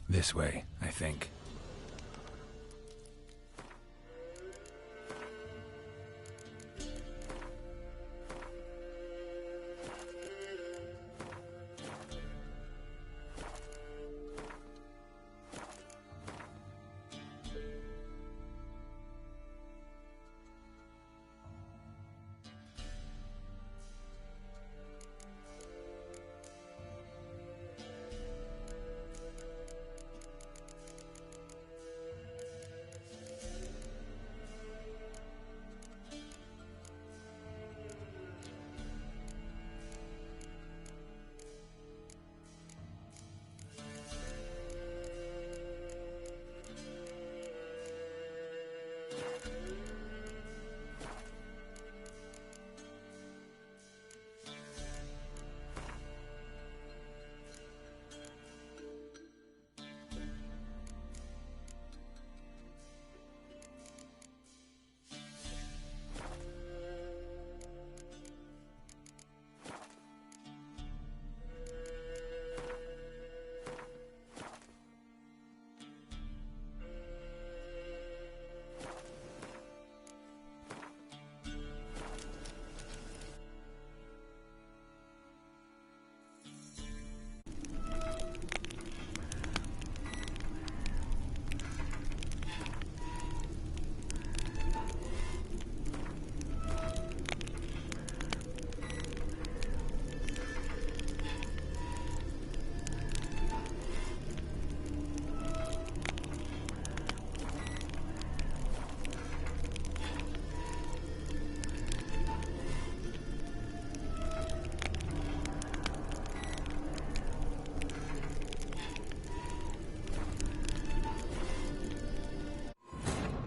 This way, I think.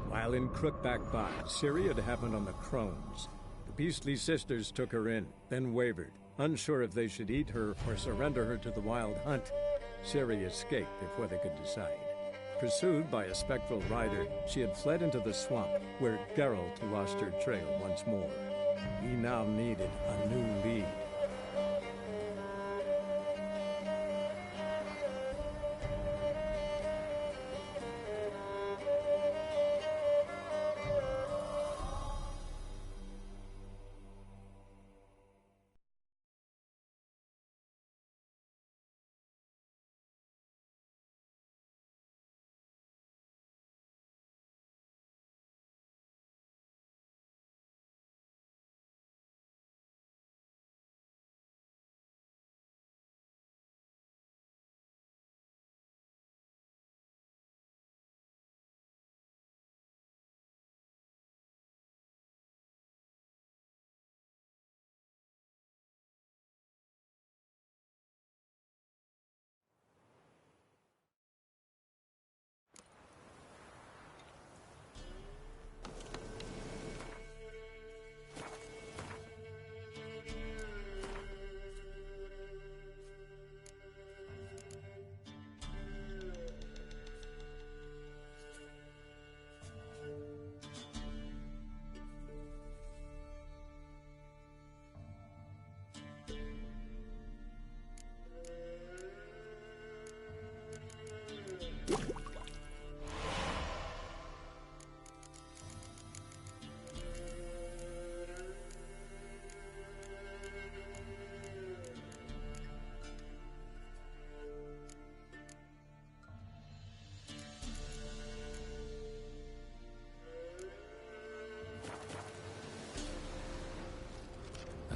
While in Crookback Bot, Ciri had happened on the Crones. The beastly sisters took her in, then wavered, unsure if they should eat her or surrender her to the Wild Hunt. Ciri escaped before they could decide. Pursued by a spectral rider, she had fled into the swamp, where Geralt lost her trail once more. He now needed a new lead.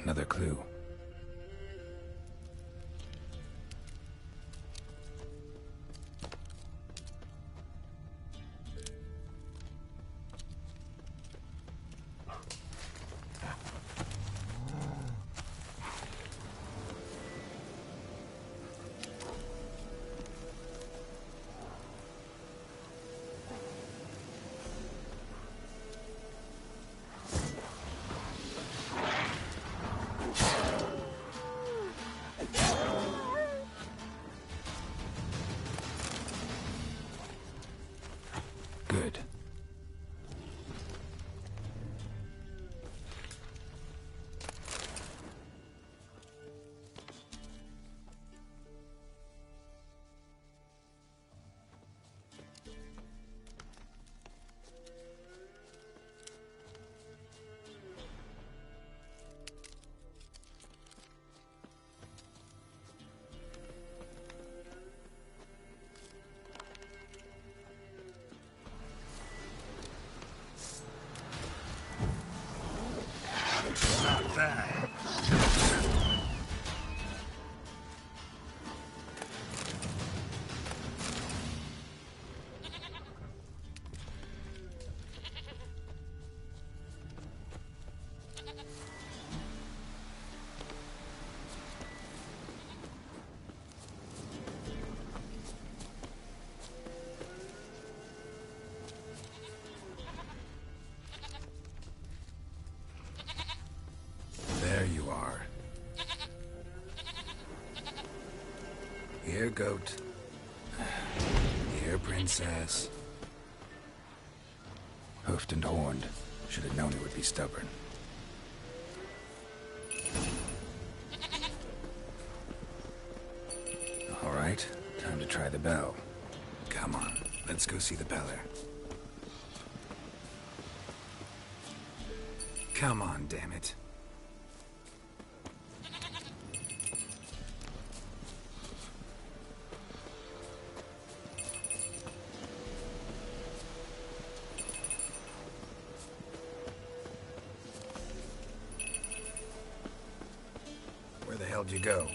Another clue. Not that. There you are. Here, goat. Here, princess. Hoofed and horned. Should have known it would be stubborn. All right, time to try the bell. Come on, let's go see the Peller. Come on, damn it. Where the hell'd you go?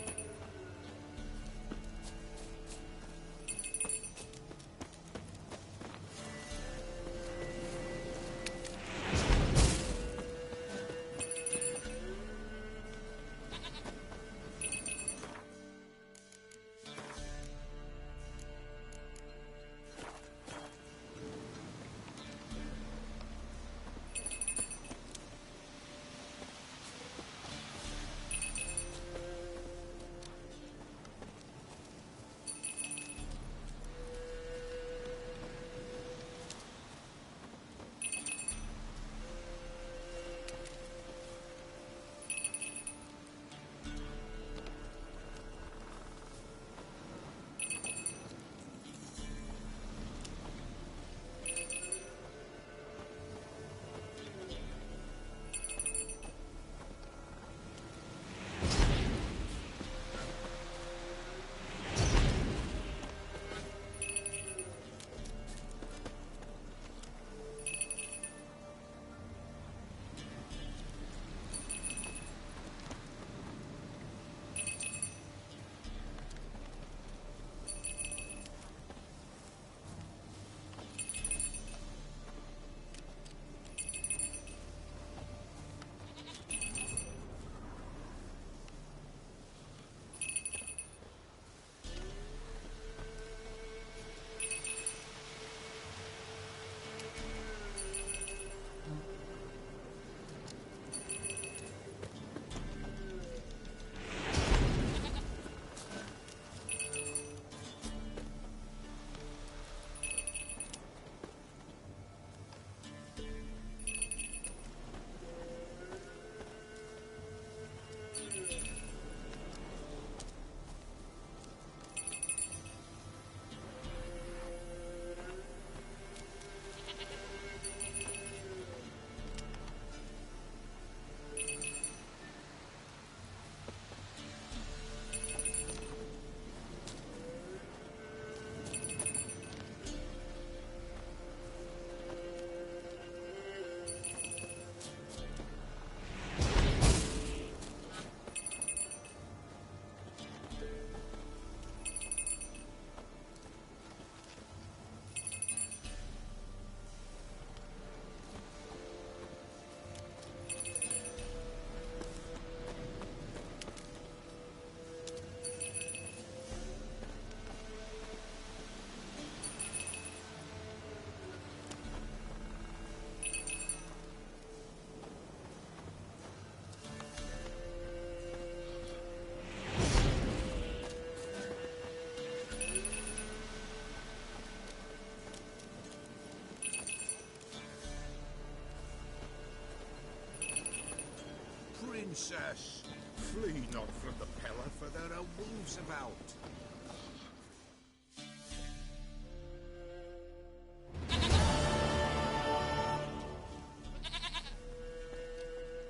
Princess, flee not from the Peller, for there are wolves about.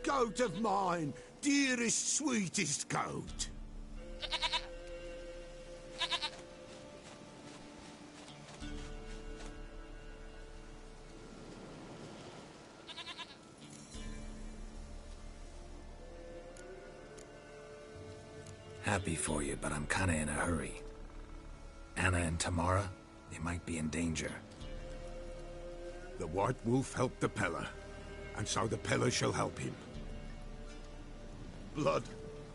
Goat of mine, dearest, sweetest goat. Happy for you, but I'm kinda in a hurry. Anna and Tamara, they might be in danger. The White Wolf helped the Peller, and so the Peller shall help him. Blood.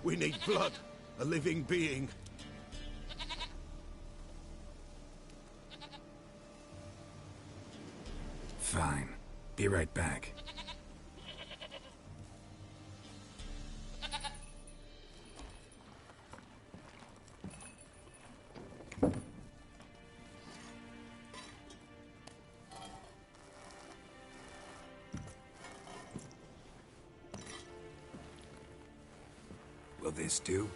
We need blood. A living being. Fine. Be right back. Will this do?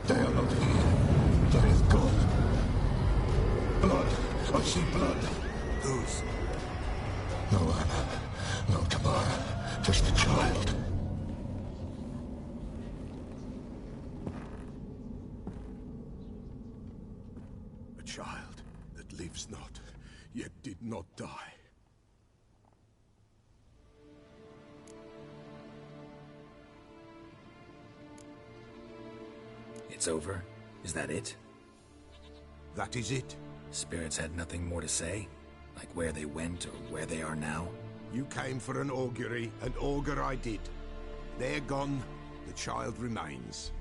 They are not here. There is God. Blood. I see blood. Whose? No Anna. No Tamara. Just a child. A child that lives not, yet did not die. It's over? Is that it? That is it. Spirits had nothing more to say? Like where they went or where they are now? You came for an augury, and augur I did. They're gone, the child remains.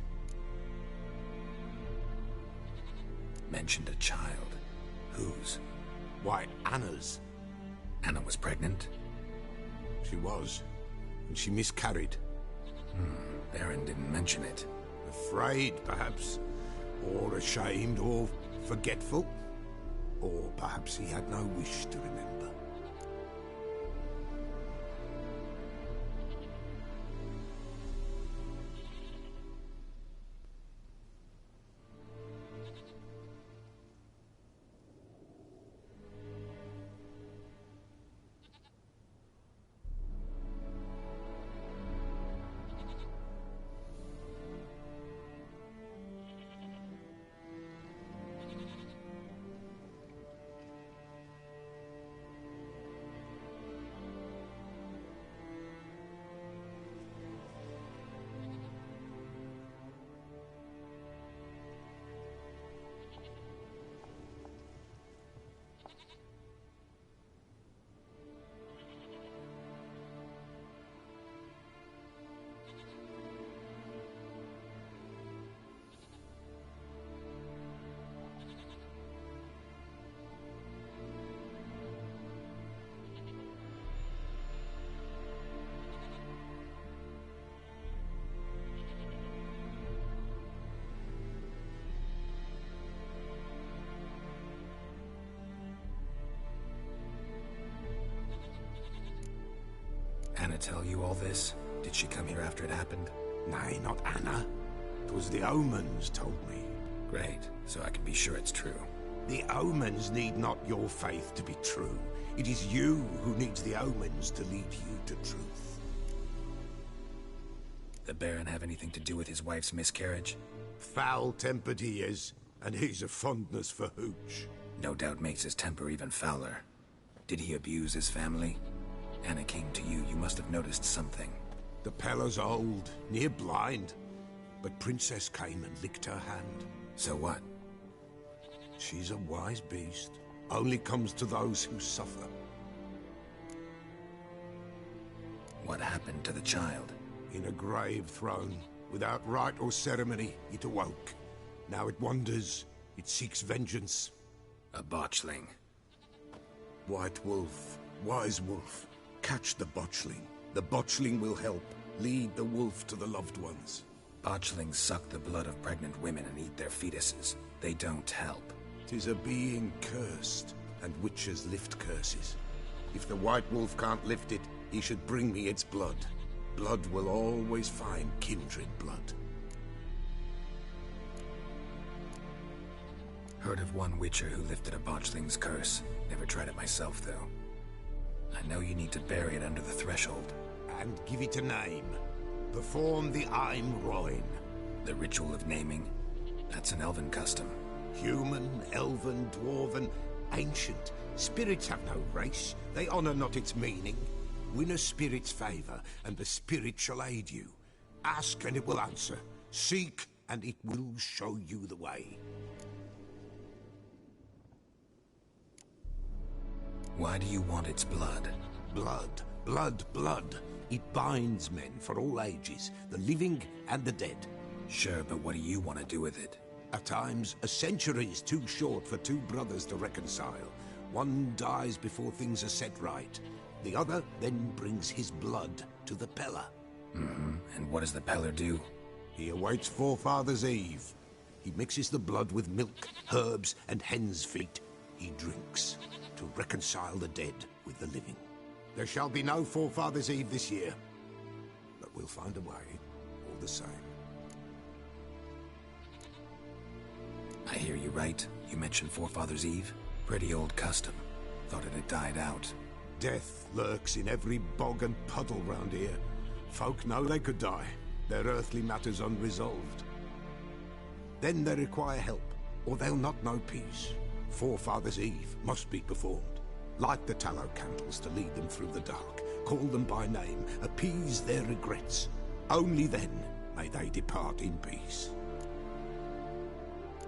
Mentioned a child. Whose? Why, Anna's. Anna was pregnant? She was, and she miscarried. Baron didn't mention it. Afraid, perhaps, or ashamed, or forgetful. Or perhaps he had no wish to remember. Anna tell you all this? Did she come here after it happened? Nay, not Anna. 'Twas the omens told me. Great, so I can be sure it's true. The omens need not your faith to be true. It is you who needs the omens to lead you to truth. The Baron have anything to do with his wife's miscarriage? Foul-tempered he is, and he's a fondness for hooch. No doubt makes his temper even fouler. Did he abuse his family? Anna came to you, you must have noticed something. The Peller's old, near blind, but Princess came and licked her hand. So what? She's a wise beast. Only comes to those who suffer. What happened to the child? In a grave thrown, without rite or ceremony, it awoke. Now it wanders, it seeks vengeance. A botchling. White Wolf, wise wolf, catch the botchling. The botchling will help, lead the wolf to the loved ones. Botchlings suck the blood of pregnant women and eat their fetuses. They don't help. 'Tis a being cursed, and witches lift curses. If the White Wolf can't lift it, he should bring me its blood. Blood will always find kindred blood. Heard of one Witcher who lifted a botchling's curse. Never tried it myself, though. I know you need to bury it under the threshold. And give it a name. Perform the Aim Roin. The ritual of naming? That's an elven custom. Human, elven, dwarven, ancient. Spirits have no race. They honor not its meaning. Win a spirit's favor, and the spirit shall aid you. Ask, and it will answer. Seek, and it will show you the way. Why do you want its blood? Blood, blood, blood. It binds men for all ages, the living and the dead. Sure, but what do you want to do with it? At times, a century is too short for two brothers to reconcile. One dies before things are set right. The other then brings his blood to the Pellar. And what does the Pellar do? He awaits Forefather's Eve. He mixes the blood with milk, herbs, and hen's feet. He drinks to reconcile the dead with the living. There shall be no Forefather's Eve this year, but we'll find a way, all the same. I hear you right. You mentioned Forefather's Eve? Pretty old custom. Thought it had died out. Death lurks in every bog and puddle round here. Folk know they could die, their earthly matters unresolved. Then they require help, or they'll not know peace. Forefather's Eve must be performed. Light the tallow candles to lead them through the dark. Call them by name, appease their regrets. Only then may they depart in peace.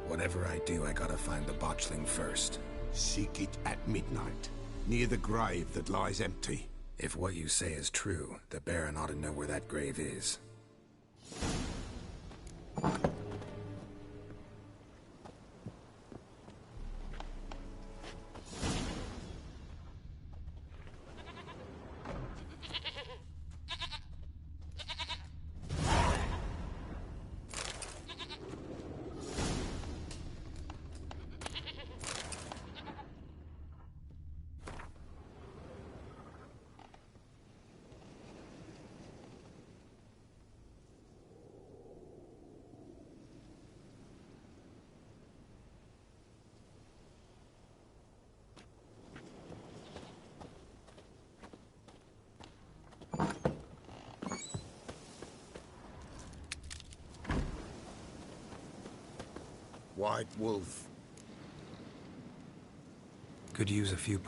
Whatever I do, I gotta find the botchling first. Seek it at midnight, near the grave that lies empty. If what you say is true, the Baron ought to know where that grave is. White Wolf. Could use a few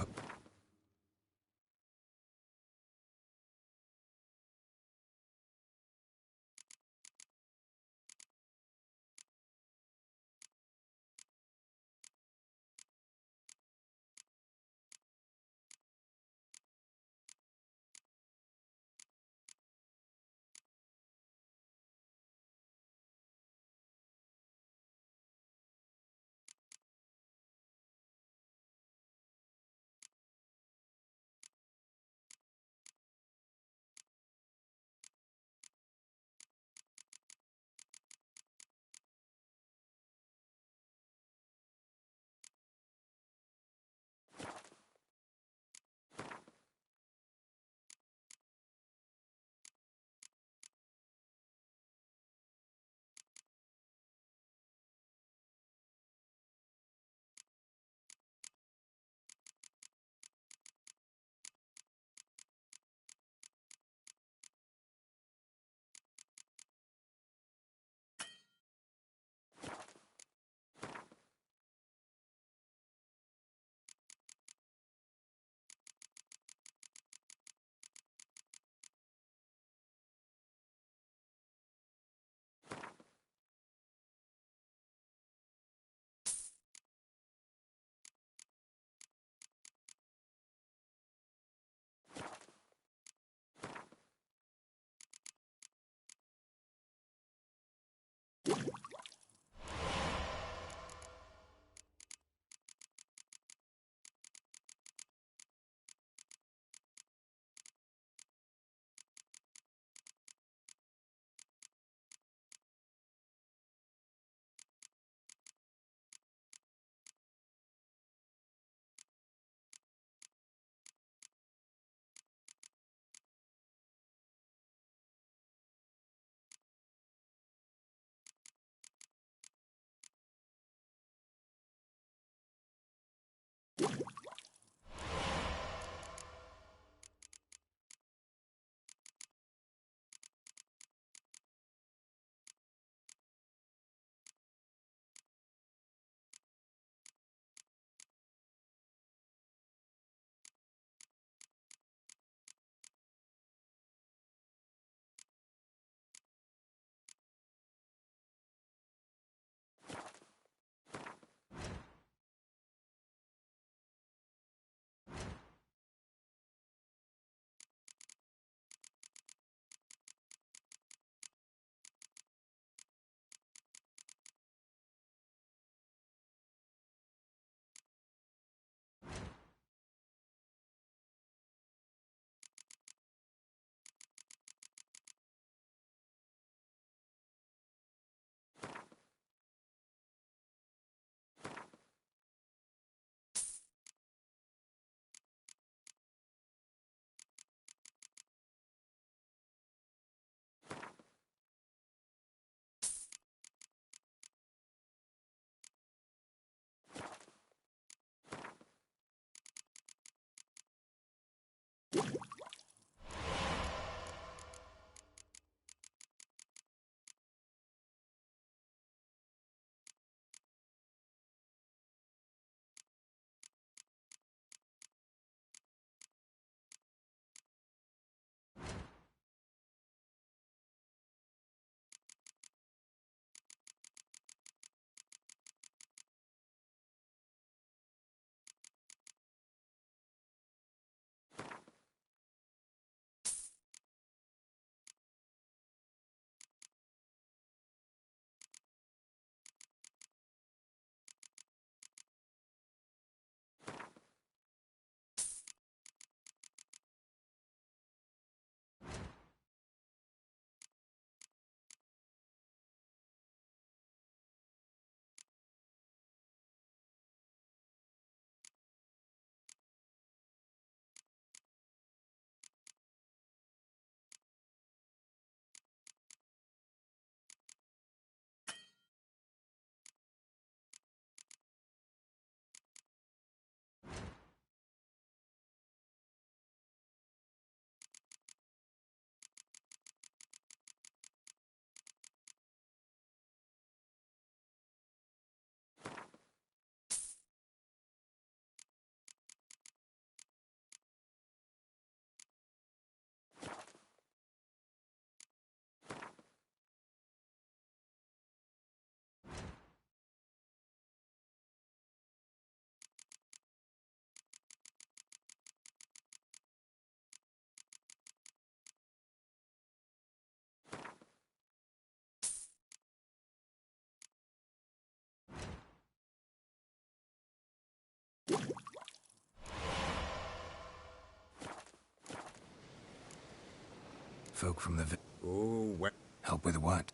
Folk from the Oh, well, help with what?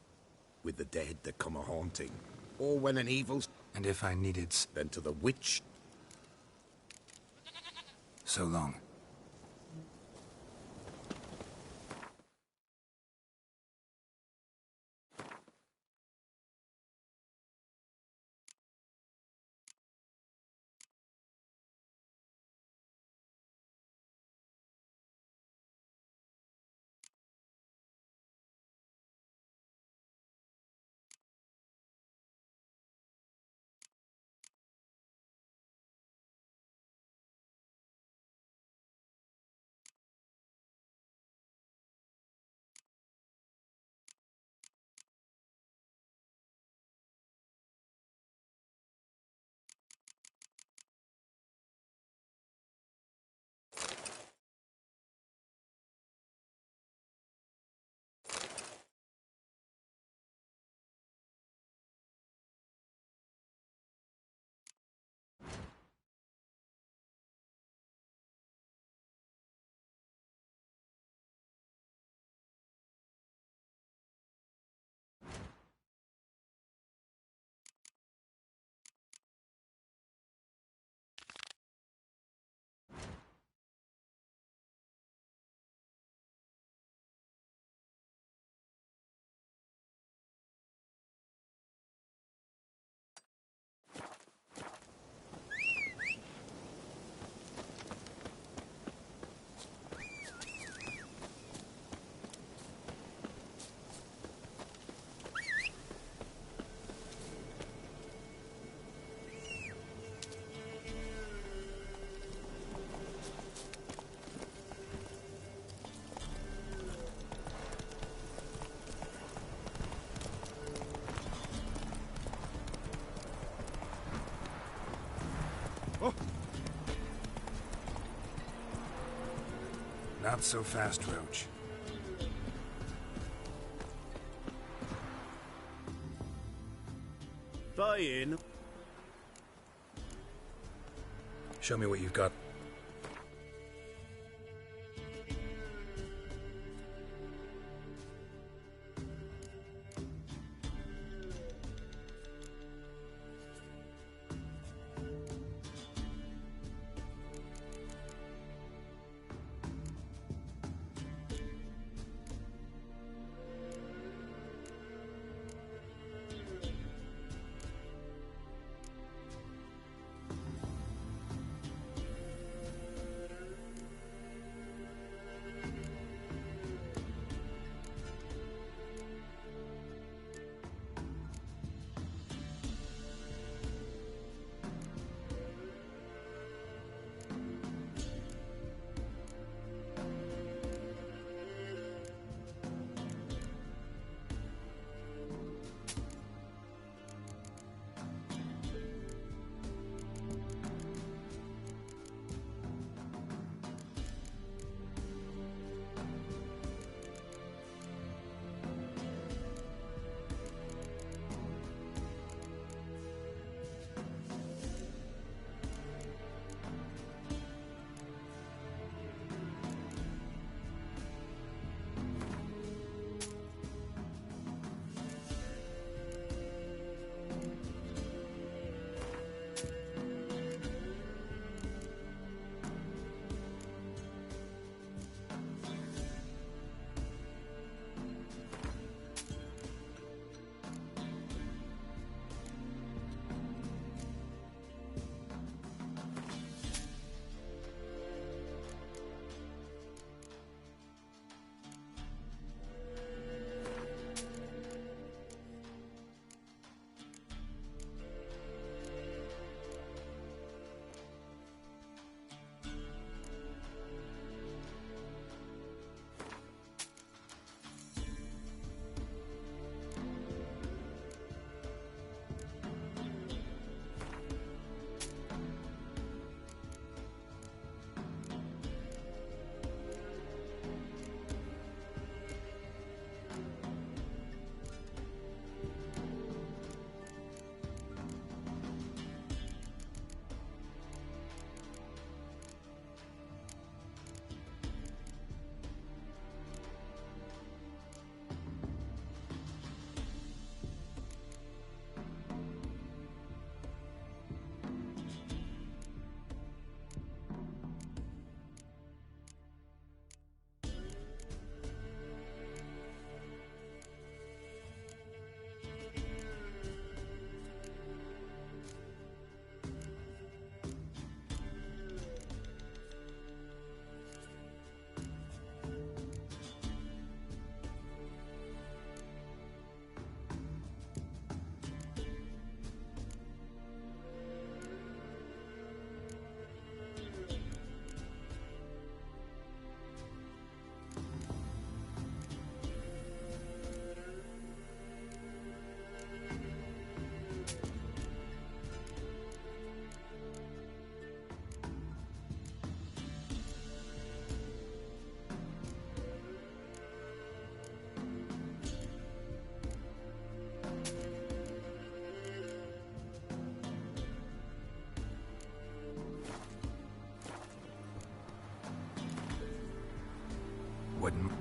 with the dead that come a-haunting. Or when an evil's... And if I needed Then to the witch. so long. Not so fast, Roach. Stay in. Show me what you've got. wouldn't...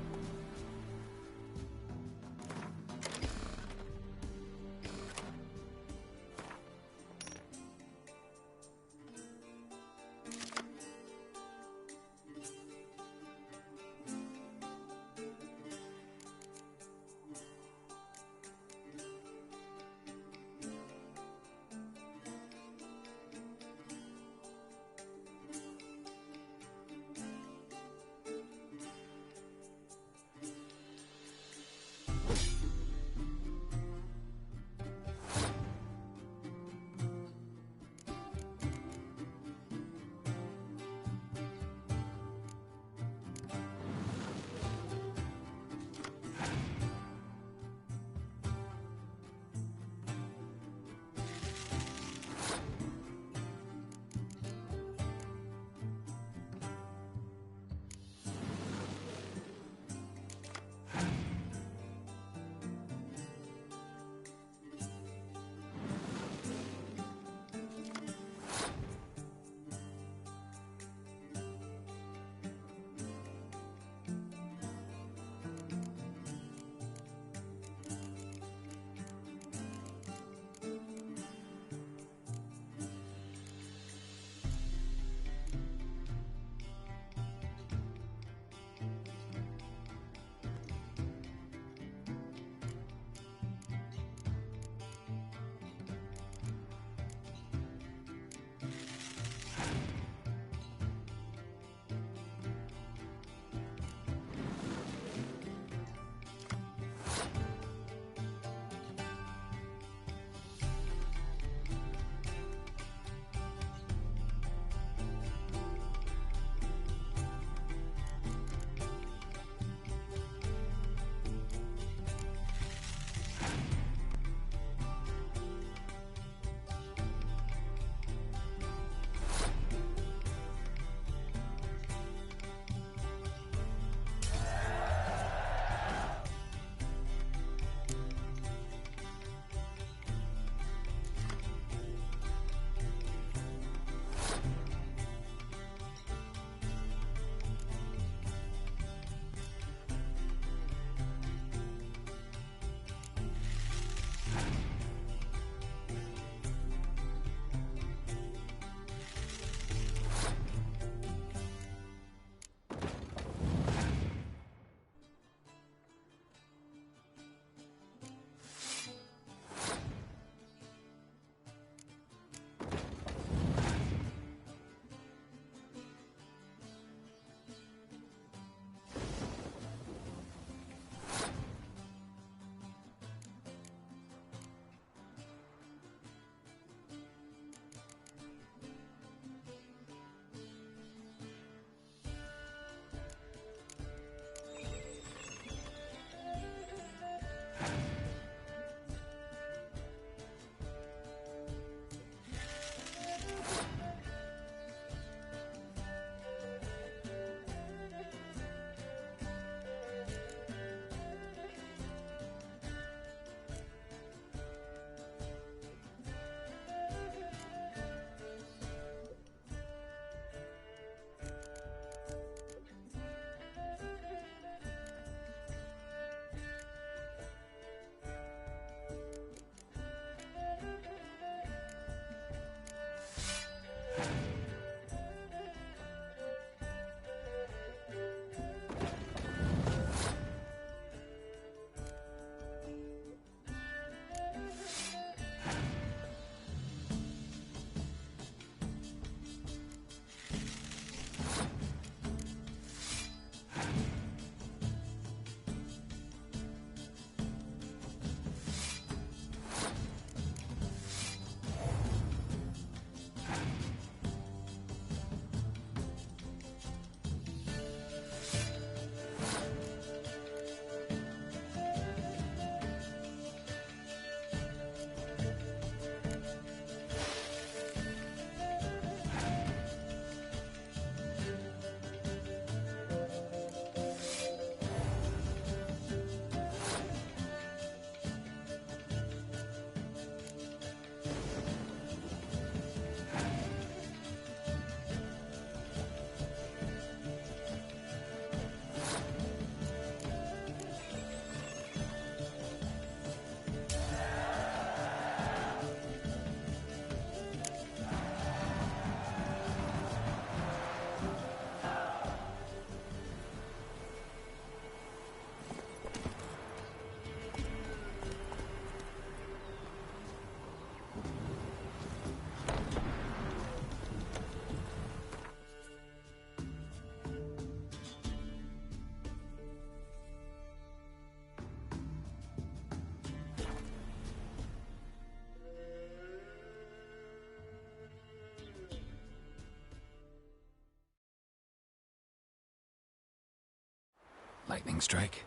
Lightning strike?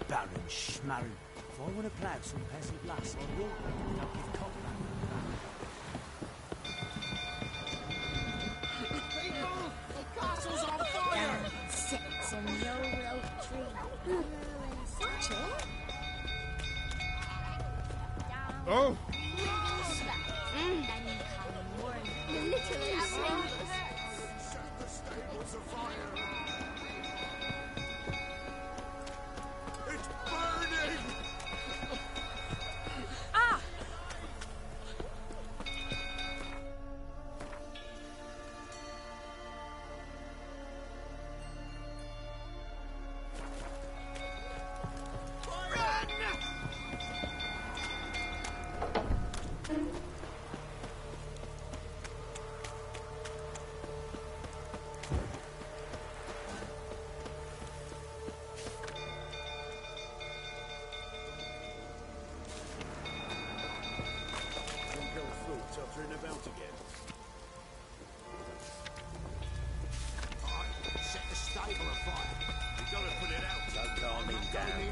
Baron Schmarron. If I want to plough some peasant lass, I will. Don't give cock back. People! The castle's on fire! Sits in the old oak tree. Such it? Oh! Then come more the little singles. Set the stables afire! It's burning! Tottering about again. Set the stable afire! We gotta put it out. Don't calm him down.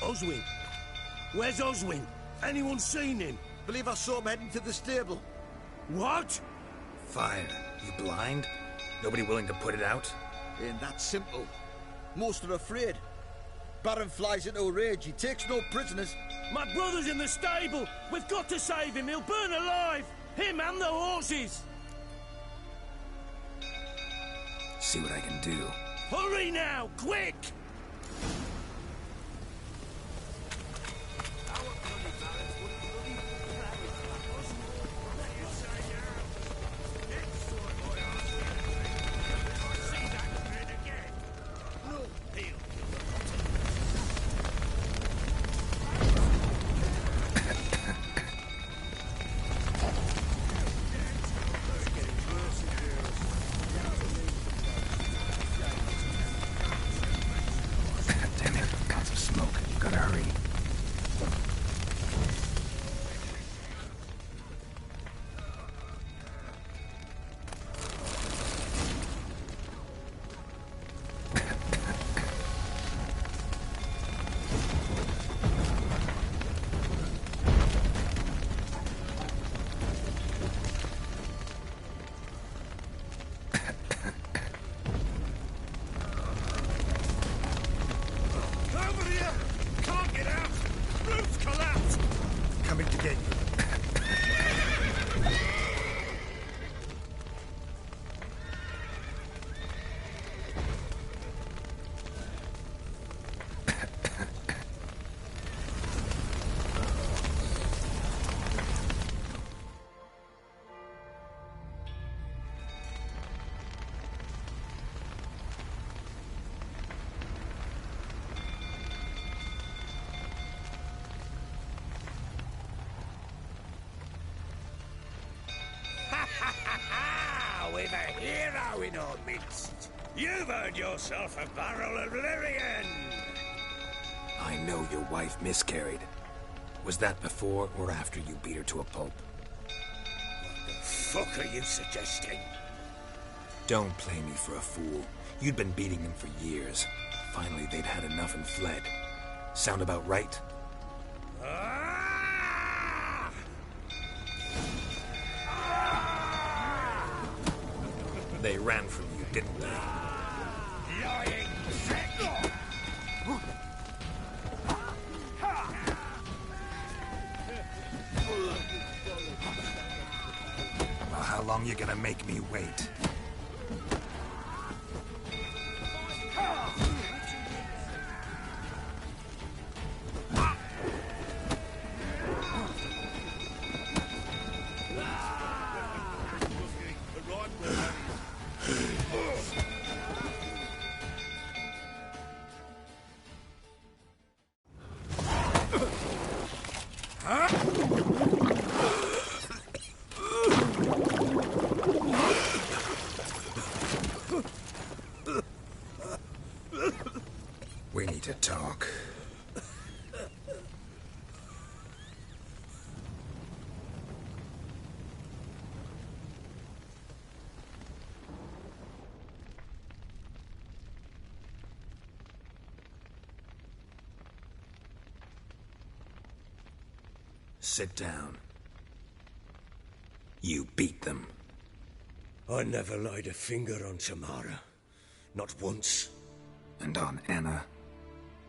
Oswin! Where's Oswin? Anyone seen him? Believe I saw him heading to the stable. What? Fire. You blind? Nobody willing to put it out? Ain't that simple. Most are afraid. Baron flies into a rage. He takes no prisoners. My brother's in the stable! We've got to save him! He'll burn alive! Him and the horses! See what I can do. Hurry now! Quick! Damn it, lots of smoke. Gotta hurry. Over here! Can't get out! Roof's collapsed! Coming to get you. We've a hero in our midst. You've earned yourself a barrel of Lyrian. I know your wife miscarried. Was that before or after you beat her to a pulp? Fuck are you suggesting? Don't play me for a fool. You'd been beating them for years. Finally, they'd had enough and fled. Sound about right? Ah! They ran from you, didn't they? Lying prick! Well, how long you gonna make me wait? We need to talk. Sit down. You beat them. I never laid a finger on Tamara. Not once. And on Anna?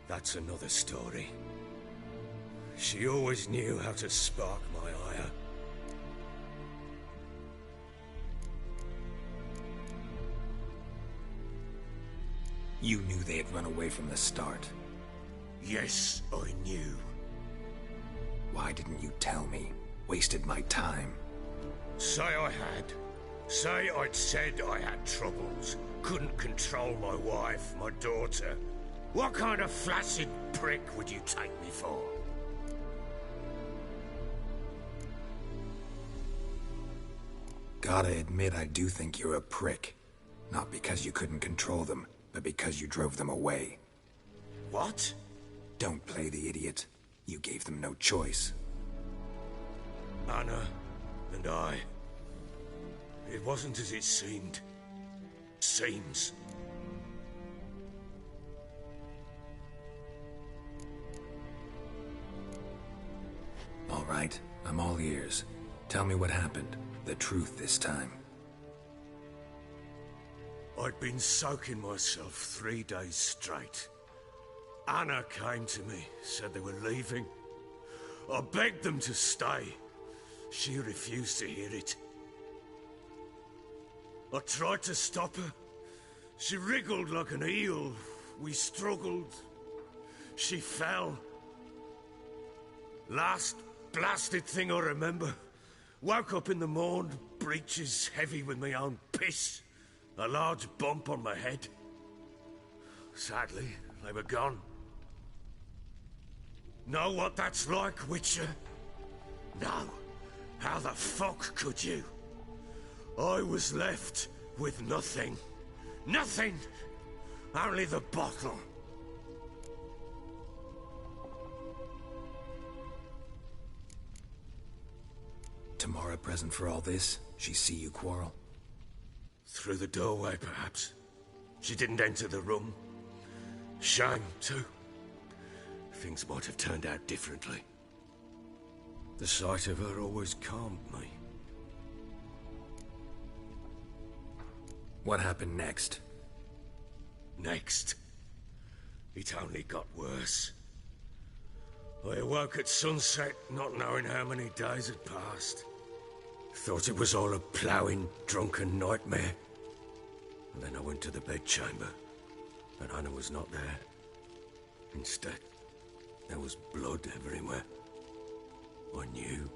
That's another story. She always knew how to spark my ire. You knew they had run away from the start. Yes, I knew. Why didn't you tell me? Wasted my time. Say I had. Say I'd said I had troubles. Couldn't control my wife, my daughter. What kind of flaccid prick would you take me for? Gotta admit, I do think you're a prick. Not because you couldn't control them, but because you drove them away. What? Don't play the idiot. You gave them no choice. Anna and I... It wasn't as it seemed. Seems. All right, I'm all ears. Tell me what happened. The truth this time. I'd been soaking myself 3 days straight. Anna came to me, said they were leaving. I begged them to stay. She refused to hear it. I tried to stop her. She wriggled like an eel. We struggled. She fell. Last blasted thing I remember. Woke up in the morn, breeches heavy with my own piss. A large bump on my head. Sadly, they were gone. Know what that's like, Witcher? No. How the fuck could you? I was left with nothing. Nothing! Only the bottle. Tamara present for all this? She see you quarrel? Through the doorway, perhaps. She didn't enter the room. Shame, too. Things might have turned out differently. The sight of her always calmed me. What happened next? Next, it only got worse. I awoke at sunset, not knowing how many days had passed. Thought it was all a ploughing, drunken nightmare. And then I went to the bedchamber, but Anna was not there. Instead, there was blood everywhere. I knew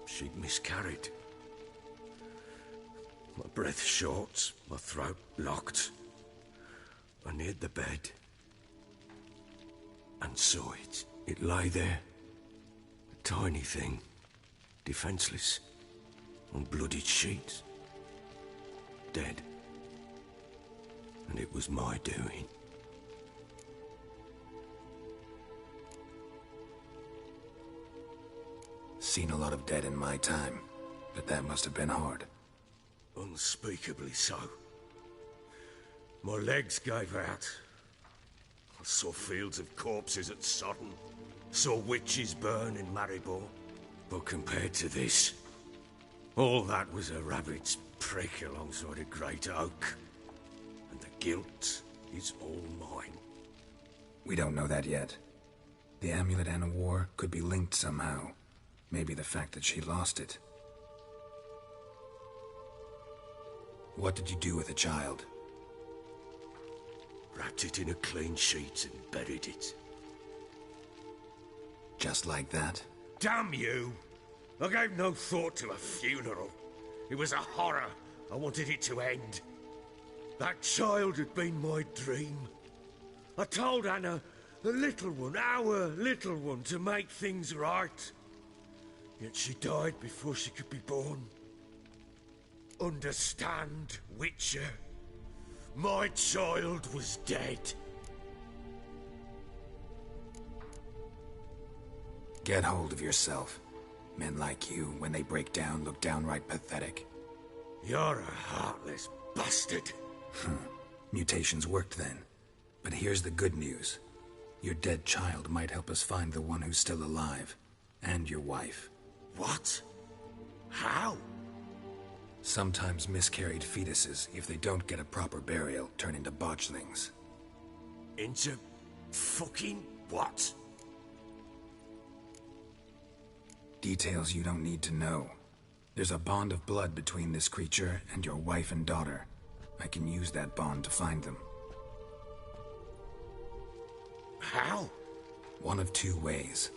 she'd miscarried. My breath short, my throat locked. I neared the bed and saw it. It lay there, a tiny thing, defenseless, on bloodied sheets, dead. And it was my doing. Seen a lot of dead in my time, but that must have been hard. Unspeakably so. My legs gave out. I saw fields of corpses at Sodden. Saw witches burn in Maribor. But compared to this, all that was a rabbit's prick alongside a great oak. And the guilt is all mine. We don't know that yet. The amulet Anna wore could be linked somehow. Maybe the fact that she lost it. What did you do with the child? Wrapped it in a clean sheet and buried it. Just like that? Damn you! I gave no thought to a funeral. It was a horror. I wanted it to end. That child had been my dream. I told Anna, the little one, our little one, to make things right. Yet she died before she could be born. Understand, Witcher? My child was dead. Get hold of yourself. Men like you, when they break down, look downright pathetic. You're a heartless bastard. Mutations worked then. But here's the good news. Your dead child might help us find the one who's still alive. and your wife. What? How? Sometimes miscarried fetuses, if they don't get a proper burial, turn into botchlings. Into fucking what? Details you don't need to know. There's a bond of blood between this creature and your wife and daughter. I can use that bond to find them. How? One of two ways.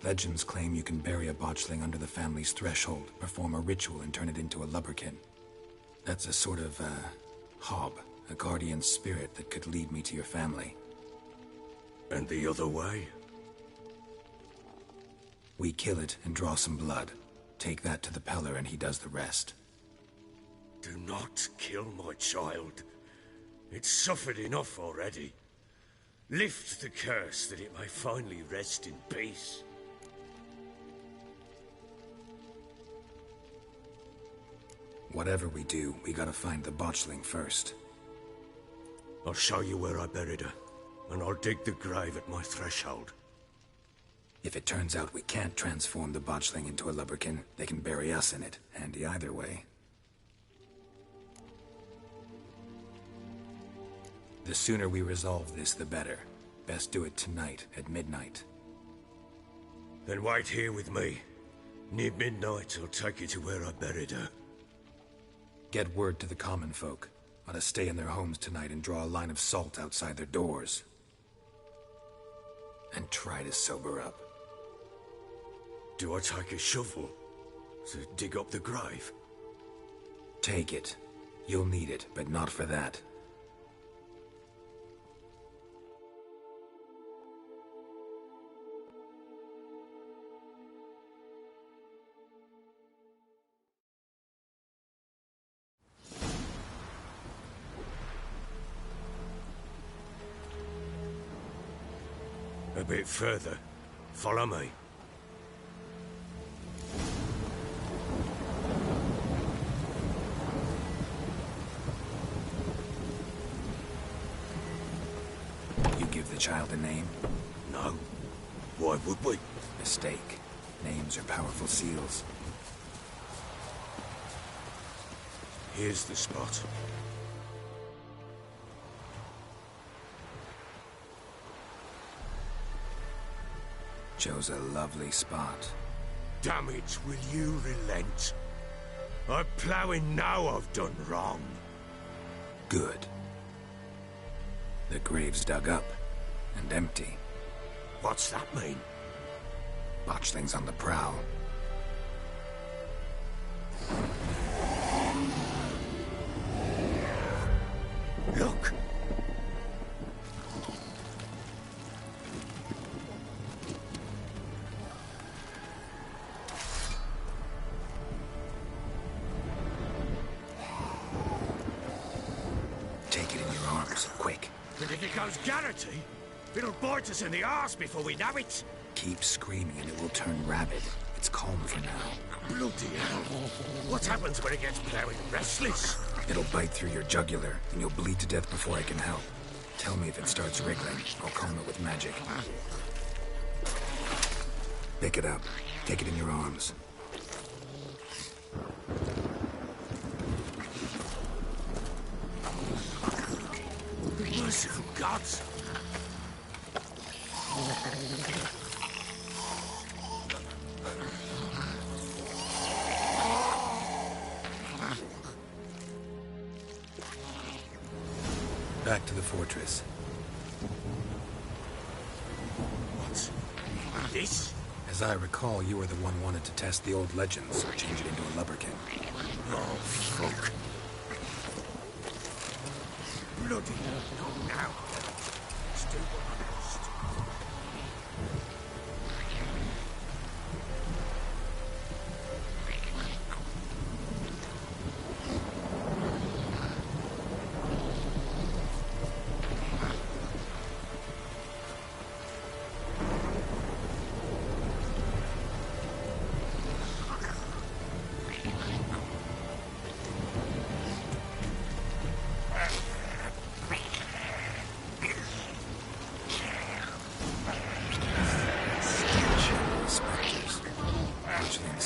Legends claim you can bury a botchling under the family's threshold, perform a ritual, and turn it into a lubberkin. That's a sort of, hob, a guardian spirit that could lead me to your family. And the other way? We kill it and draw some blood. Take that to the Peller and he does the rest. Do not kill my child. It's suffered enough already. Lift the curse that it may finally rest in peace. Whatever we do, we gotta find the botchling first. I'll show you where I buried her, and I'll dig the grave at my threshold. If it turns out we can't transform the botchling into a lubberkin, they can bury us in it. Handy either way. The sooner we resolve this, the better. Best do it tonight, at midnight. Then wait here with me. Near midnight, I'll take you to where I buried her. Get word to the common folk. Ought to stay in their homes tonight and draw a line of salt outside their doors. And try to sober up. Do I take a shovel to dig up the grave? Take it. You'll need it, but not for that. A bit further. Follow me. You give the child a name? No. Why would we? Mistake. Names are powerful seals. Here's the spot. Chose a lovely spot. Damn it, will you relent? I'm ploughing now I've done wrong. Good. The grave's dug up and empty. What's that mean? Botchlings on the prowl. Look! Take it in your arms, quick. But if it goes Garrity, it'll bite us in the arse before we know it. Keep screaming and it will turn rabid. It's calm for now. Bloody hell. What happens when it gets plowing restless? It'll bite through your jugular, and you'll bleed to death before I can help. Tell me if it starts wriggling. I'll calm it with magic. Pick it up. Take it in your arms. Merciful gods! Back to the fortress. What's this? As I recall, you were the one wanted to test the old legends, change it into a lubberkin. Oh, fuck. Bloody hell, not now. Let's do what I must.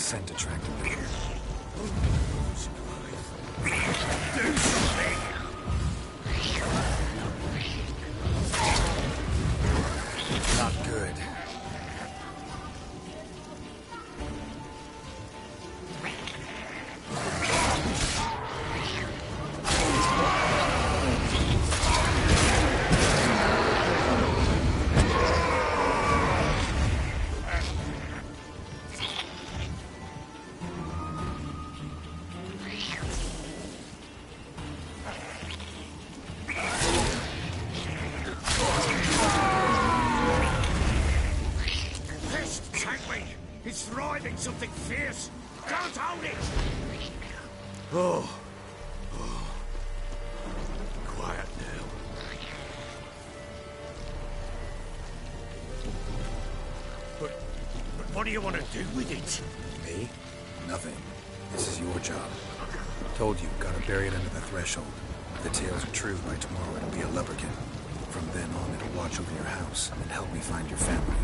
scent attracted me. Do something! Not good. Something fierce! Can't hold it! Oh. Quiet now. But what do you want to do with it? Me? Nothing. This is your job. Told you, gotta bury it under the threshold. If the tales are true, by tomorrow it'll be a lubberkin. From then on, it'll watch over your house and help me find your family.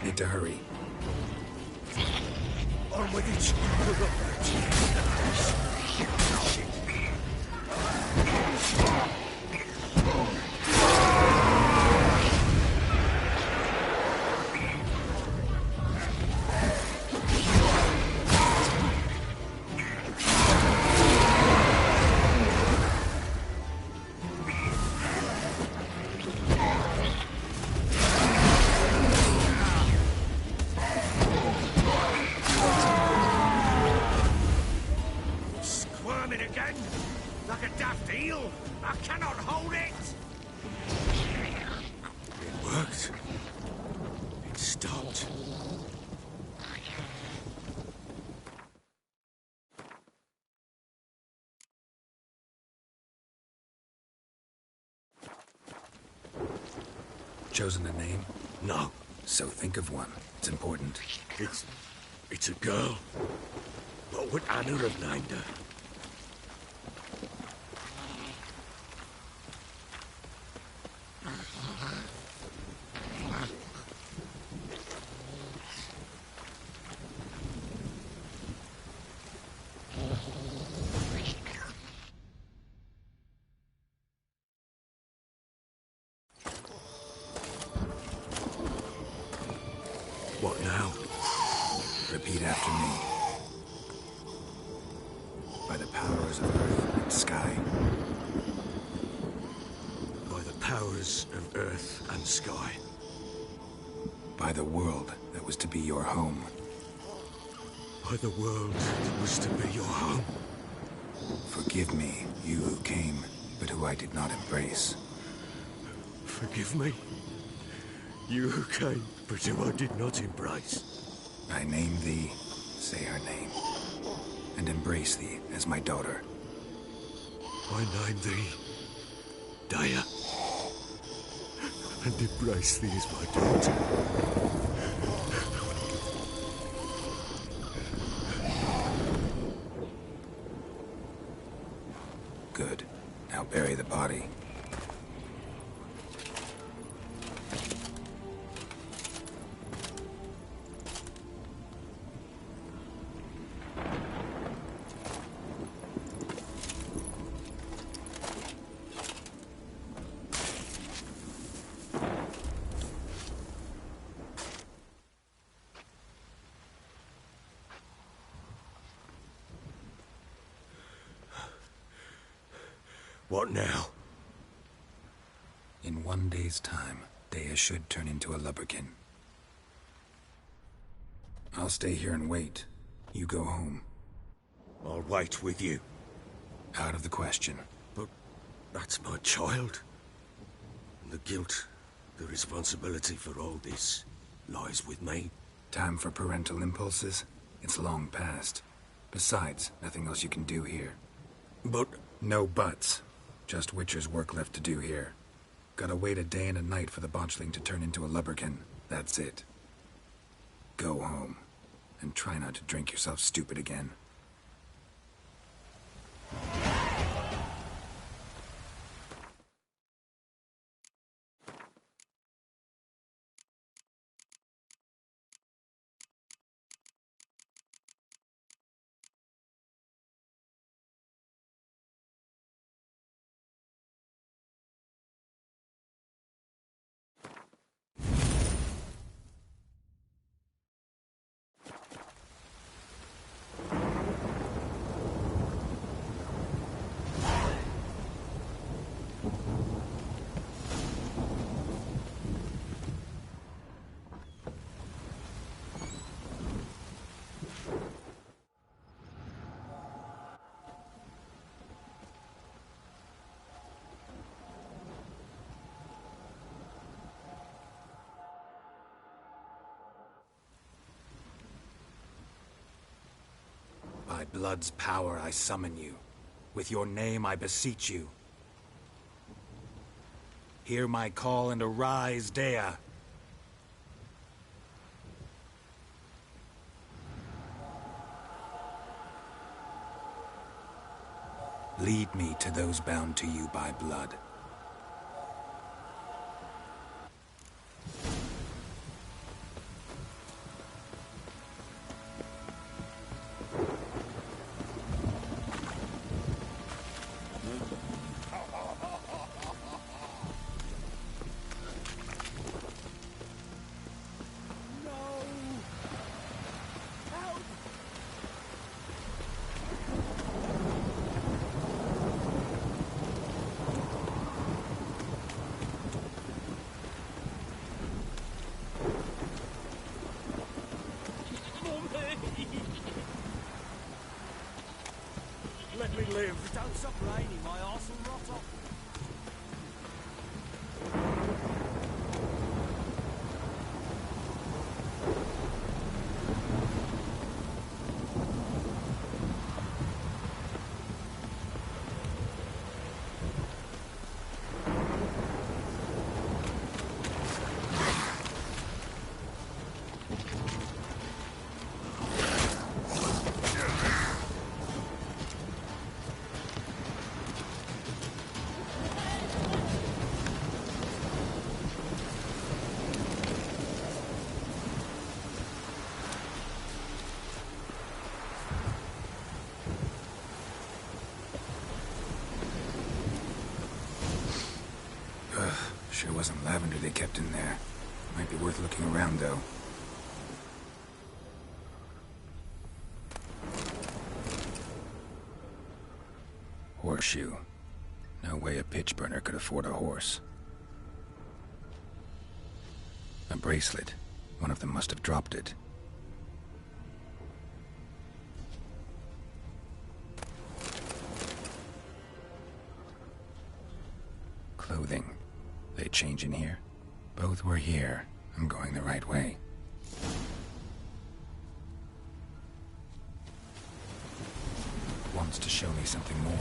Need to hurry. On with it. Like a daft eel! I cannot hold it! It worked. It stopped. Chosen a name? No. So think of one. It's important. It's a girl. What would Anna have named her? What now? Repeat after me. By the powers of earth and sky. By the powers of earth and sky. By the world that was to be your home. By the world that was to be your home. Forgive me, you who came, but who I did not embrace. Forgive me, you who came, but who I did not embrace. I name thee, say her name, and embrace thee as my daughter. I name thee, Daya, and embrace thee as my daughter. Good. Now bury the body. What now? In 1 day's time, Daya should turn into a lubberkin. I'll stay here and wait. You go home. I'll wait with you. Out of the question. But that's my child. The guilt, the responsibility for all this lies with me. Time for parental impulses? It's long past. Besides, nothing else you can do here. But... No buts. Just Witcher's work left to do here. Gotta wait a day and a night for the botchling to turn into a lubberkin. That's it. Go home. And try not to drink yourself stupid again. By blood's power I summon you. With your name I beseech you. Hear my call and arise, Dea. Lead me to those bound to you by blood. Let me live. Don't stop raining, my arse will rot off. Sure wasn't lavender they kept in there. Might be worth looking around, though. Horseshoe. No way a pitch burner could afford a horse. A bracelet. One of them must have dropped it. Clothing. They change in here? Both were here. I'm going the right way. Wants to show me something more.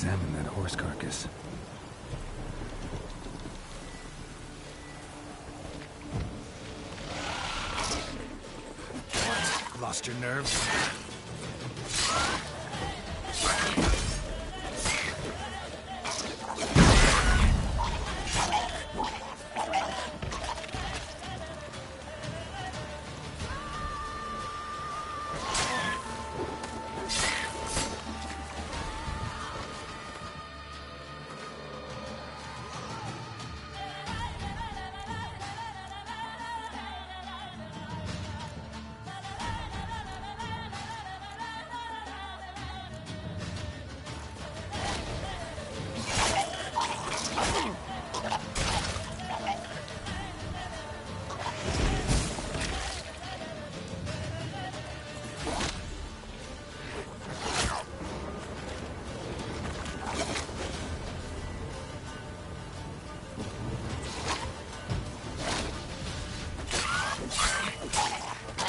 examine that horse carcass. Lost your nerves?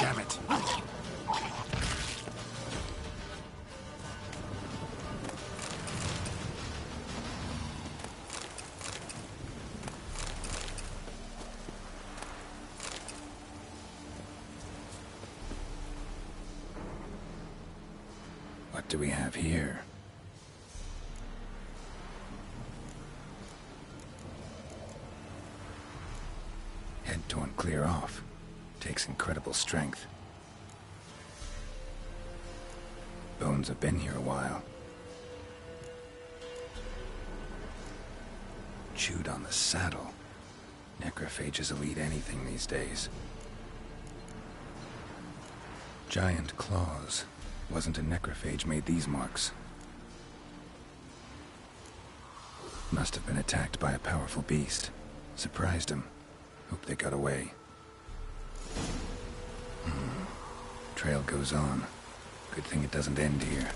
Damn it. What do we have here? Head torn clear off. Takes incredible strength. Bones have been here a while. Chewed on the saddle. Necrophages will eat anything these days. Giant claws. Wasn't a necrophage made these marks. Must have been attacked by a powerful beast. Surprised him. Hope they got away. Trail goes on. Good thing it doesn't end here.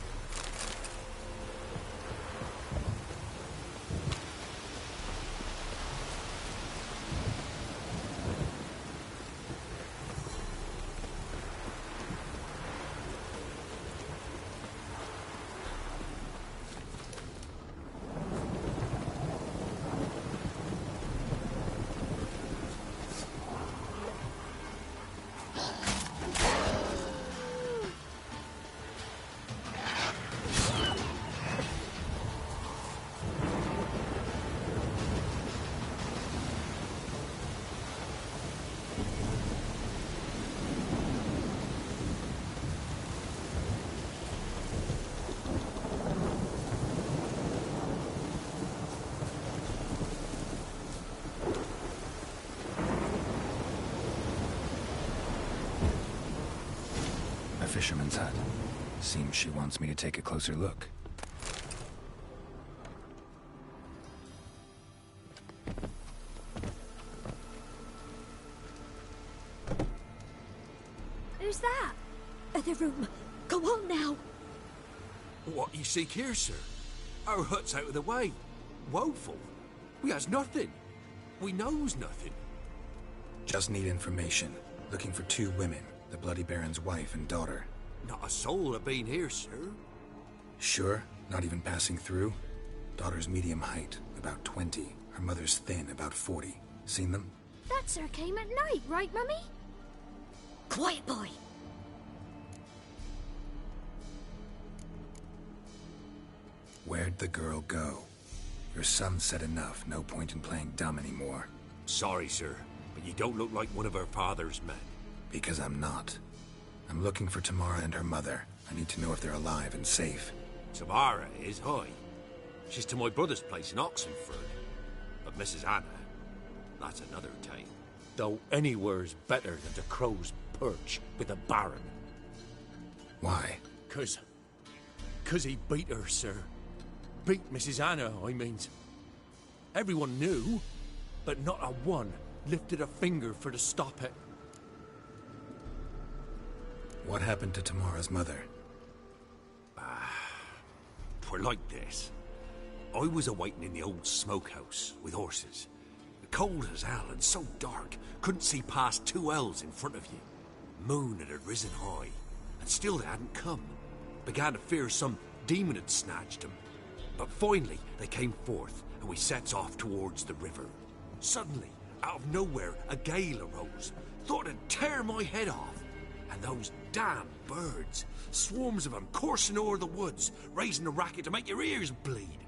Fisherman's hut. Seems she wants me to take a closer look. Who's that? Other room. Go on now. What you seek here, sir? Our hut's out of the way. Woeful. We has nothing. We knows nothing. Just need information. Looking for 2 women. The Bloody Baron's wife and daughter. Not a soul have been here, sir. Sure? Not even passing through? Daughter's medium height, about 20. Her mother's thin, about 40. Seen them? That sir came at night, right, Mummy? Quiet, boy. Where'd the girl go? Your son said enough. No point in playing dumb anymore. Sorry, sir, but you don't look like one of our father's men. Because I'm not. I'm looking for Tamara and her mother. I need to know if they're alive and safe. Tamara is, hi. She's to my brother's place in Oxenford. But Mrs. Anna, that's another tale. Though anywhere's better than the Crow's Perch with a Baron. Why? 'Cause he beat her, sir. Beat Mrs. Anna, I means. Everyone knew, but not a one lifted a finger for to stop it. What happened to Tamara's mother? Twere like this. I was awaiting in the old smokehouse with horses. Cold as hell and so dark, couldn't see past 2 ells in front of you. Moon had risen high, and still they hadn't come. Began to fear some demon had snatched them. But finally, they came forth, and we sets off towards the river. Suddenly, out of nowhere, a gale arose. Thought it'd tear my head off. And those damn birds, swarms of them coursing o'er the woods, raising a racket to make your ears bleed.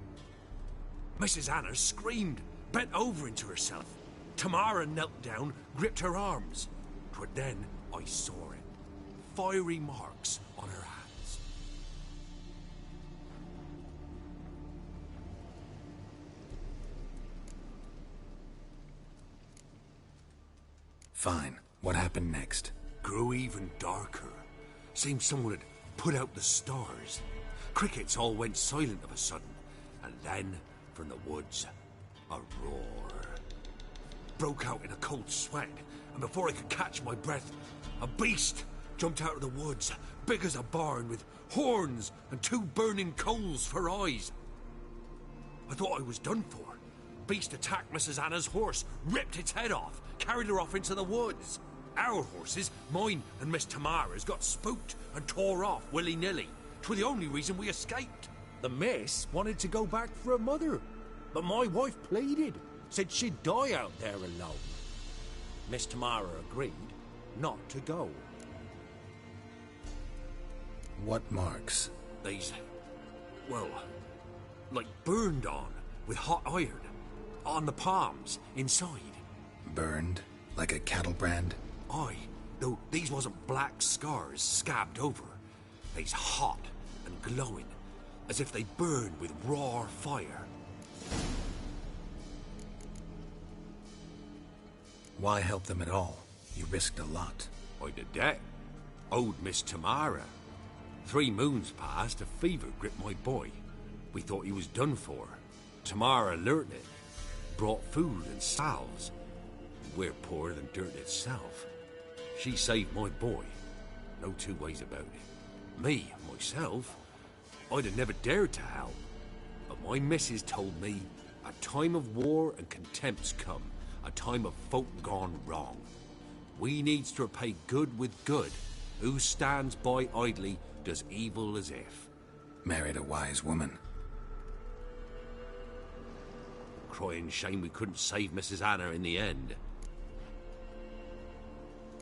Mrs. Anna screamed, bent over into herself. Tamara knelt down, gripped her arms. 'Twas then I saw it. Fiery marks on her hands. Fine. What happened next? Grew even darker. Seemed someone had put out the stars. Crickets all went silent of a sudden. And then, from the woods, a roar. Broke out in a cold sweat, and before I could catch my breath, a beast jumped out of the woods, big as a barn, with horns and 2 burning coals for eyes. I thought I was done for. Beast attacked Mrs. Anna's horse, ripped its head off, carried her off into the woods. Our horses, mine and Miss Tamara's, got spooked and tore off willy-nilly. 'Twas the only reason we escaped. The miss wanted to go back for her mother, but my wife pleaded, said she'd die out there alone. Miss Tamara agreed not to go. What marks? These, well, like burned on with hot iron, on the palms, inside. Burned? Like a cattle brand? Aye, though these wasn't black scars scabbed over. They's hot and glowing, as if they burned with raw fire. Why help them at all? You risked a lot. I did that. Owed Miss Tamara. 3 moons passed, a fever gripped my boy. We thought he was done for. Tamara learnt it. Brought food and salves. We're poorer than dirt itself. She saved my boy. No 2 ways about it. Me, myself, I'd have never dared to help. But my missus told me a time of war and contempt's come. A time of folk gone wrong. We needs to repay good with good. Who stands by idly does evil as if. Married a wise woman. Crying shame we couldn't save Mrs. Anna in the end.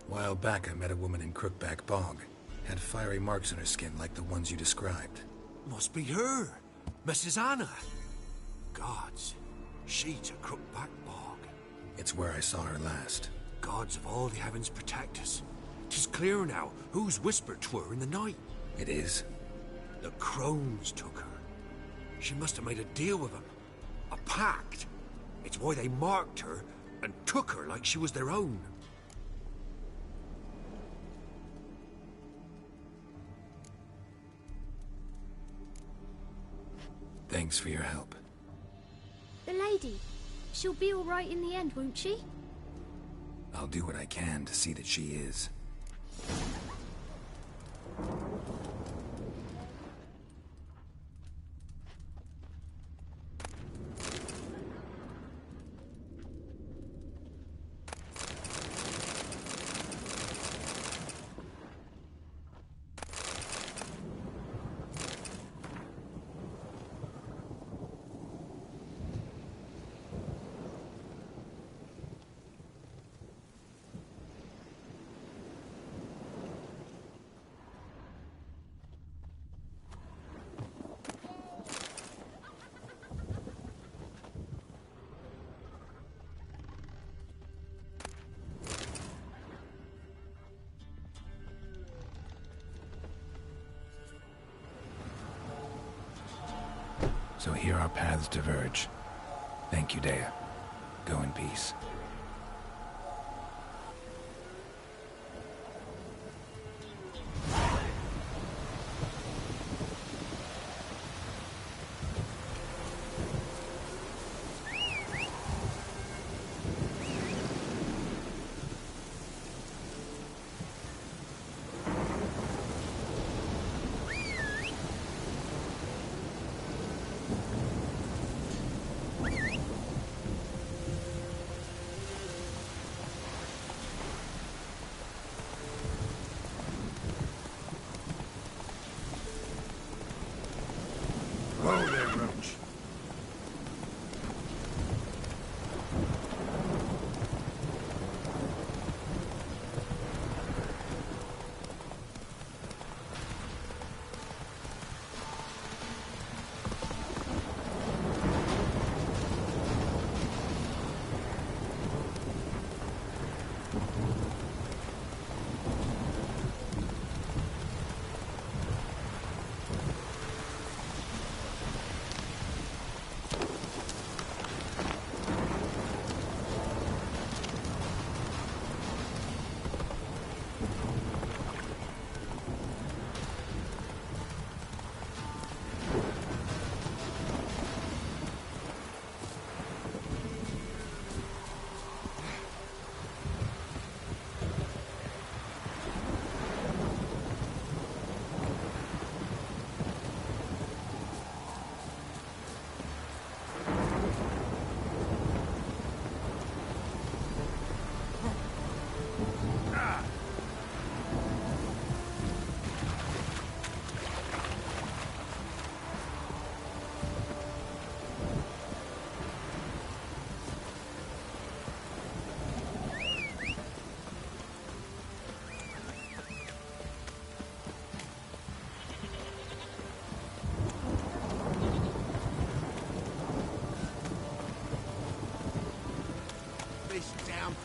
While back I met a woman in Crookback Bog. Had fiery marks on her skin like the ones you described. Must be her, Mrs. Anna. Gods, she's a Crookback Bog. It's where I saw her last. Gods of all the heavens protect us. 'Tis clear now who's whispered to her in the night. It is? The crones took her. She must have made a deal with them. A pact. It's why they marked her and took her like she was their own. Thanks for your help. The lady. She'll be all right in the end, won't she? I'll do what I can to see that she is. So here our paths diverge. Thank you, Dea. Go in peace.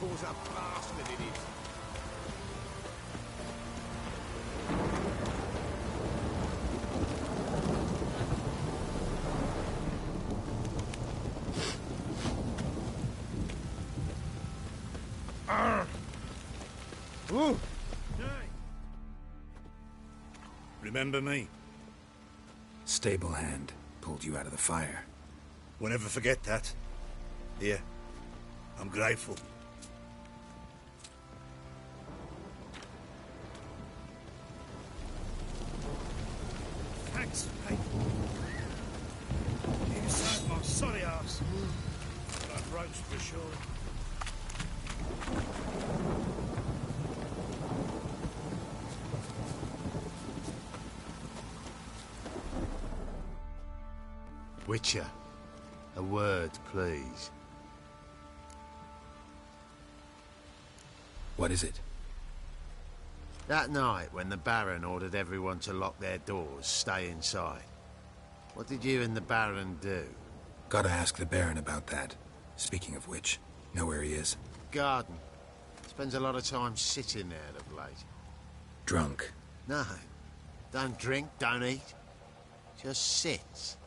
cause a bastard in it. Ooh. Remember me? Stable hand pulled you out of the fire. We'll never forget that. Here, I'm grateful. Thanks, mate. You saved my sorry ass. But I've roast for sure. Witcher, a word, please. What is it? That night when the Baron ordered everyone to lock their doors, stay inside. What did you and the Baron do? Gotta ask the Baron about that. Speaking of which, know where he is? Garden. Spends a lot of time sitting there of late. Drunk. No. Don't drink, don't eat. Just sits.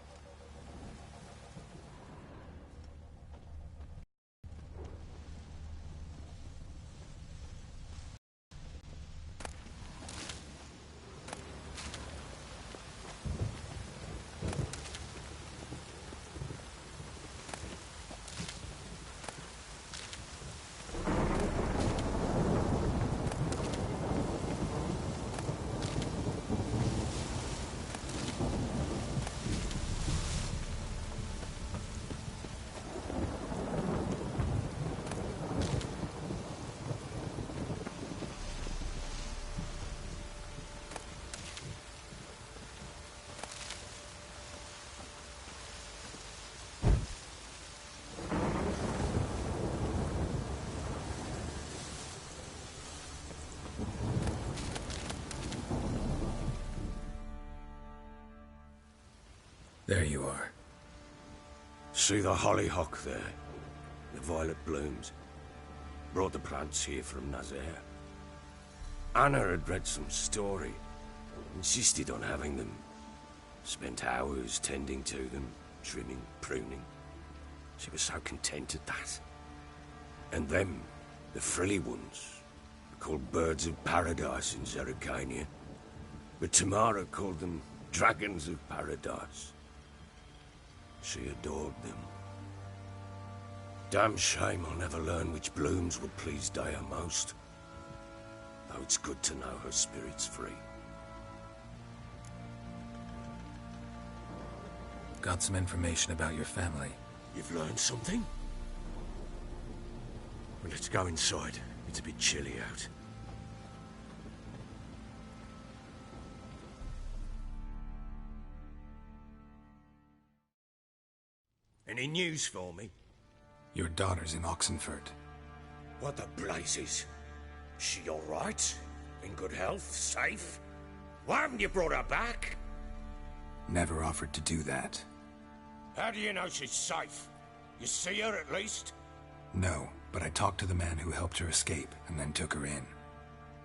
There you are. See the hollyhock there? The violet blooms. Brought the plants here from Nazaire. Anna had read some story. Insisted on having them. Spent hours tending to them, trimming, pruning. She was so content at that. And them, the frilly ones, called birds of paradise in Zerrikania. But Tamara called them dragons of paradise. She adored them. Damn shame I'll never learn which blooms would please Dea most. Though it's good to know her spirit's free. Got some information about your family. You've learned something? Well, let's go inside. It's a bit chilly out. Any news for me? Your daughter's in Oxenfurt. What the blazes? She all right? In good health? Safe? Why haven't you brought her back? Never offered to do that. How do you know she's safe? You see her at least? No, but I talked to the man who helped her escape and then took her in.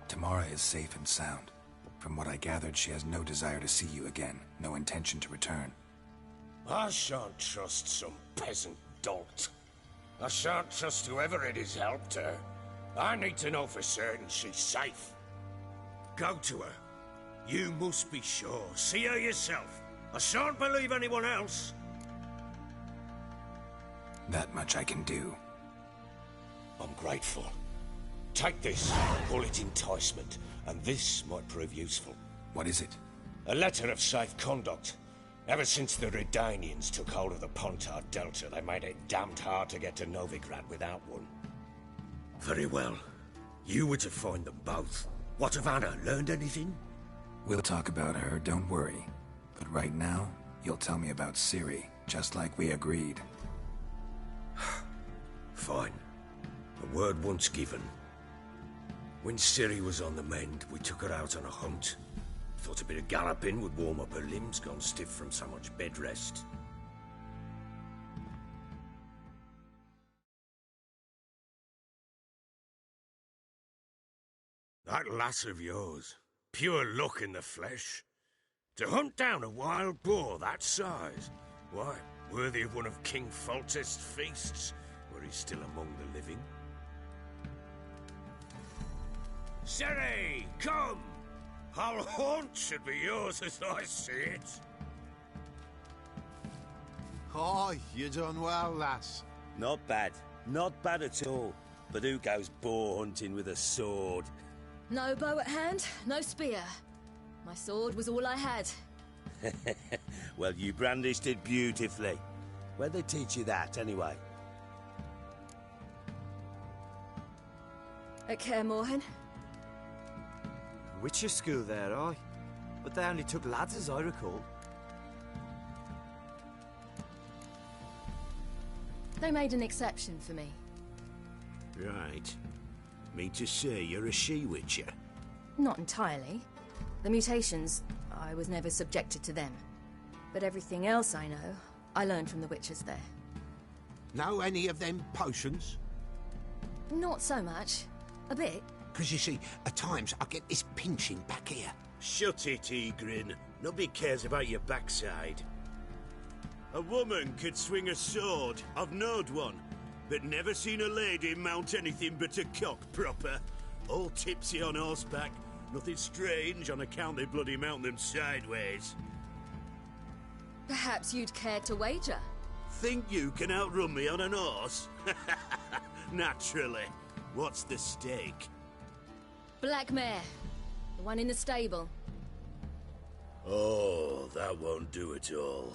Tamara is safe and sound. From what I gathered, she has no desire to see you again, no intention to return. I shan't trust some peasant dolt. I shan't trust whoever it is helped her. I need to know for certain she's safe. Go to her. You must be sure. See her yourself. I shan't believe anyone else. That much I can do. I'm grateful. Take this, call it enticement, and this might prove useful. What is it? A letter of safe conduct. Ever since the Redanians took hold of the Pontard Delta, they made it damned hard to get to Novigrad without one. Very well. You were to find them both. What of Anna? Learned anything? We'll talk about her, don't worry. But right now, you'll tell me about Ciri, just like we agreed. Fine. A word once given. When Ciri was on the mend, we took her out on a hunt. Thought a bit of galloping would warm up her limbs, gone stiff from so much bed rest. That lass of yours, pure luck in the flesh. To hunt down a wild boar that size, why, worthy of one of King Foltest's feasts, where he's still among the living. Sere, come! Our haunt should be yours as I see it. Oh, you done well, lass. Not bad. Not bad at all. But who goes boar hunting with a sword? No bow at hand, no spear. My sword was all I had. Well, you brandished it beautifully. Where'd they teach you that, anyway? At Kaer Morhen. Witcher school there, aye. But they only took lads, as I recall. They made an exception for me. Right. Mean to say you're a she-witcher? Not entirely. The mutations, I was never subjected to them. But everything else I know, I learned from the witches there. Know any of them potions? Not so much. A bit. Because you see, at times I get this pinching back here. Shut it, Egrin. Nobody cares about your backside. A woman could swing a sword. I've knowed one. But never seen a lady mount anything but a cock proper. All tipsy on horseback. Nothing strange on account they bloody mount them sideways. Perhaps you'd care to wager? Think you can outrun me on an horse? Naturally. What's the stake? Black mare. The one in the stable. Oh, that won't do it all.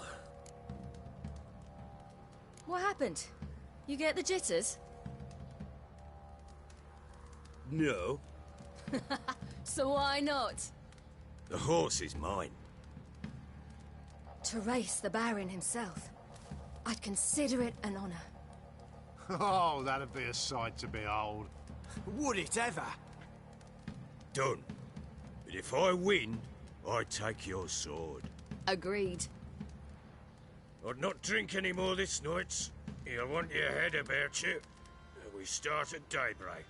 What happened? You get the jitters? No. So why not? The horse is mine. To race the Baron himself. I'd consider it an honor. Oh, that'd be a sight to behold. Would it ever? Done. But if I win, I take your sword. Agreed. I'd not drink any more this night. You'll want your head about you. We start at daybreak.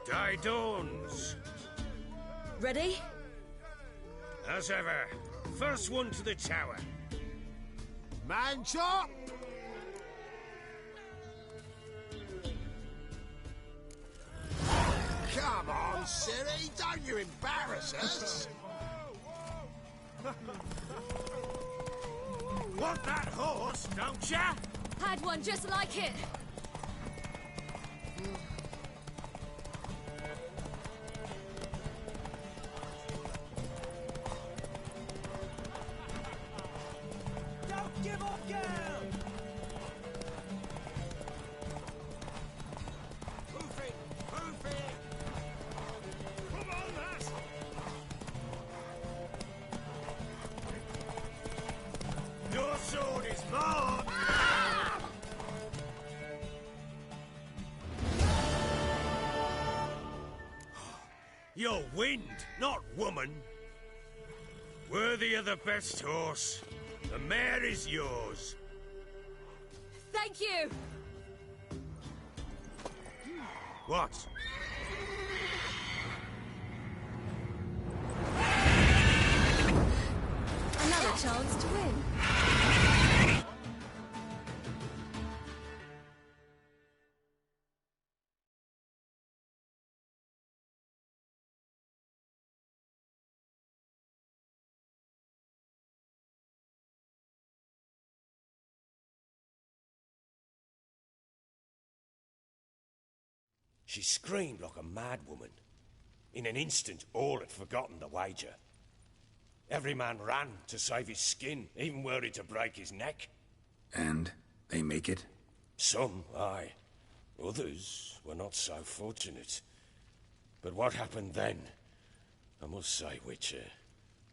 Day dawns. Ready? As ever, first one to the tower. Man chop! Come on, Siri, don't you embarrass us! Want that horse, don't ya? Had one just like it. Don't give up, girl! Move it! Move it! Come on, lass! Your sword is mine! You're wind, not woman. Worthy of the best horse. The mare is yours. Thank you. What? Another chance to win. She screamed like a mad woman. In an instant, all had forgotten the wager. Every man ran to save his skin, even were it to break his neck. And they make it? Some, aye. Others were not so fortunate. But what happened then? I must say, Witcher,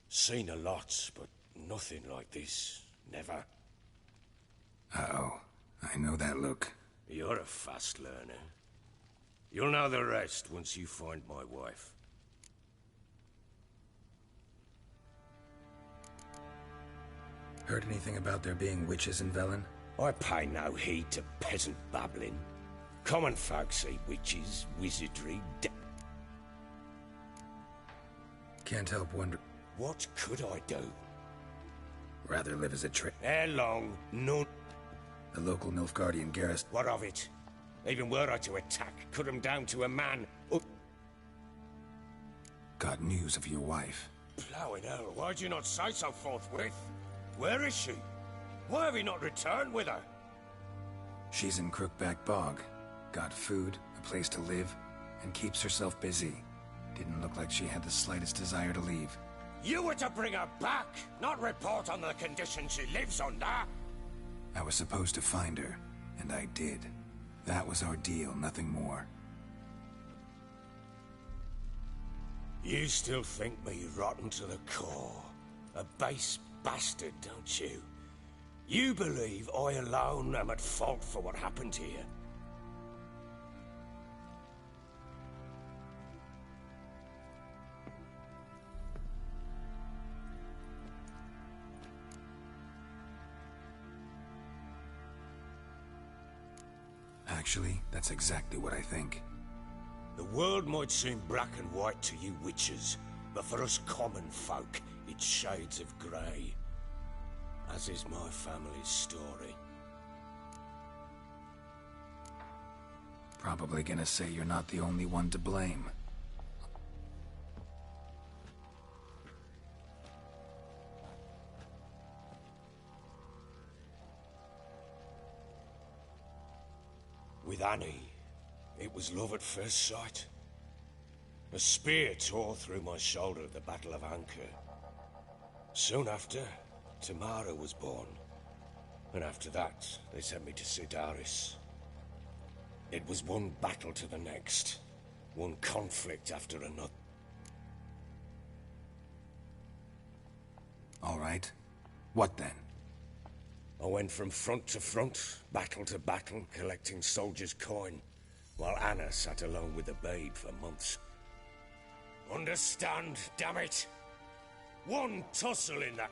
seen a lot, but nothing like this. Never. Uh-oh. I know that look. You're a fast learner. You'll know the rest once you find my wife. Heard anything about there being witches in Velen? I pay no heed to peasant babbling. Common folk see witches, wizardry, Can't help wonder... What could I do? Rather live as a trick. Ere long, none... The local Nilfgaardian garrison... What of it? Even were I to attack, cut him down to a man... Got news of your wife. Blowing hell, why'd you not say so forthwith? Where is she? Why have you not returned with her? She's in Crookback Bog. Got food, a place to live, and keeps herself busy. Didn't look like she had the slightest desire to leave. You were to bring her back, not report on the conditions she lives under. I was supposed to find her, and I did. That was our deal, nothing more. You still think me rotten to the core. A base bastard, don't you? You believe I alone am at fault for what happened here. Actually, that's exactly what I think. The world might seem black and white to you witches, but for us common folk, it's shades of grey. As is my family's story. Probably gonna say you're not the only one to blame. With Annie, it was love at first sight. A spear tore through my shoulder at the Battle of Anchor. Soon after, Tamara was born. And after that, they sent me to Sidaris. It was one battle to the next. One conflict after another. All right. What then? I went from front to front, battle to battle, collecting soldiers' coin, while Anna sat alone with the babe for months. Understand, damn it! One tussle in that...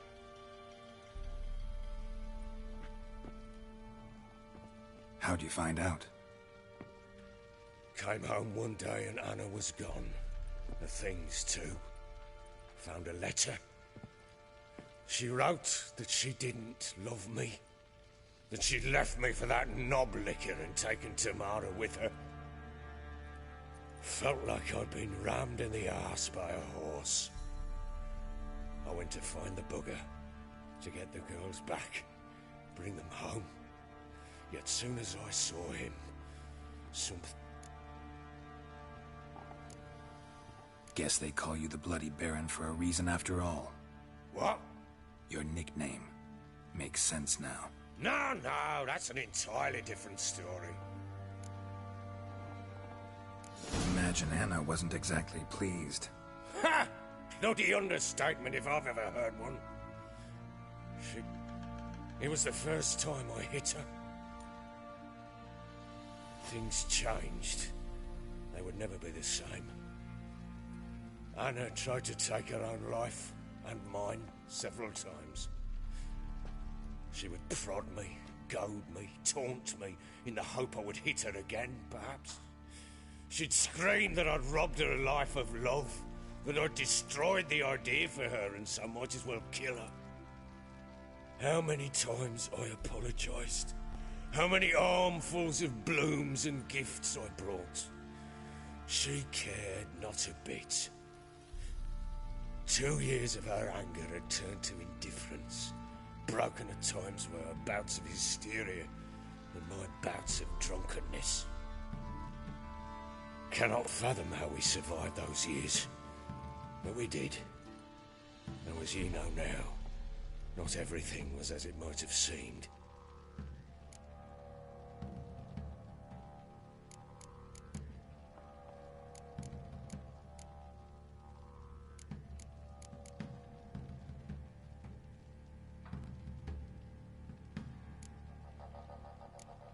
How'd you find out? Came home one day and Anna was gone. The things, too. Found a letter. She wrote that she didn't love me. That she'd left me for that knob licker and taken Tamara with her. Felt like I'd been rammed in the arse by a horse. I went to find the bugger, to get the girls back, bring them home. Yet soon as I saw him, Guess they call you the Bloody Baron for a reason after all. What? Your nickname. Makes sense now. No, that's an entirely different story. Imagine Anna wasn't exactly pleased. Ha! Bloody understatement if I've ever heard one. It was the first time I hit her. Things changed. They would never be the same. Anna tried to take her own life, and mine, several times. She would prod me, goad me, taunt me, in the hope I would hit her again, perhaps. She'd scream that I'd robbed her life of love, that I'd destroyed the idea for her, and so might as well kill her. How many times I apologized. How many armfuls of blooms and gifts I brought. She cared not a bit. 2 years of her anger had turned to indifference, broken at times by her bouts of hysteria and my bouts of drunkenness. Cannot fathom how we survived those years, but we did. Though as you know now, not everything was as it might have seemed.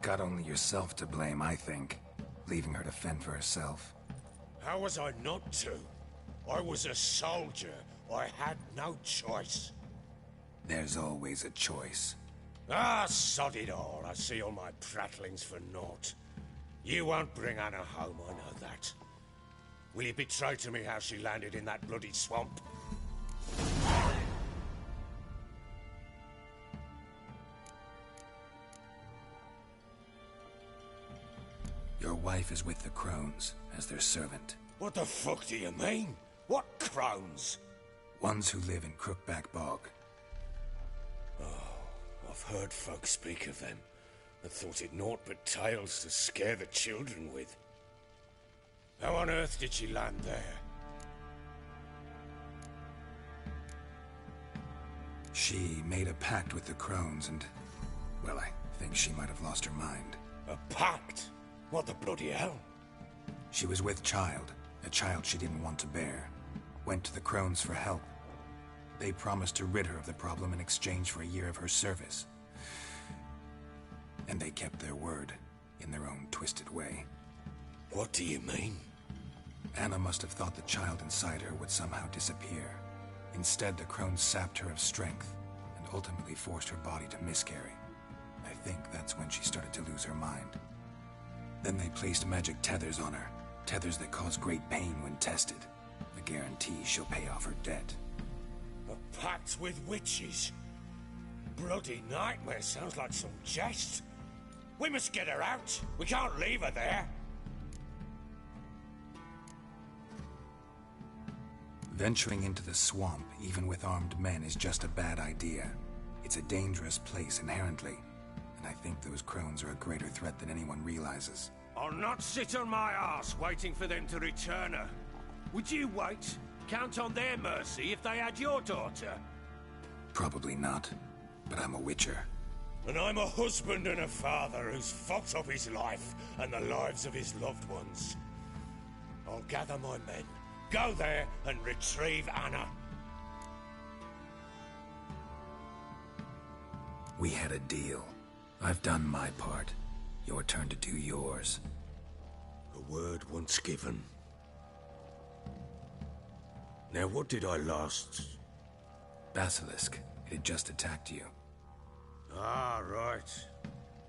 Got only yourself to blame, I think. Leaving her to fend for herself. How was I not to? I was a soldier. I had no choice. There's always a choice. Ah, sod it all. I see all my prattlings for naught. You won't bring Anna home, I know that. Will you betray to me how she landed in that bloody swamp? Your wife is with the Crones, as their servant. What the fuck do you mean? What Crones? Ones who live in Crookback Bog. Oh, I've heard folk speak of them, and thought it naught but tales to scare the children with. How on earth did she land there? She made a pact with the Crones and... well, I think she might have lost her mind. A pact? What the bloody hell? She was with child, a child she didn't want to bear. Went to the Crones for help. They promised to rid her of the problem in exchange for a year of her service. And they kept their word, in their own twisted way. What do you mean? Anna must have thought the child inside her would somehow disappear. Instead, the Crones sapped her of strength, and ultimately forced her body to miscarry. I think that's when she started to lose her mind. Then they placed magic tethers on her, tethers that cause great pain when tested. A guarantee she'll pay off her debt. A pact with witches? Bloody nightmare, sounds like some jest. We must get her out. We can't leave her there. Venturing into the swamp, even with armed men, is just a bad idea. It's a dangerous place inherently, and I think those Crones are a greater threat than anyone realizes. I'll not sit on my arse waiting for them to return her. Would you wait? Count on their mercy if they had your daughter? Probably not, but I'm a witcher. And I'm a husband and a father who's fucked up his life and the lives of his loved ones. I'll gather my men, go there and retrieve Anna. We had a deal. I've done my part. Your turn to do yours. A word once given. Now what did I last... Basilisk. It had just attacked you. Ah, right.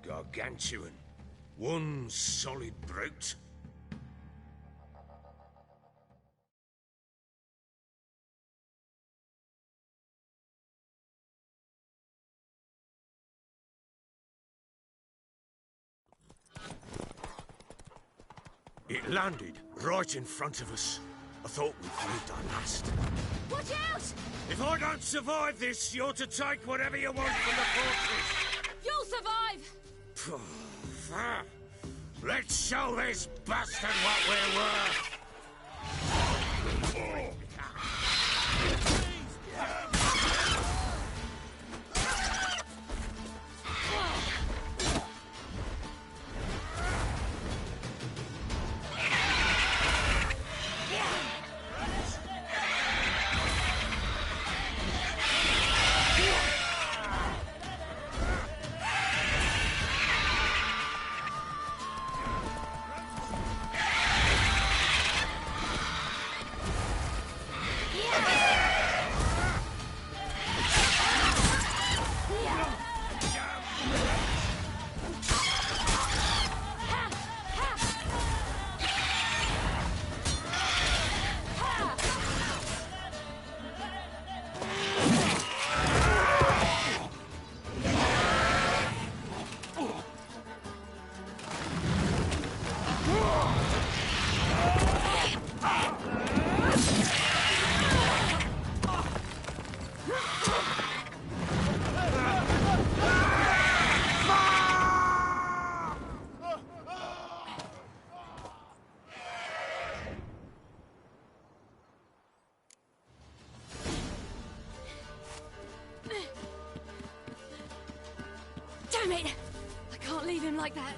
Gargantuan. One solid brute. It landed right in front of us. I thought we'd breathed our last. Watch out! If I don't survive this, you're to take whatever you want from the fortress. You'll survive! Let's show this bastard what we're worth! like that.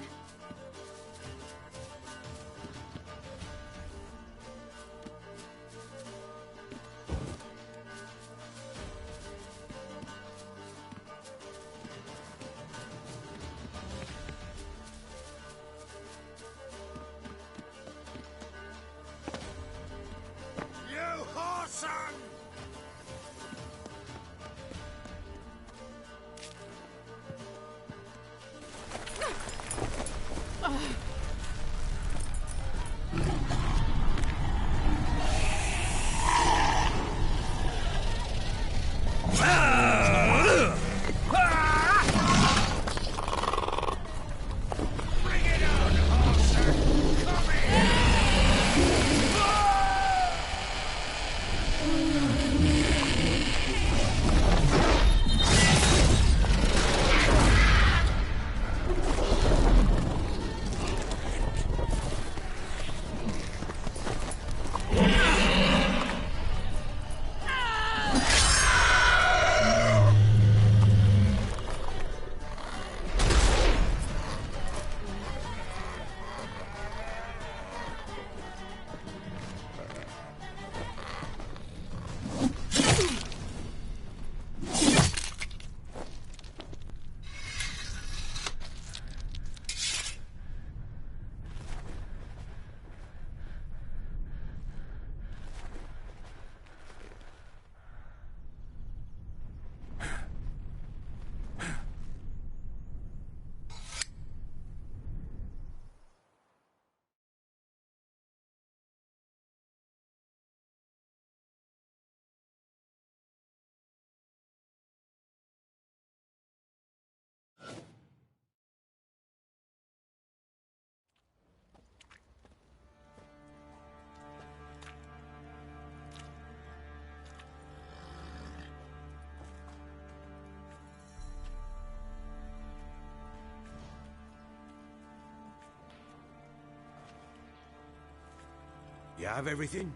You have everything?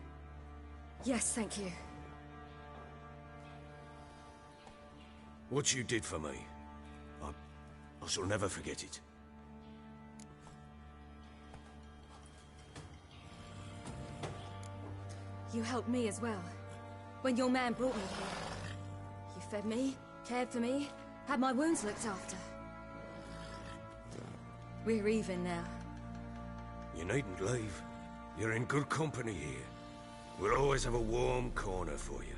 Yes, thank you. What you did for me, I shall never forget it. You helped me as well. When your man brought me here. You fed me, cared for me, had my wounds looked after. We're even now. You needn't leave. You're in good company here. We'll always have a warm corner for you.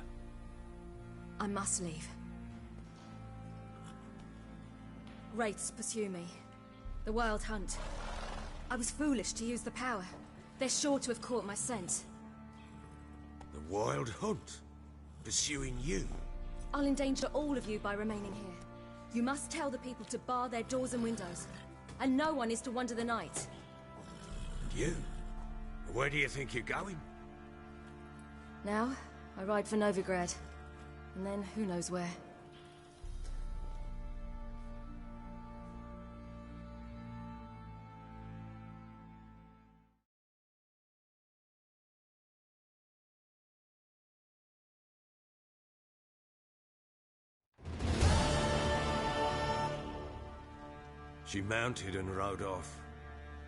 I must leave. Wraiths pursue me. The Wild Hunt. I was foolish to use the power. They're sure to have caught my scent. The Wild Hunt? Pursuing you? I'll endanger all of you by remaining here. You must tell the people to bar their doors and windows. And no one is to wander the night. You? Where do you think you're going? Now, I ride for Novigrad. And then, who knows where. She mounted and rode off.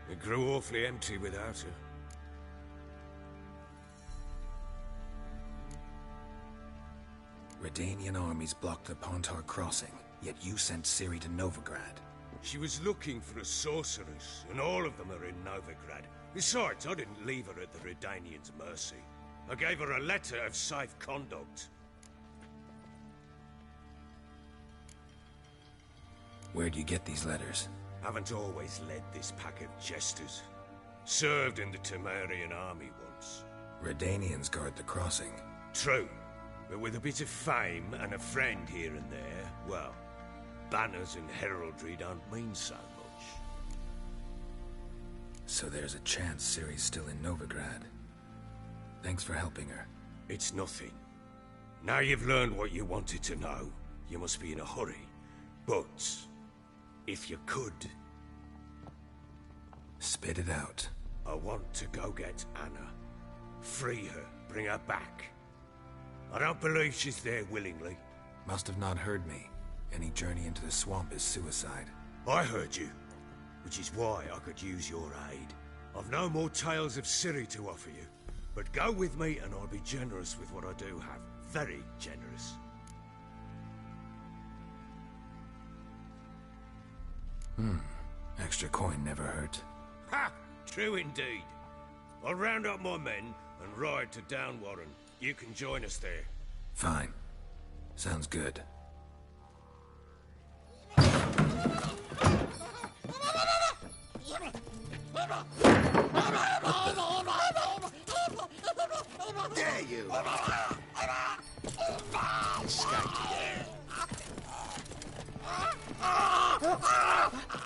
It grew awfully empty without her. Redanian armies blocked the Pontar crossing, yet you sent Ciri to Novigrad. She was looking for a sorceress, and all of them are in Novigrad. Besides, I didn't leave her at the Redanians' mercy. I gave her a letter of safe conduct. Where'd you get these letters? Haven't always led this pack of jesters. Served in the Temerian army once. Redanians guard the crossing. True. But with a bit of fame and a friend here and there, well, banners and heraldry don't mean so much. So there's a chance Ciri's still in Novigrad. Thanks for helping her. It's nothing. Now you've learned what you wanted to know, you must be in a hurry. But, if you could... Spit it out. I want to go get Anna. Free her, bring her back. I don't believe she's there willingly. Must have not heard me. Any journey into the swamp is suicide. I heard you. which is why I could use your aid. I've no more tales of Ciri to offer you, but go with me and I'll be generous with what I do have. Very generous. Extra coin never hurt. Ha! True indeed. I'll round up my men and ride to Downwarren. You can join us there. Fine. Sounds good. Dare you! Escape.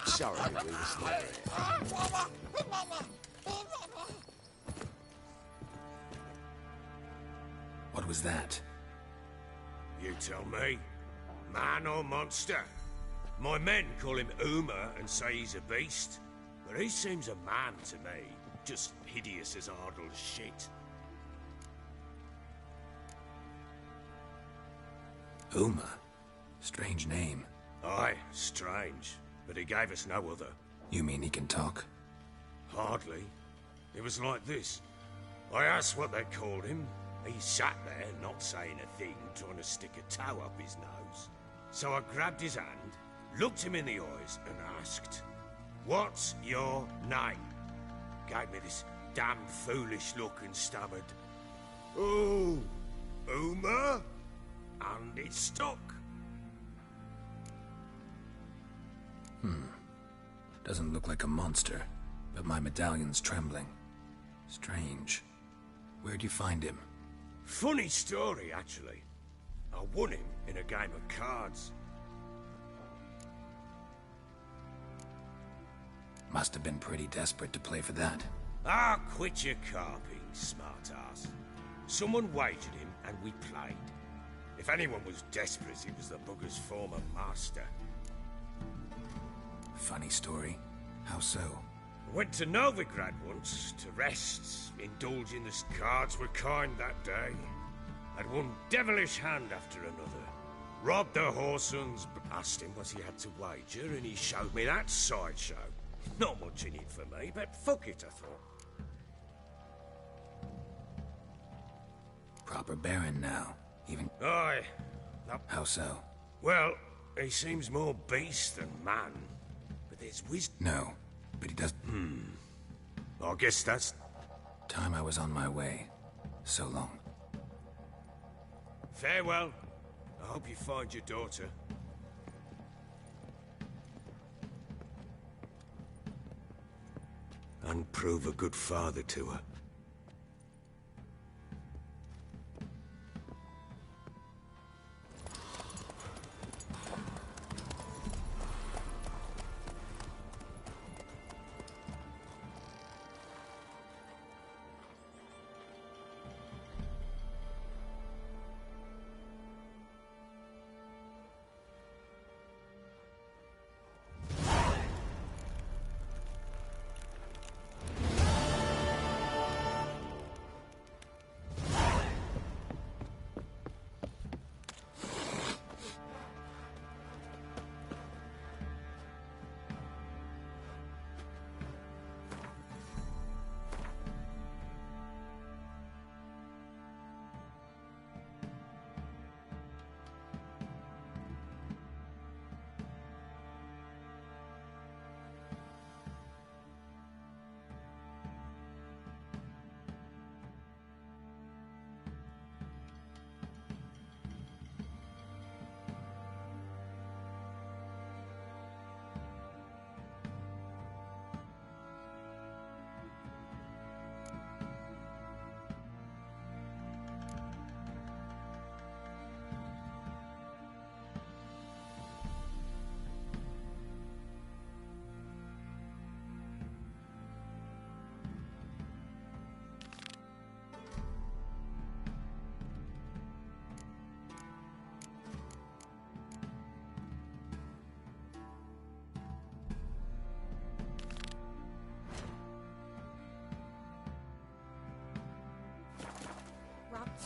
Sorry, we was never here. What was that? You tell me. Man or monster? My men call him Uma and say he's a beast, but he seems a man to me. Just hideous as Ardle's shit. Uma? Strange name. Aye, strange. But he gave us no other. You mean he can talk? Hardly. It was like this. I asked what they called him. He sat there, not saying a thing, trying to stick a toe up his nose. So I grabbed his hand, looked him in the eyes, and asked, "What's your name?" Gave me this damn foolish look and stammered, "Oh, Uma?" And it stuck. Doesn't look like a monster, but my medallion's trembling. Strange. Where'd you find him? Funny story, actually. I won him in a game of cards. Must have been pretty desperate to play for that. Ah, quit your carping, smart-ass. Someone wagered him, and we played. If anyone was desperate, it was the bugger's former master. Funny story. How so? I went to Novigrad once, to rest, indulge in the cards were kind that day. I'd one devilish hand after another. Robbed the whoresons, asked him what he had to wager, and he showed me that sideshow. Not much in it for me, but fuck it, I thought. Proper baron now. Even... Aye. How so? Well, he seems more beast than man. But there's wisdom. No, but he does... I guess that's... Time I was on my way. So long. Farewell. I hope you find your daughter. And prove a good father to her.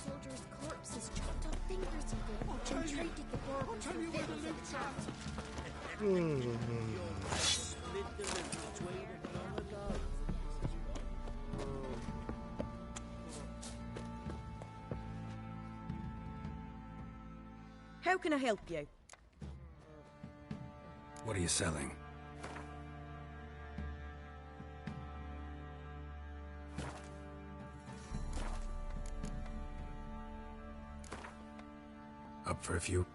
Soldier's corpse has chopped off fingers he gave, and traded the barbers for fiddles at the top. split the river between and long ago. How can I help you? What are you selling? Up for a few?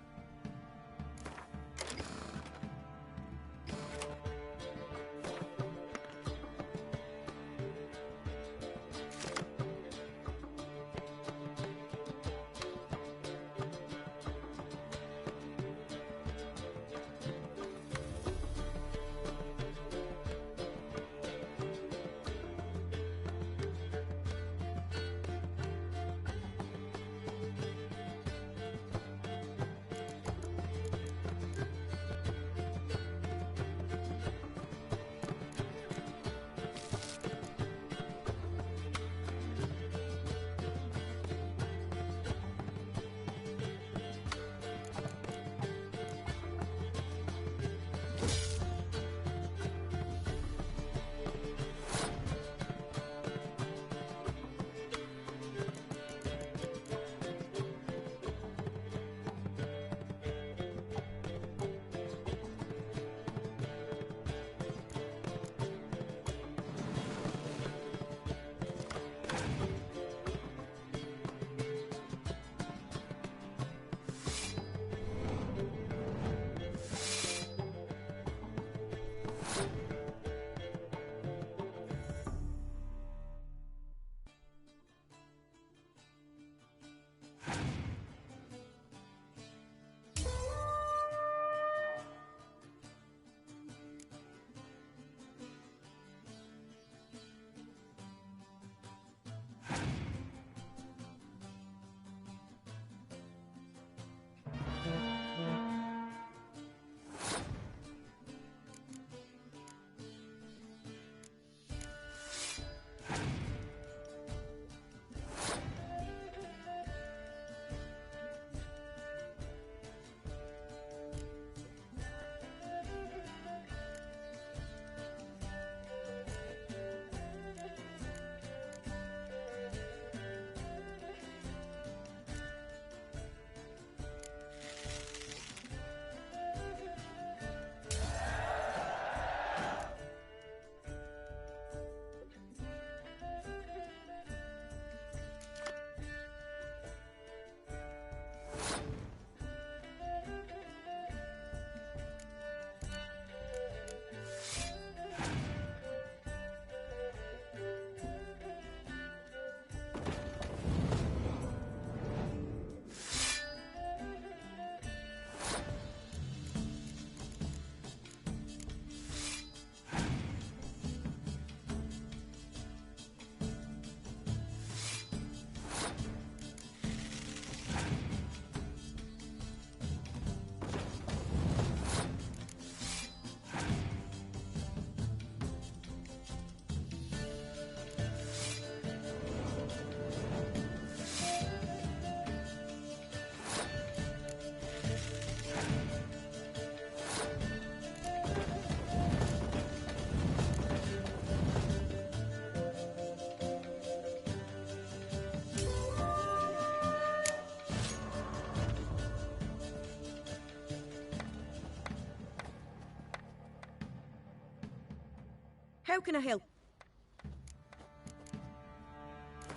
How can I help?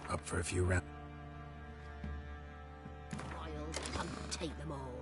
Up for a few rounds? I'll come take them all.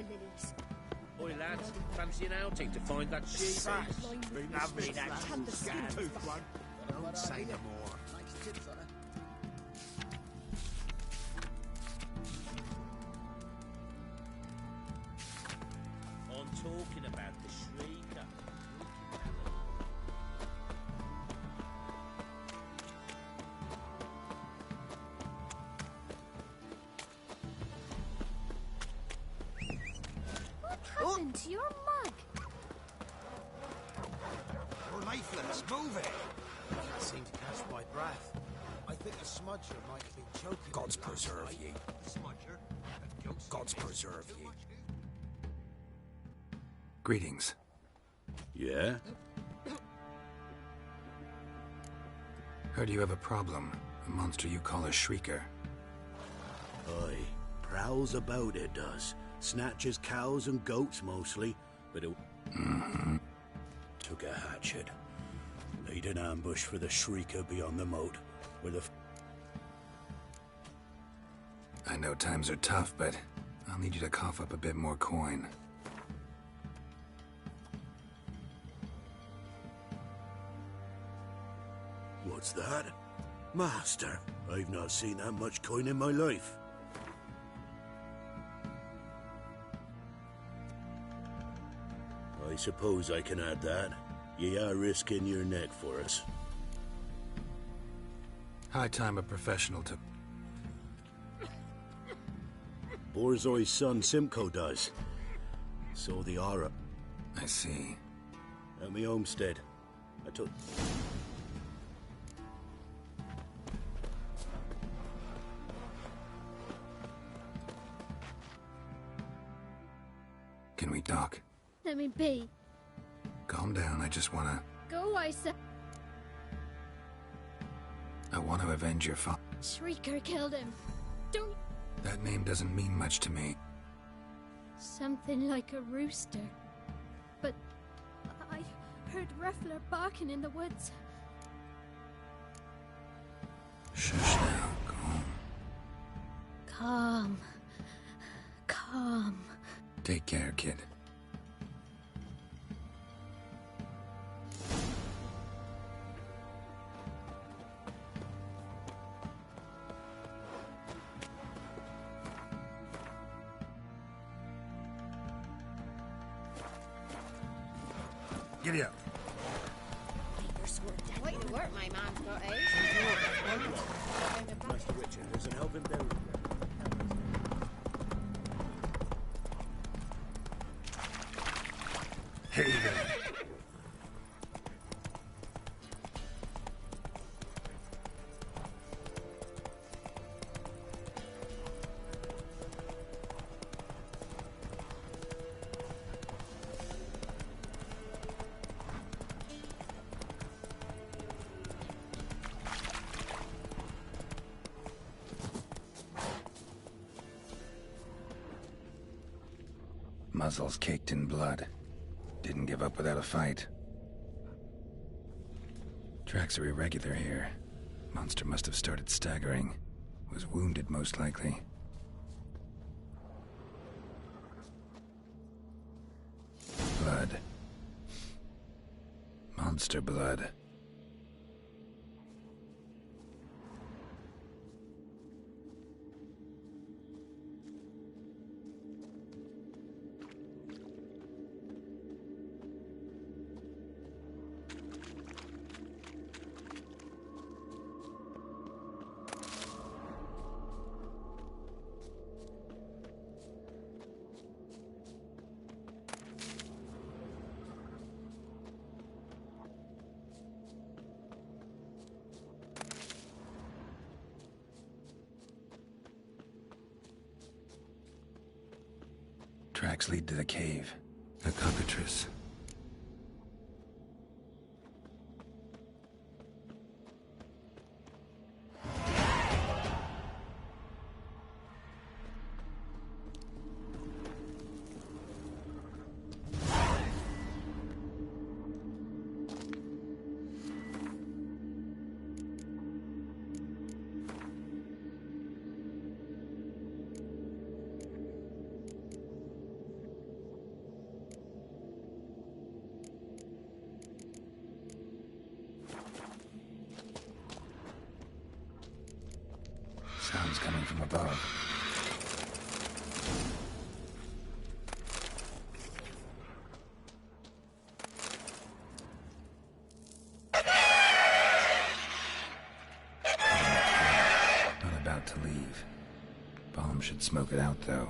lilies. Oi, lads, fancy an outing to find that sheep? Be lovely, that scan-tooth one. Don't say no more. Nice tits on her. I'm talking about the shrieker. What happened to your mug? You're lifeless. Move it. I can't seem to catch my breath. I think a smudger might have been choking. God's preserve ye. God's preserve ye. Greetings. Yeah? Heard you have a problem. A monster you call a shrieker. Aye. Prowls about, it does. Snatches cows and goats mostly, but it took a hatchet. Laid an ambush for the shrieker beyond the moat, where the I know times are tough, but I'll need you to cough up a bit more coin. What's that? Master, I've not seen that much coin in my life. I suppose I can add that. Ye are risking your neck for us. High time a professional to... Borzoi's son Simcoe does. So the Aura. I see. At me homestead. I took... Can we talk? Let me be. Calm down, I just wanna... Go, I said. I want to avenge your father. Shrieker killed him. Don't... That name doesn't mean much to me. Something like a rooster. But I heard Ruffler barking in the woods. Shush now, calm. Calm. Calm. Take care, kid. Giddy up. Quite the work my man's got, eh? Master Richard, there's an elven burial. Hey there. Muzzles caked in blood. Didn't give up without a fight. Tracks are irregular here. Monster must have started staggering. Was wounded, most likely. Blood. Monster blood. Tracks lead to the cave. A cockatrice. Sounds coming from above. Not about to leave. Bomb should smoke it out, though.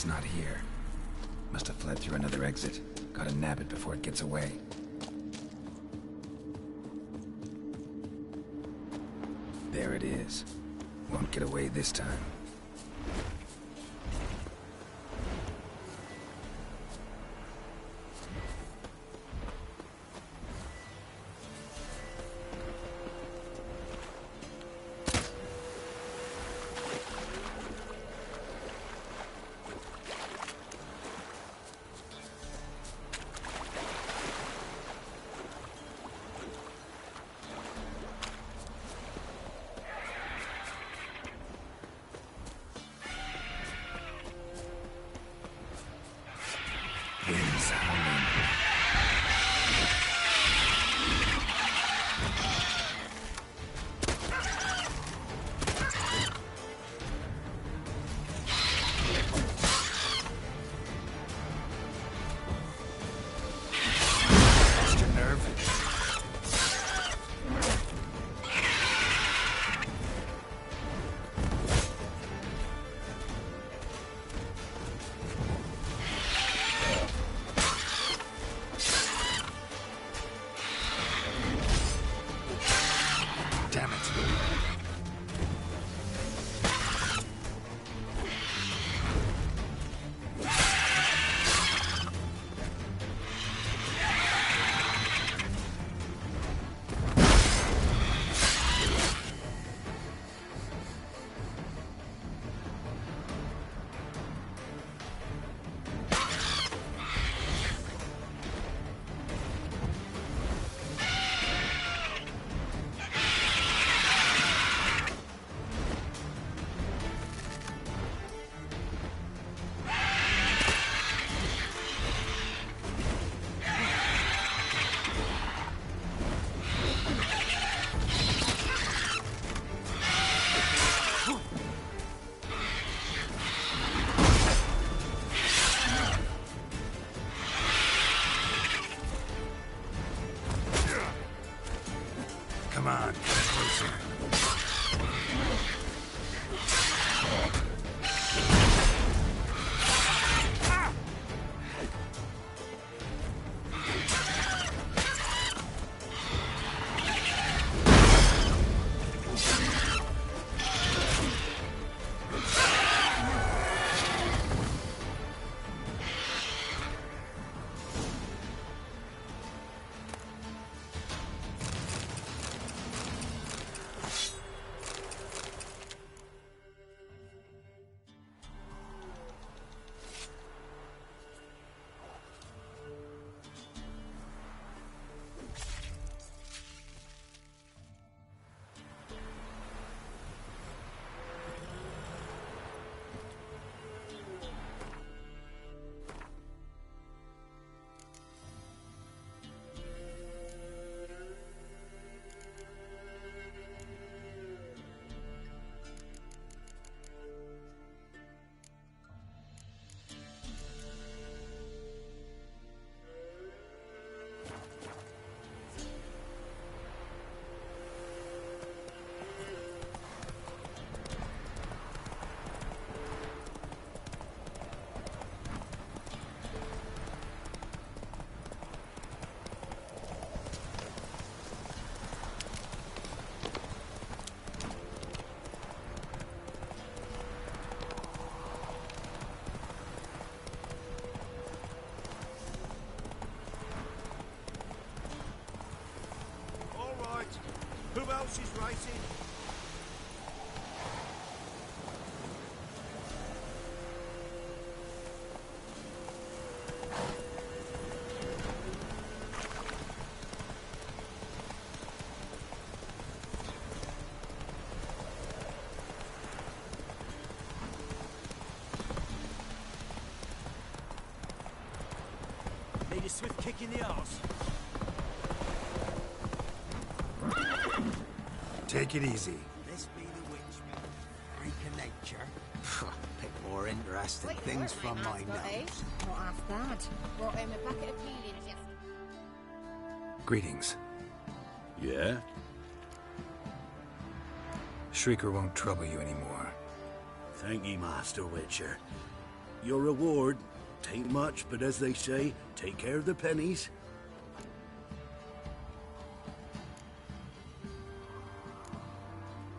not here. Must have fled through another exit. Gotta nab it before it gets away. There it is. Won't get away this time. Winds howling. Lost your nerve? Damn it. Come on, get closer. Who else is racing? Need a swift kick in the arse. Take it easy. This be the witch, freak of nature. Pick more interesting things from my nose. Not half bad. Brought him a packet of peelings yesterday. Greetings. Yeah? Shrieker won't trouble you anymore. Thank ye, Master Witcher. Your reward. Tain't much, but as they say, take care of the pennies.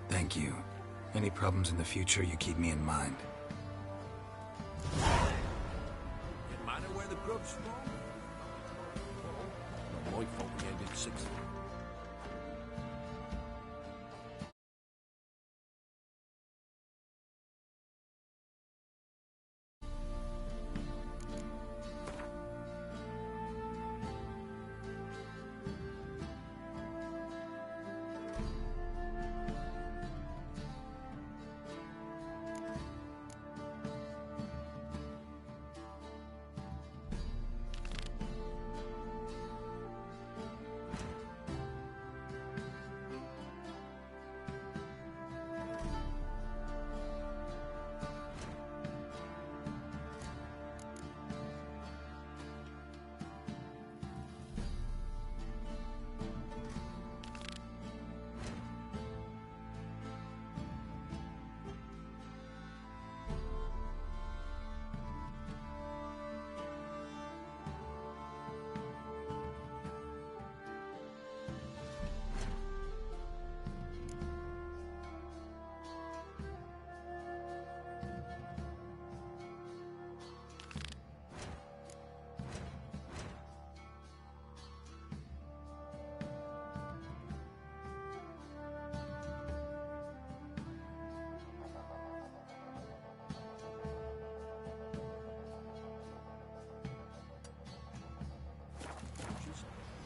Thank you. Any problems in the future, you keep me in mind. It matter where the grub's from? Not my fault we ended 6.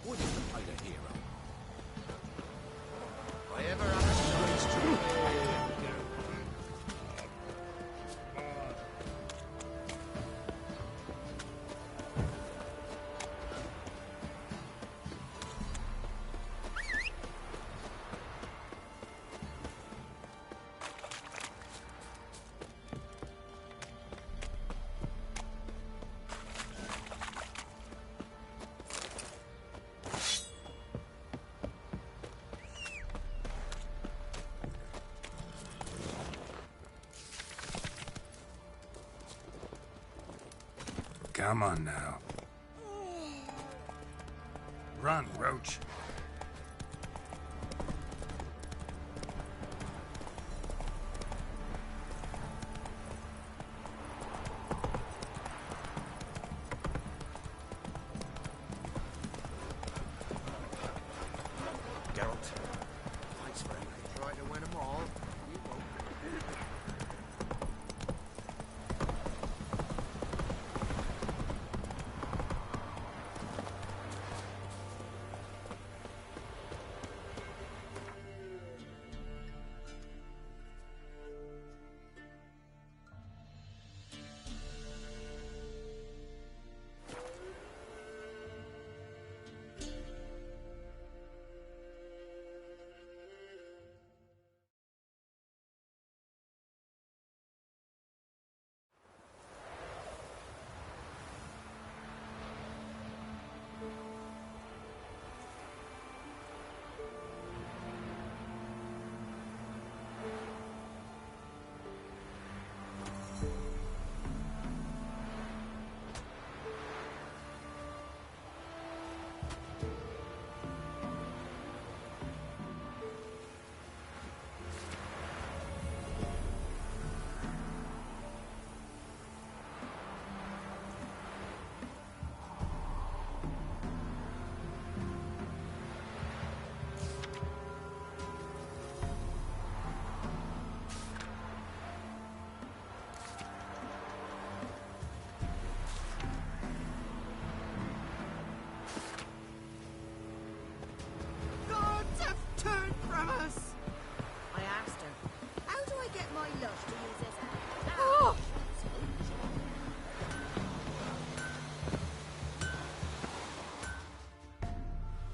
What is the play the hero? If I ever have a choice to... Come on now. Run, Roach. Geralt. Fights for him. Try to win them all. You won't.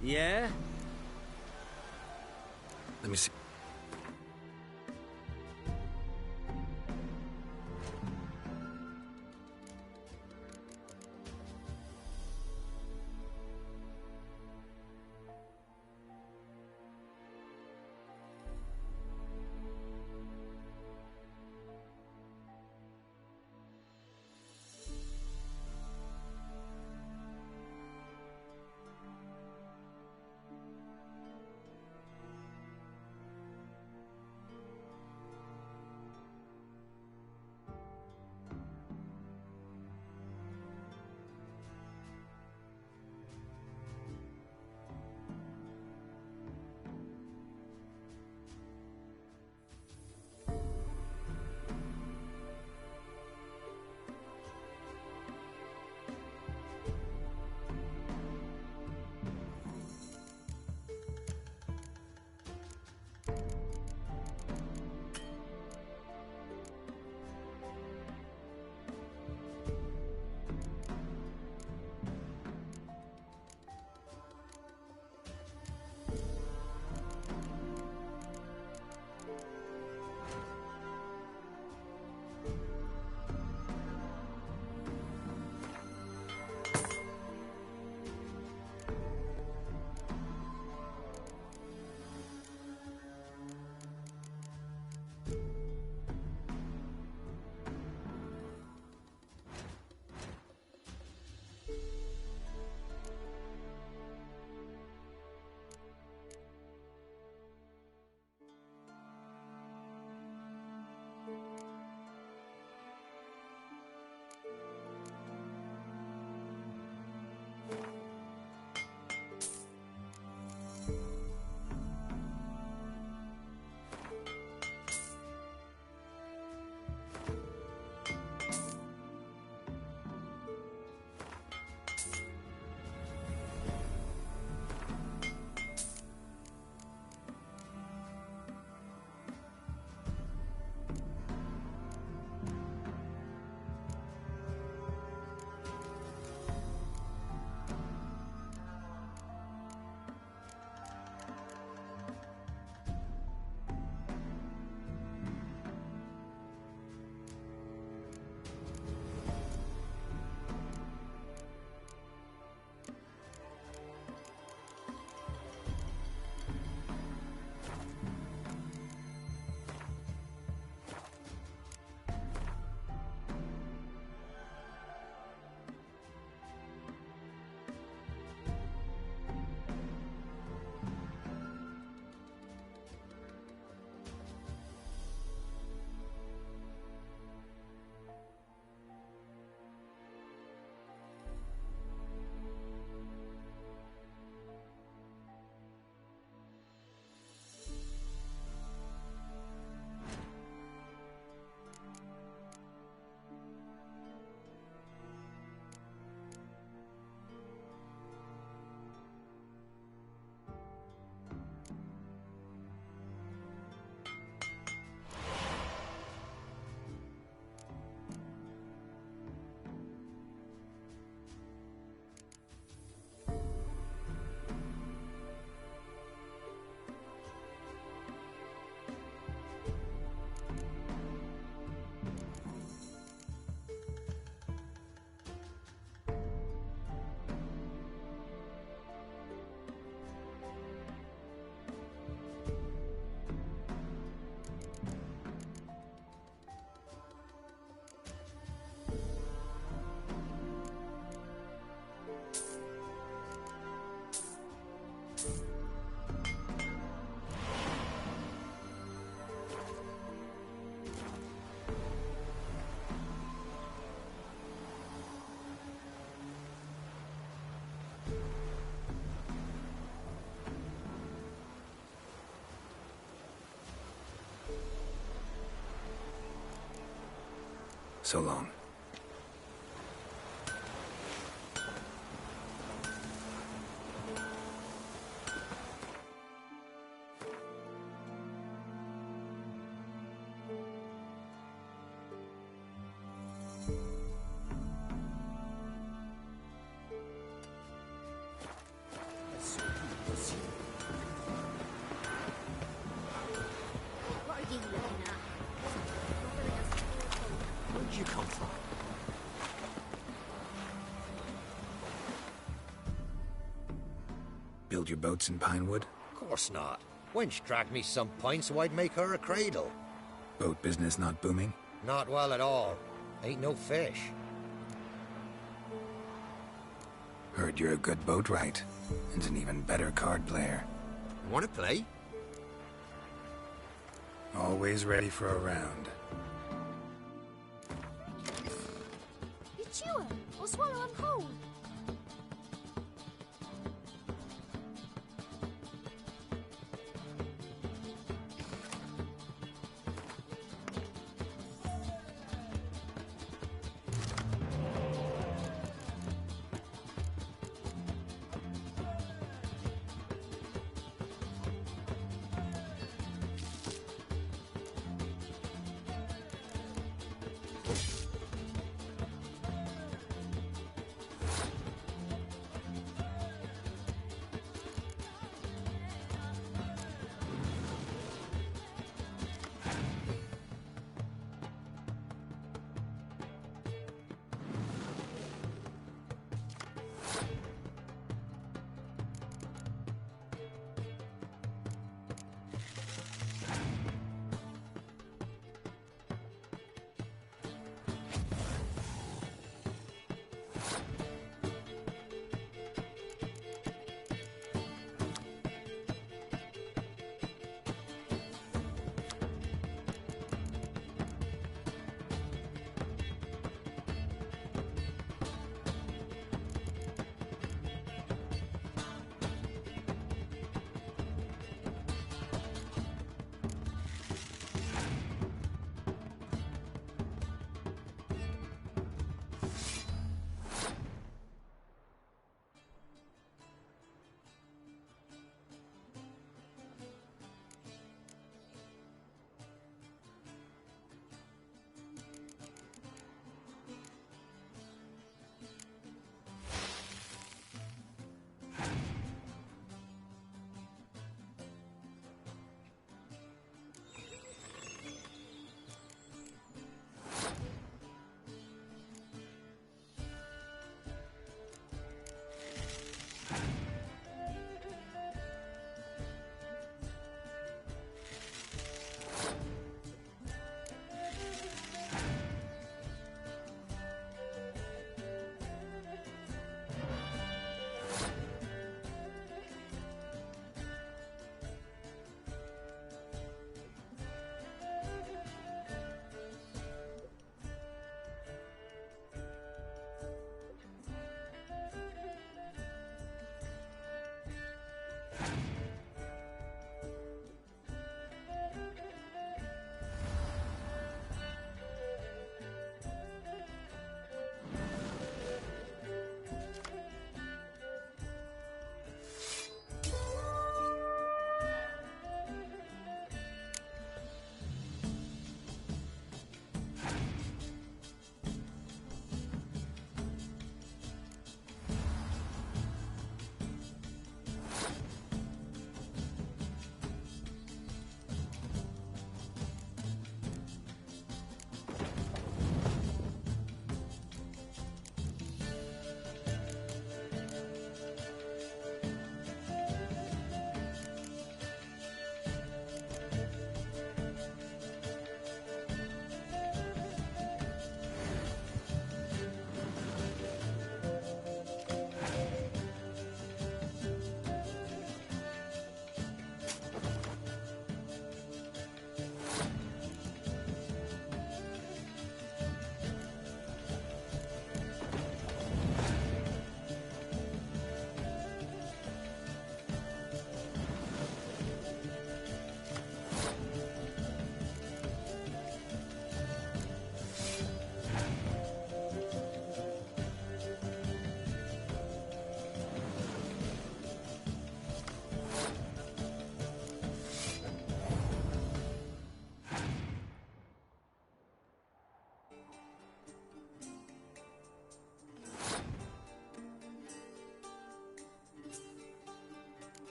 Yeah? Let me see. So long. What are you looking at? Where'd you come from? Build your boats in Pinewood? Of course not. Wench dragged me some pint so I'd make her a cradle. Boat business not booming? Not well at all. Ain't no fish. Heard you're a good boatwright, and an even better card player. Wanna play? Always ready for a round. You chew her, or swallow them whole.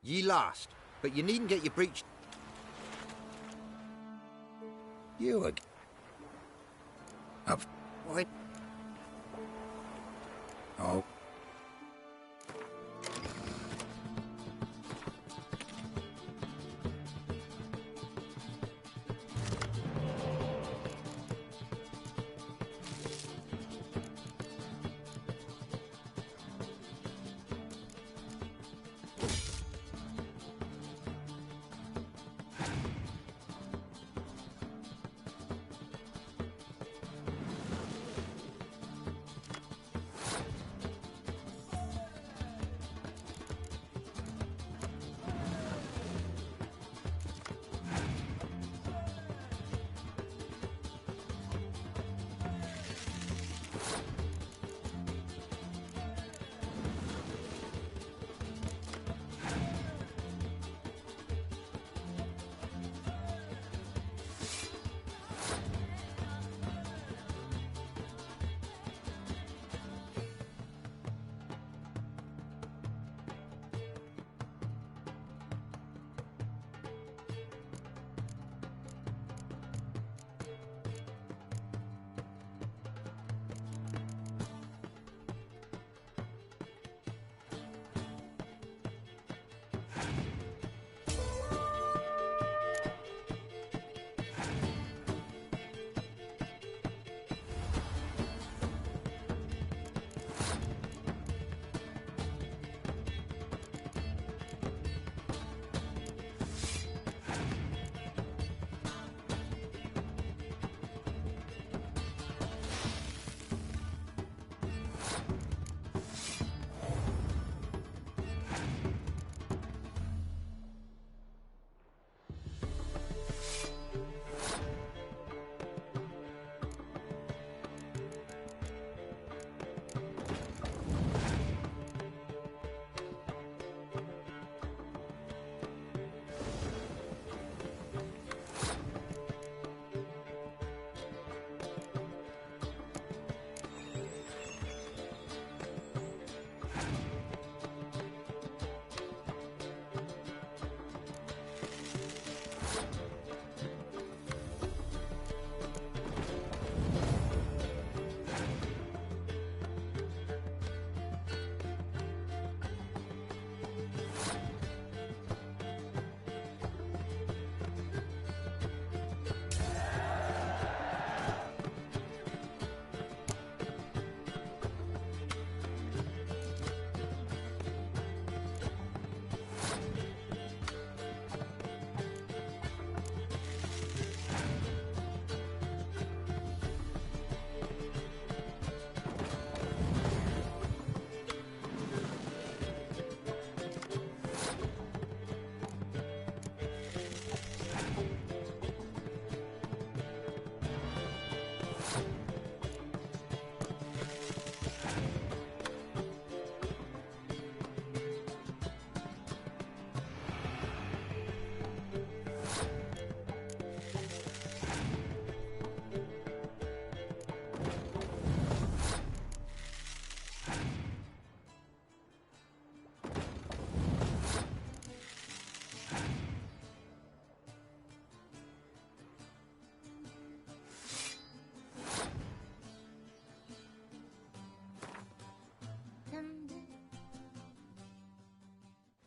Ye lost, but you needn't get your breech... You again? Up. What? Oh.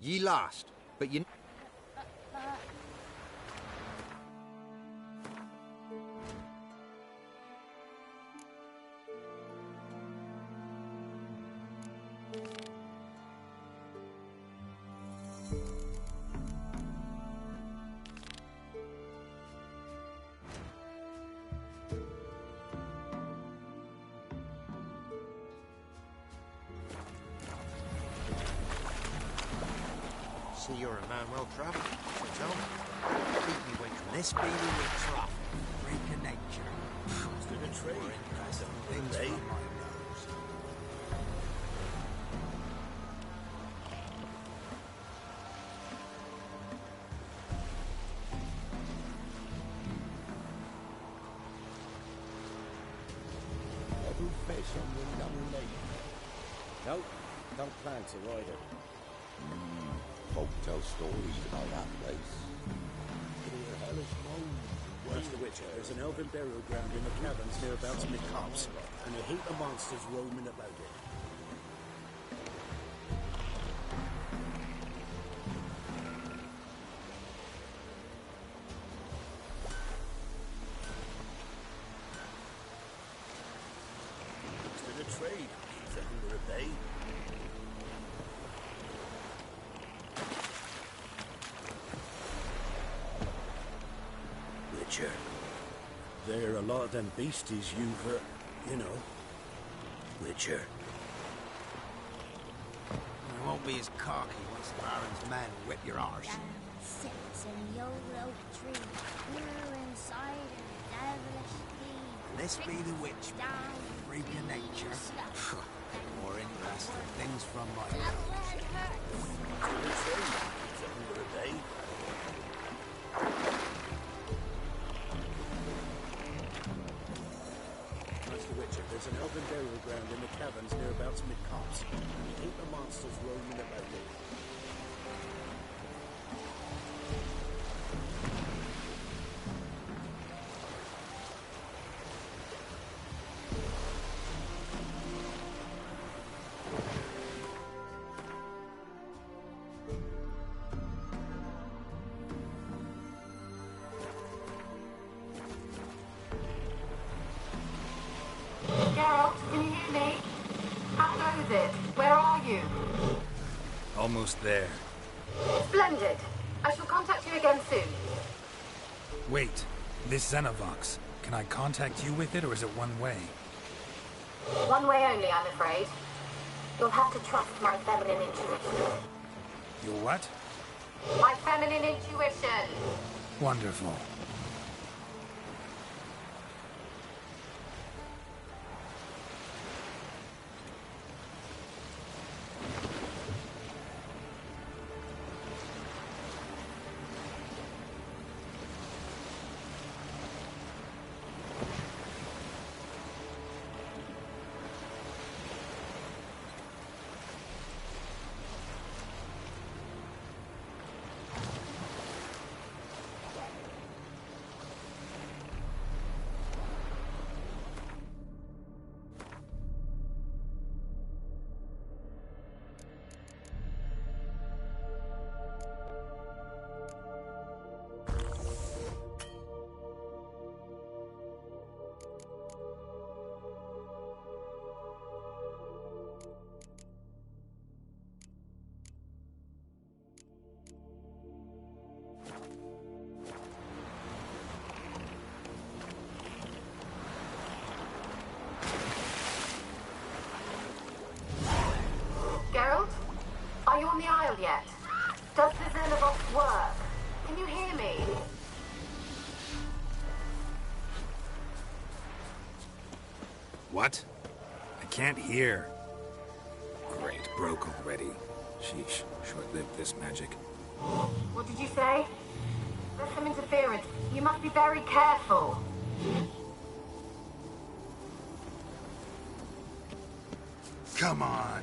Ye lost, but you... See, you're a man well travelled. So tell me, keep me away from this beady with trough. Freak of nature. To the trade. More impressive things Eh? from my nose. Level fish on the young lady. Nope, don't plan to either. Folk tell stories about that place. Master Witcher, there's an elven burial ground in the caverns nearabouts in the copse, and a heap of monsters roaming about it. To the trade, keeps the hunger at bay. Witcher. There are a lot of them beasties you've, you know. Witcher. You won't be as cocky once the Baron's men whip your arse. Sits in the old oak tree, here inside a devilish bee. This be the witch, freak of nature. More interesting things from my Master Witcher, there's an elven burial ground in the caverns nearabouts mid-copse, and a heap of monsters roaming about it. Geralt, can you hear me? How goes it? Where are you? Almost there. Splendid. I shall contact you again soon. Wait, this Xenovox. Can I contact you with it, or is it one way? One way only, I'm afraid. You'll have to trust my feminine intuition. Your what? My feminine intuition! Wonderful. Geralt? Are you on the Isle yet? Does the Xenovox work? Can you hear me? What? I can't hear. Great, broke already. Sheesh, short-lived this magic. What did you say? There's some interference. You must be very careful. Come on.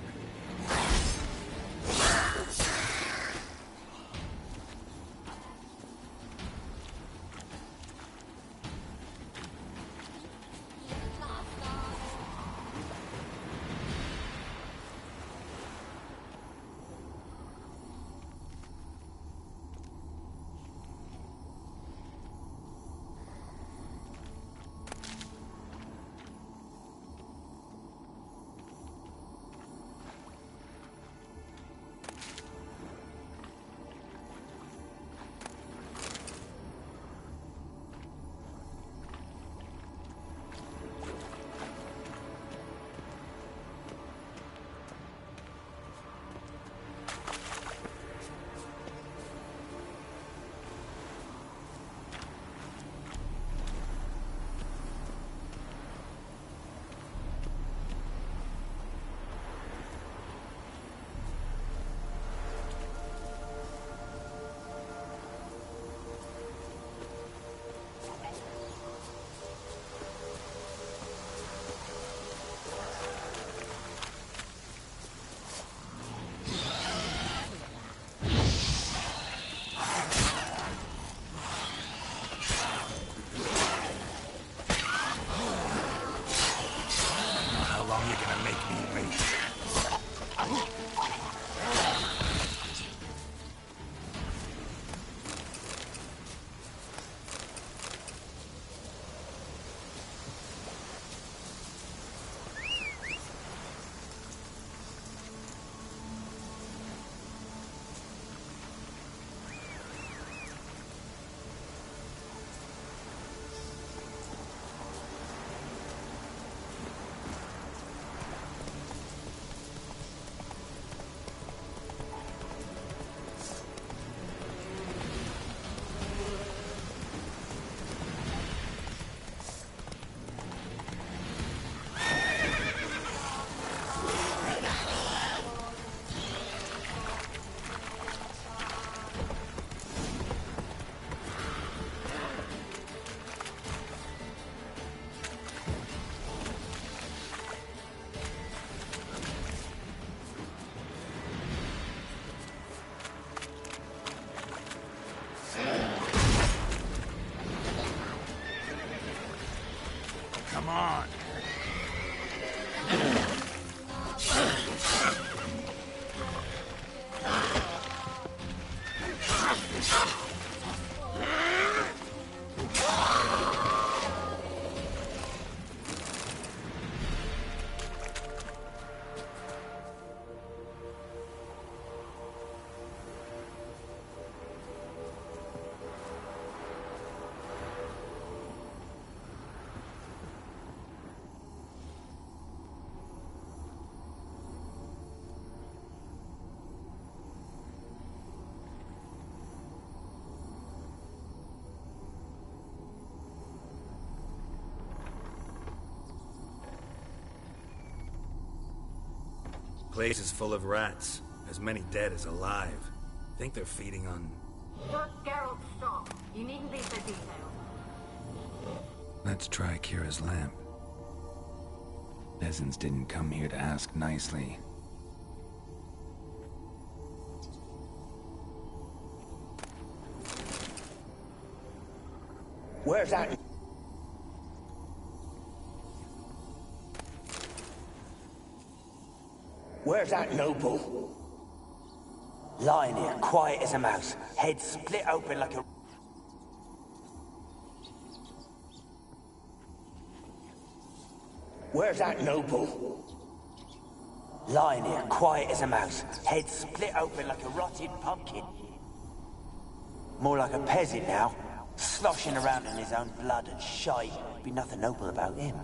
Place is full of rats. As many dead as alive. Think they're feeding on... Geralt, stop. You needn't be so detailed. Let's try Kira's lamp. Peasants didn't come here to ask nicely. Where's that? Where's that noble? Lying here, quiet as a mouse, head split open like a... Where's that noble? Lying here, quiet as a mouse, head split open like a rotted pumpkin. More like a peasant now, sloshing around in his own blood and shite. Be nothing noble about him.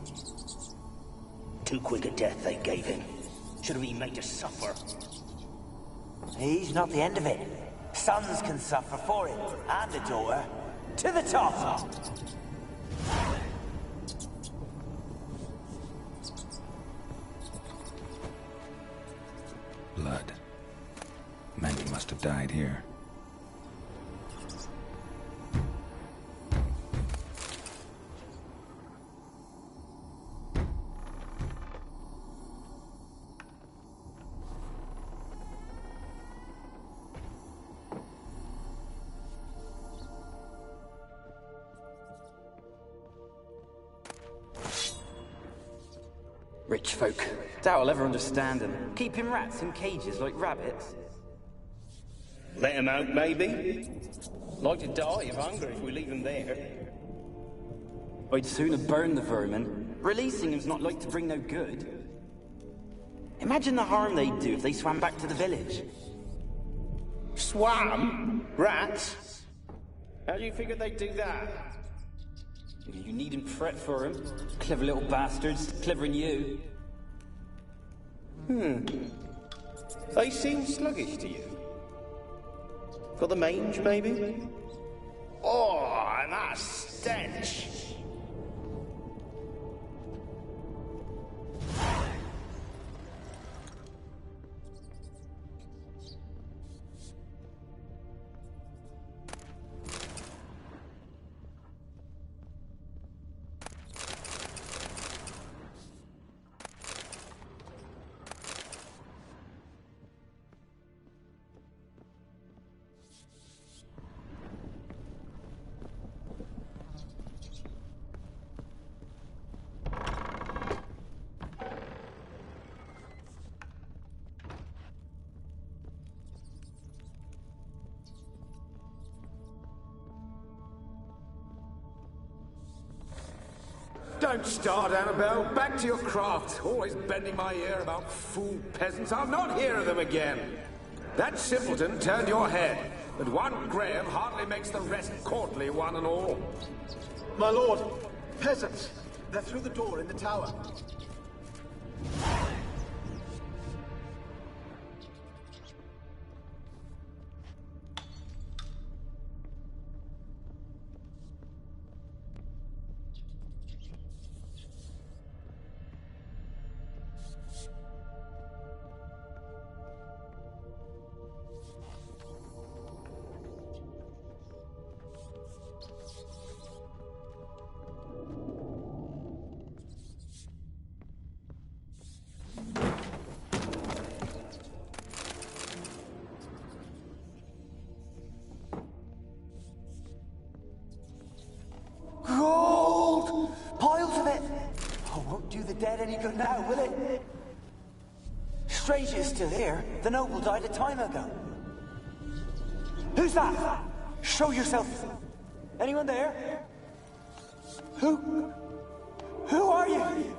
Too quick a death they gave him. Should have been made to suffer. He's not the end of it. Sons can suffer for it, and a daughter. To the top! Blood. Many must have died here. Rich folk. Doubt I'll ever understand them. Keeping rats in cages like rabbits. Let him out, maybe? Like to die of hunger if we leave him there. I'd sooner burn the vermin. Releasing him's not like to bring no good. Imagine the harm they'd do if they swam back to the village. Swam? Rats? How do you figure they'd do that? You needn't fret for him. Clever little bastards, clever than you. They seem sluggish to you. Got the mange, maybe? Oh, and that stench! Don't start, Annabelle. Back to your craft. Always bending my ear about fool peasants. I'll not hear of them again. That simpleton turned your head, but one Graham hardly makes the rest courtly, one and all. My lord, peasants. They're through the door in the tower. Gold! Piles of it! Oh, won't do the dead any good now, will it? Stranger is still here. The noble died a time ago. Who's that? Show yourself! Anyone there? Who are you?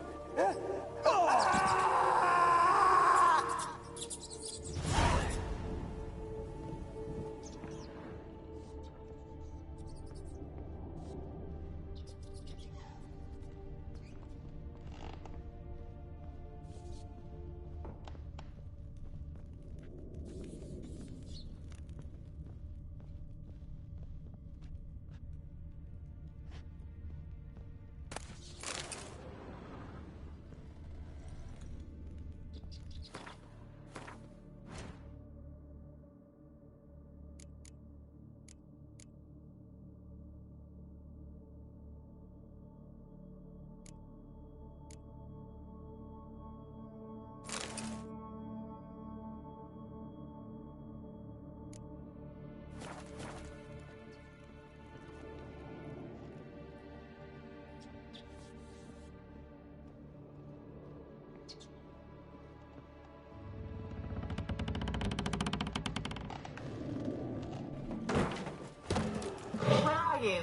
You?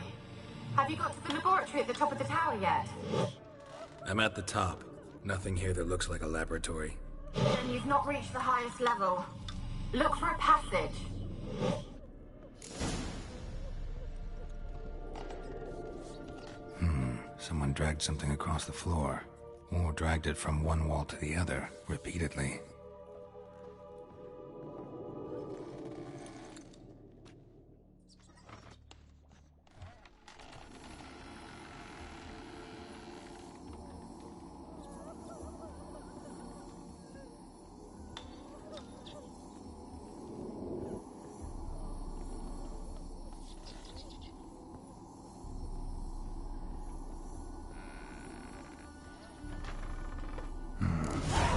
Have you got to the laboratory at the top of the tower yet? I'm at the top. Nothing here that looks like a laboratory. Then you've not reached the highest level. Look for a passage. Someone dragged something across the floor. Or dragged it from one wall to the other, repeatedly.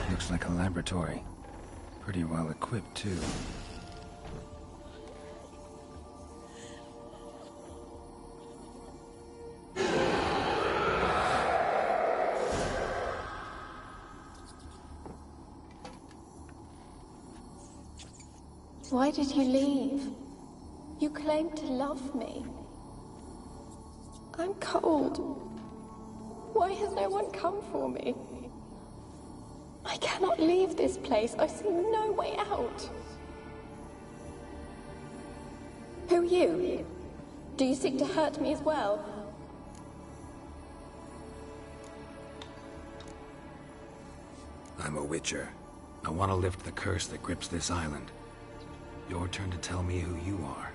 Looks like a laboratory. Pretty well equipped, too. Why did you leave? You claimed to love me. I'm cold. Why has no one come for me? I cannot leave this place. I see no way out. Who are you? Do you seek to hurt me as well? I'm a Witcher. I want to lift the curse that grips this island. Your turn to tell me who you are.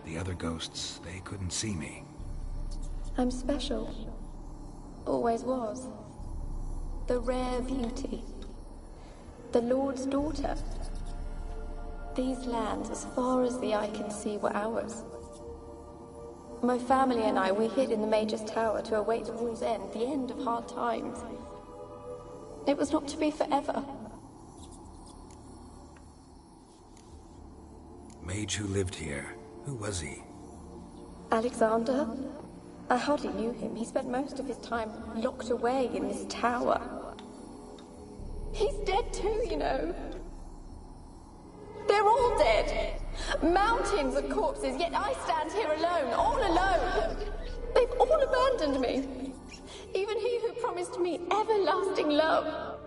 The other ghosts, they couldn't see me. I'm special. Always was. The rare beauty. The Lord's daughter. These lands, as far as the eye can see, were ours. My family and I, we hid in the Mage's Tower to await war's end, the end of hard times. It was not to be forever. Mage who lived here. Who was he? Alexander? I hardly knew him. He spent most of his time locked away in this tower. He's dead too, you know. They're all dead. Mountains of corpses, yet I stand here alone, all alone. They've all abandoned me. Even he who promised me everlasting love.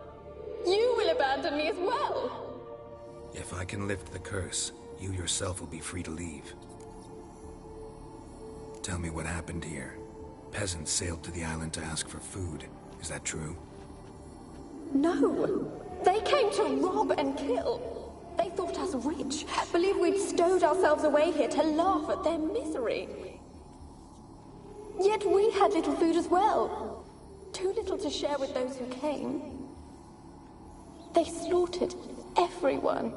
You will abandon me as well. If I can lift the curse, you yourself will be free to leave. Tell me what happened here. Peasants sailed to the island to ask for food. Is that true? No. They came to rob and kill. They thought us rich, believed we'd stowed ourselves away here to laugh at their misery. Yet we had little food as well. Too little to share with those who came. They slaughtered everyone.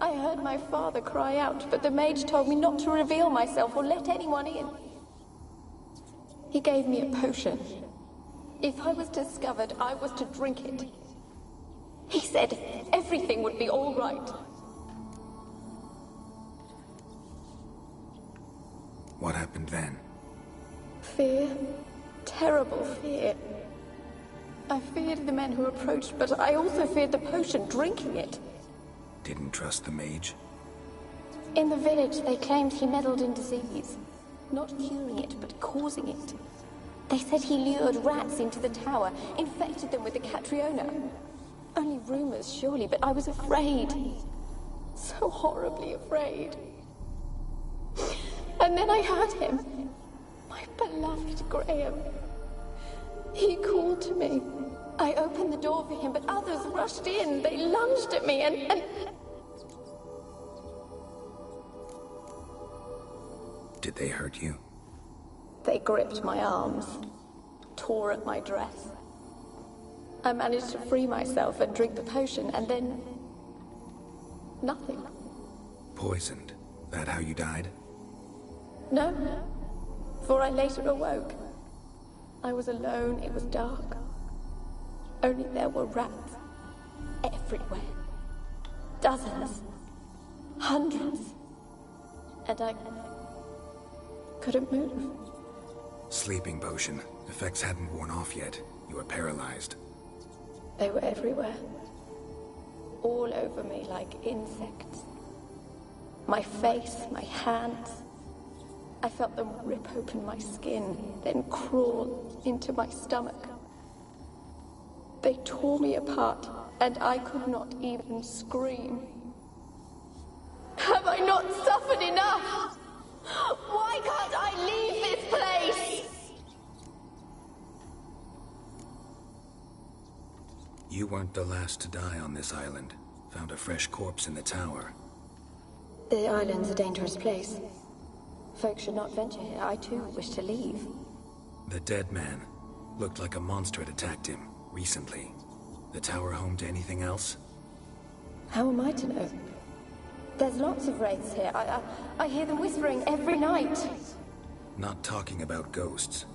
I heard my father cry out, but the mage told me not to reveal myself or let anyone in. He gave me a potion. If I was discovered, I was to drink it. He said everything would be all right. What happened then? Fear. Terrible fear. I feared the men who approached, but I also feared the potion, drinking it. Didn't trust the mage? In the village, they claimed he meddled in disease. Not curing it, but causing it. They said he lured rats into the tower, infected them with the Catriona. Only rumors, surely, but I was afraid. So horribly afraid. And then I heard him. My beloved Graham. He called to me. I opened the door for him, but others rushed in. They lunged at me and... Did they hurt you? They gripped my arms, tore at my dress. I managed to free myself and drink the potion, and then... nothing. Poisoned? That how you died? No, for I later awoke. I was alone, it was dark. Only there were rats everywhere. Dozens. Hundreds. And I couldn't move. Sleeping potion. Effects hadn't worn off yet. You were paralyzed. They were everywhere. All over me like insects. My face, my hands. I felt them rip open my skin, then crawl into my stomach. They tore me apart, and I could not even scream. Have I not suffered enough? Why can't I leave this place? You weren't the last to die on this island. Found a fresh corpse in the tower. The island's a dangerous place. Folks should not venture here. I too wish to leave. The dead man. Looked like a monster had attacked him, recently. The tower home to anything else? How am I to know? There's lots of wraiths here. I hear them whispering every night. Not talking about ghosts.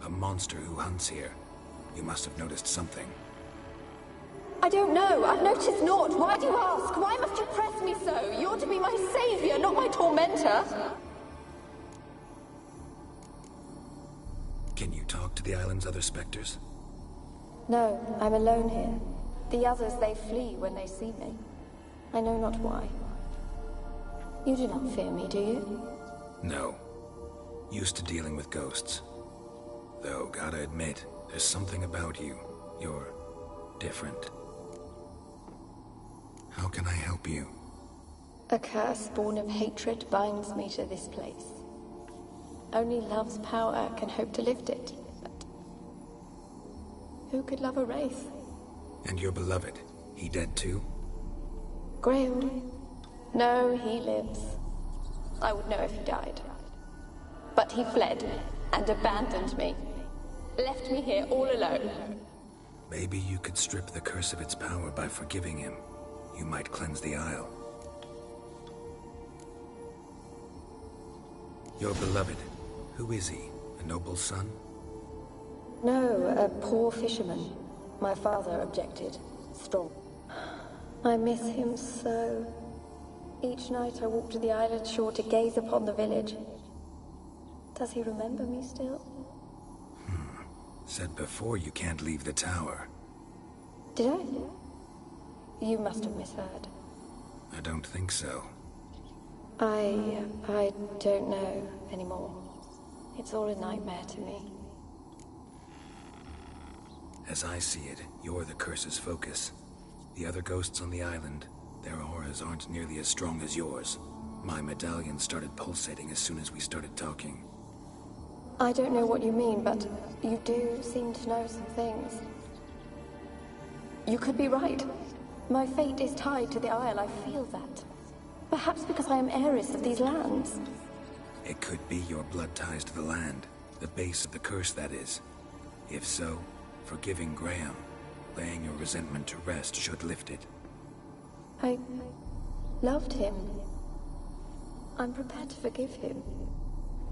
A monster who hunts here. You must have noticed something. I don't know. I've noticed naught. Why do you ask? Why must you press me so? You're to be my savior, not my tormentor. Can you talk to the island's other specters? No, I'm alone here. The others, they flee when they see me. I know not why. You do not fear me, do you? No. Used to dealing with ghosts. Though, gotta admit, there's something about you. You're different. How can I help you? A curse born of hatred binds me to this place. Only love's power can hope to lift it, but who could love a wraith? And your beloved, he dead too? Graham? No, he lives. I would know if he died. But he fled and abandoned me. Left me here all alone. Maybe you could strip the curse of its power by forgiving him. You might cleanse the Isle. Your beloved, who is he? A noble son? No, a poor fisherman. My father objected. Strong. I miss him so. Each night I walk to the island shore to gaze upon the village. Does he remember me still? Said before you can't leave the tower. Did I? You must have misheard. I don't think so. I don't know anymore. It's all a nightmare to me. As I see it, you're the curse's focus. The other ghosts on the island, their auras aren't nearly as strong as yours. My medallion started pulsating as soon as we started talking. I don't know what you mean, but you do seem to know some things. You could be right. My fate is tied to the Isle, I feel that. Perhaps because I am heiress of these lands. It could be your blood ties to the land. The base of the curse, that is. If so, forgiving Graham, laying your resentment to rest should lift it. I loved him. I'm prepared to forgive him.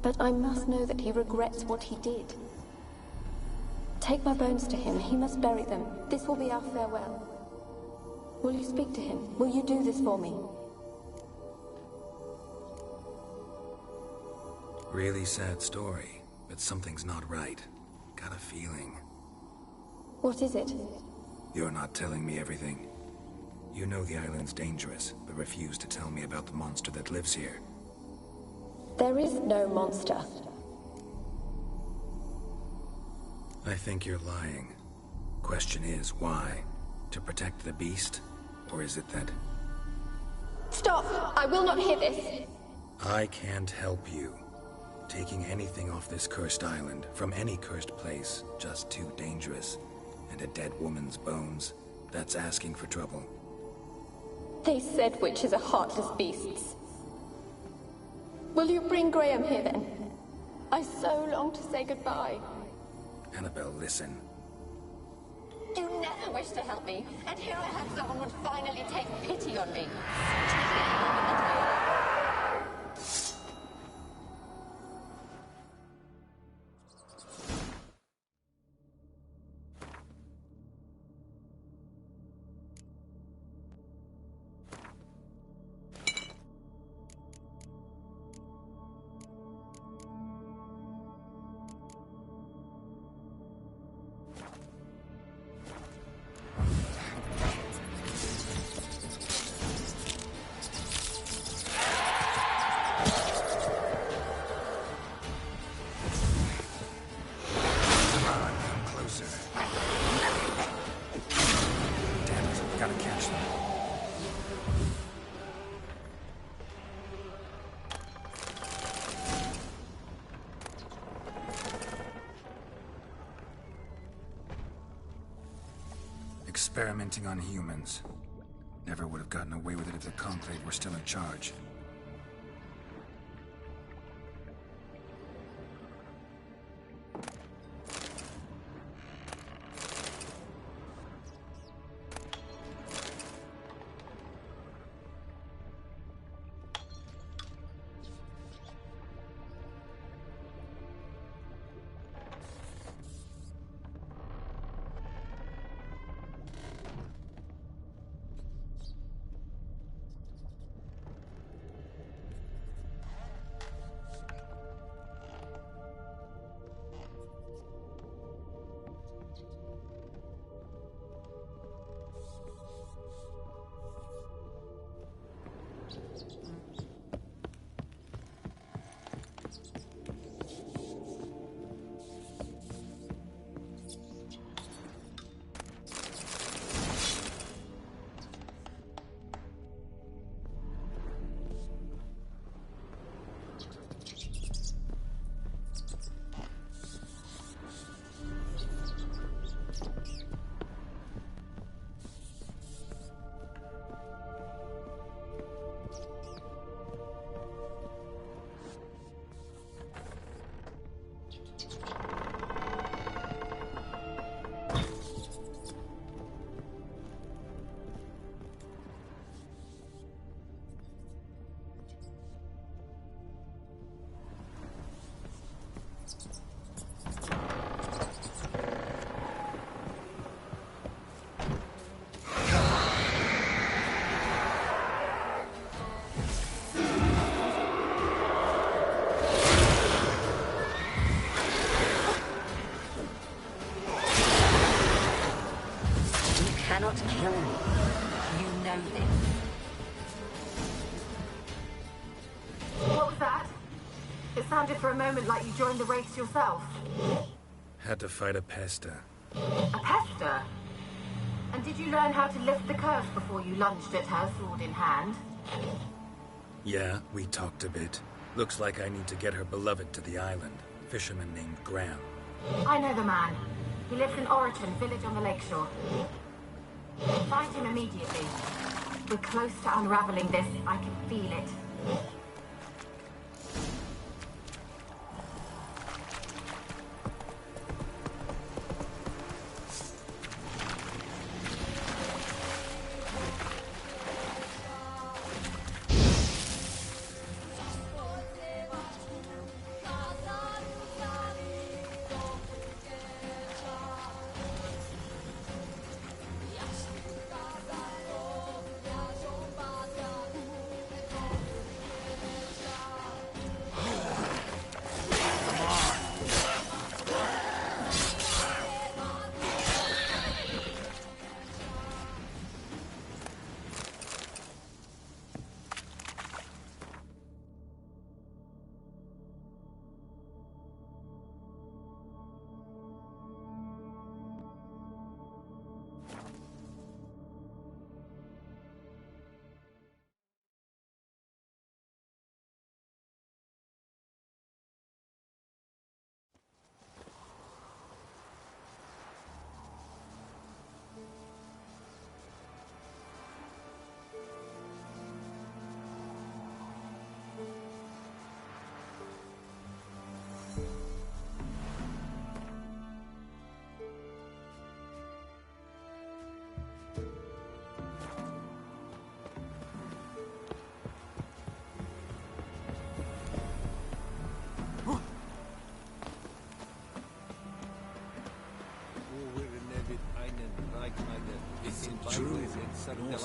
But I must know that he regrets what he did. Take my bones to him. He must bury them. This will be our farewell. Will you speak to him? Will you do this for me? Really sad story, but something's not right. Got a feeling. What is it? You're not telling me everything. You know the island's dangerous, but refuse to tell me about the monster that lives here. There is no monster. I think you're lying. Question is, why? To protect the beast? Or is it that... Stop! I will not hear this! I can't help you. Taking anything off this cursed island, from any cursed place, just too dangerous. And a dead woman's bones, that's asking for trouble. They said witches are heartless beasts. Will you bring Graham here then? I so long to say goodbye. Annabelle, listen. You never wished to help me, and here I have someone would finally take pity on me. Experimenting on humans. Never would have gotten away with it if the Conclave were still in charge. Cannot kill me. You know this. What was that? It sounded for a moment like you joined the race yourself. Had to fight a pester. A pester? And did you learn how to lift the curse before you lunged at her, sword in hand? Yeah, we talked a bit. Looks like I need to get her beloved to the island. Fisherman named Graham. I know the man. He lives in Oriton, village on the lakeshore. Find him immediately. We're close to unraveling this. I can feel it.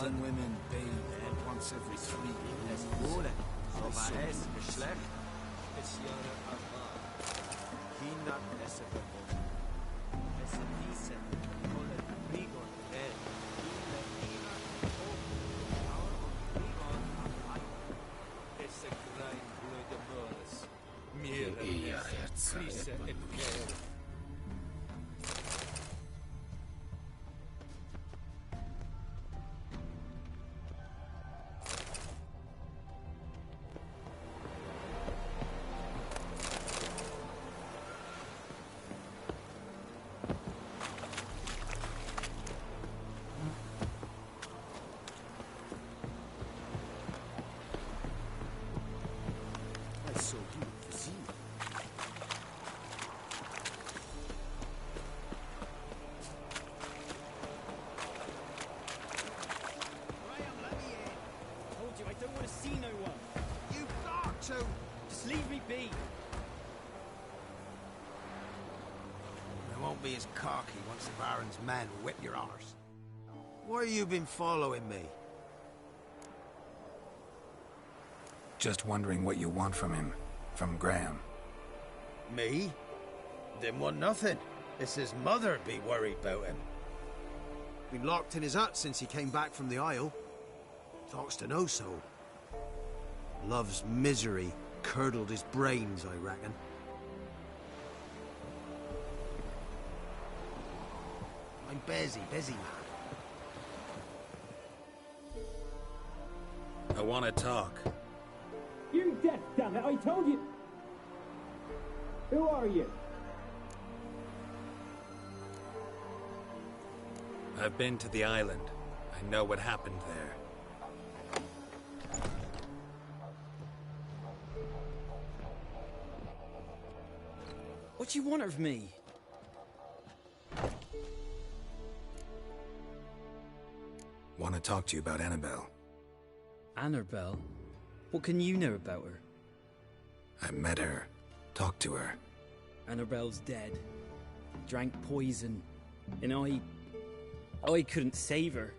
girls and women bathe once every 3 years. Es Geschlecht. I saw you at the zoo. Told you, I don't want to see no one. You've got to! Just leave me be. They won't be as cocky once the Baron's men whip your arse. Why you been following me? Just wondering what you want from him. From Graham. Me? Didn't want nothing. It's his mother be worried about him. Been locked in his hut since he came back from the Isle. Talks to no soul. Love's misery curdled his brains, I reckon. I'm busy man. I want to talk. You deaf, damn it! I told you. Who are you? I've been to the island. I know what happened there. What do you want of me? Want to talk to you about Annabelle. Annabelle? What can you know about her? I met her. Talked to her. Annabelle's dead. Drank poison. And I couldn't save her.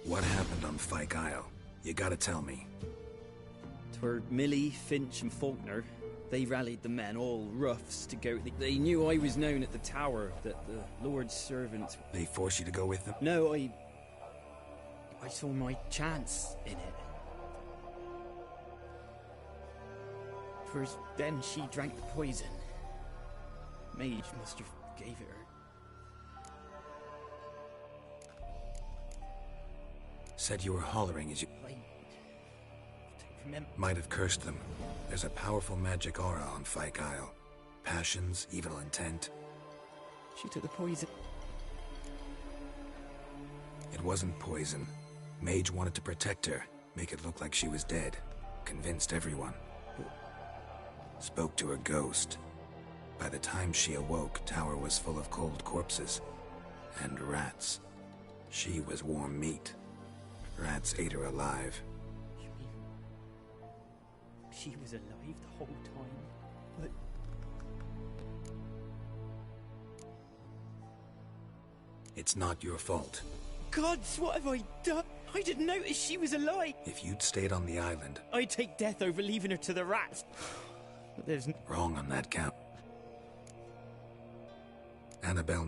What happened on Fyke Isle? You gotta tell me. 'Twere Millie, Finch and Faulkner. They rallied the men, all roughs, to go. They knew I was known at the tower, that the Lord's servants... They forced you to go with them? No, I saw my chance in it. 'Twas then she drank the poison. Mage must have gave it her. Said you were hollering as you... I don't remember. Might have cursed them. There's a powerful magic aura on Fyke Isle. Passions, evil intent. She took the poison. It wasn't poison. Mage wanted to protect her, make it look like she was dead. Convinced everyone. Spoke to her ghost. By the time she awoke, tower was full of cold corpses. And rats. She was warm meat. Rats ate her alive. You mean she was alive the whole time? But... It's not your fault. Gods, what have I done? I didn't notice she was alive. If you'd stayed on the island... I'd take death over leaving her to the rats. But there's... Wrong on that count. Annabelle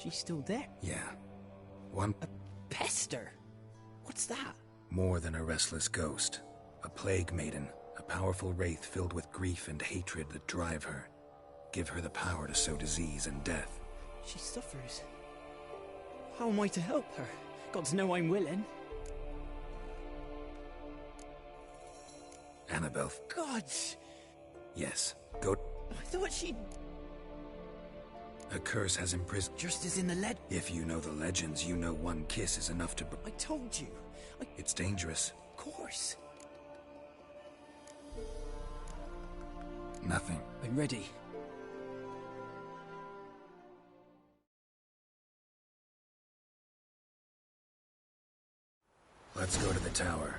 She's still there? Yeah. One... A pester? What's that? More than a restless ghost. A plague maiden. A powerful wraith filled with grief and hatred that drive her. Give her the power to sow disease and death. She suffers. How am I to help her? Gods know I'm willing. Annabelle... Gods! Yes. Go... I thought she'd... A curse has imprisoned... Just as in the lead... If you know the legends, you know one kiss is enough to... I told you. It's dangerous. Of course. Nothing. I'm ready. Let's go to the tower.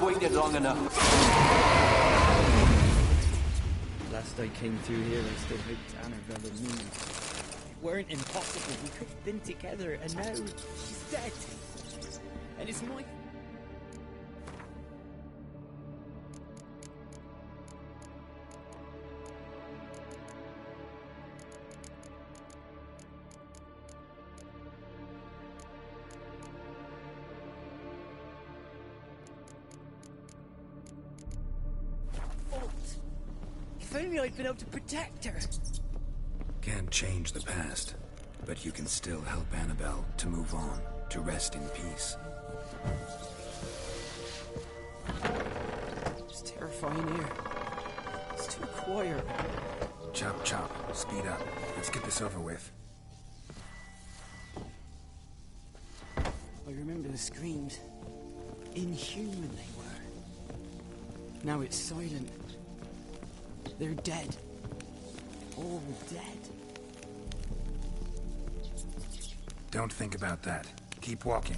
waited long enough. Last I came through here, I still hoped Annabelle and me weren't impossible. We could have been together, and now she's dead. And it's my... If only I'd been able to protect her. Can't change the past, but you can still help Annabelle to move on, to rest in peace. It's terrifying here. It's too quiet. Chop, chop. Speed up. Let's get this over with. I remember the screams. Inhuman they were. Now it's silent. They're dead. All dead. Don't think about that. Keep walking.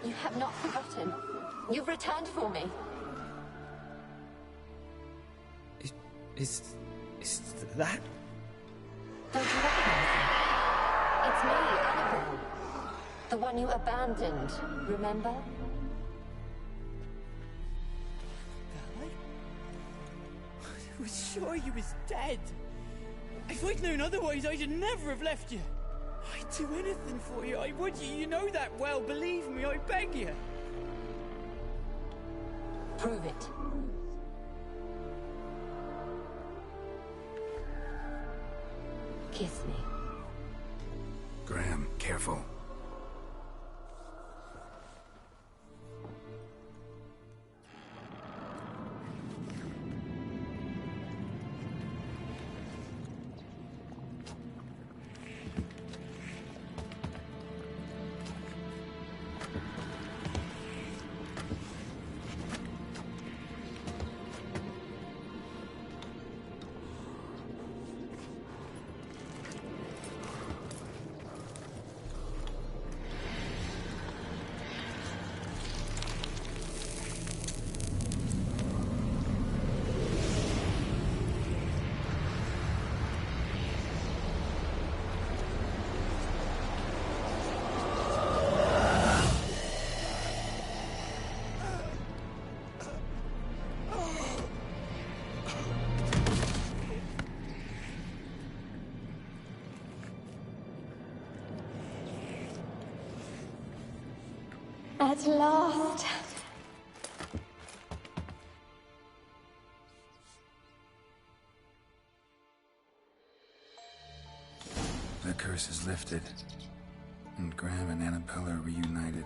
You have not forgotten. You've returned for me. Is that? Don't you recognize me? It's me, Annabelle. The one you abandoned, remember? I was sure you was dead. If I'd known otherwise, I'd never have left you. I'd do anything for you, I would. You know that well. Believe me, I beg you. Prove it. Kiss me. Graham, careful. At last. The curse is lifted, and Graham and Annabelle are reunited.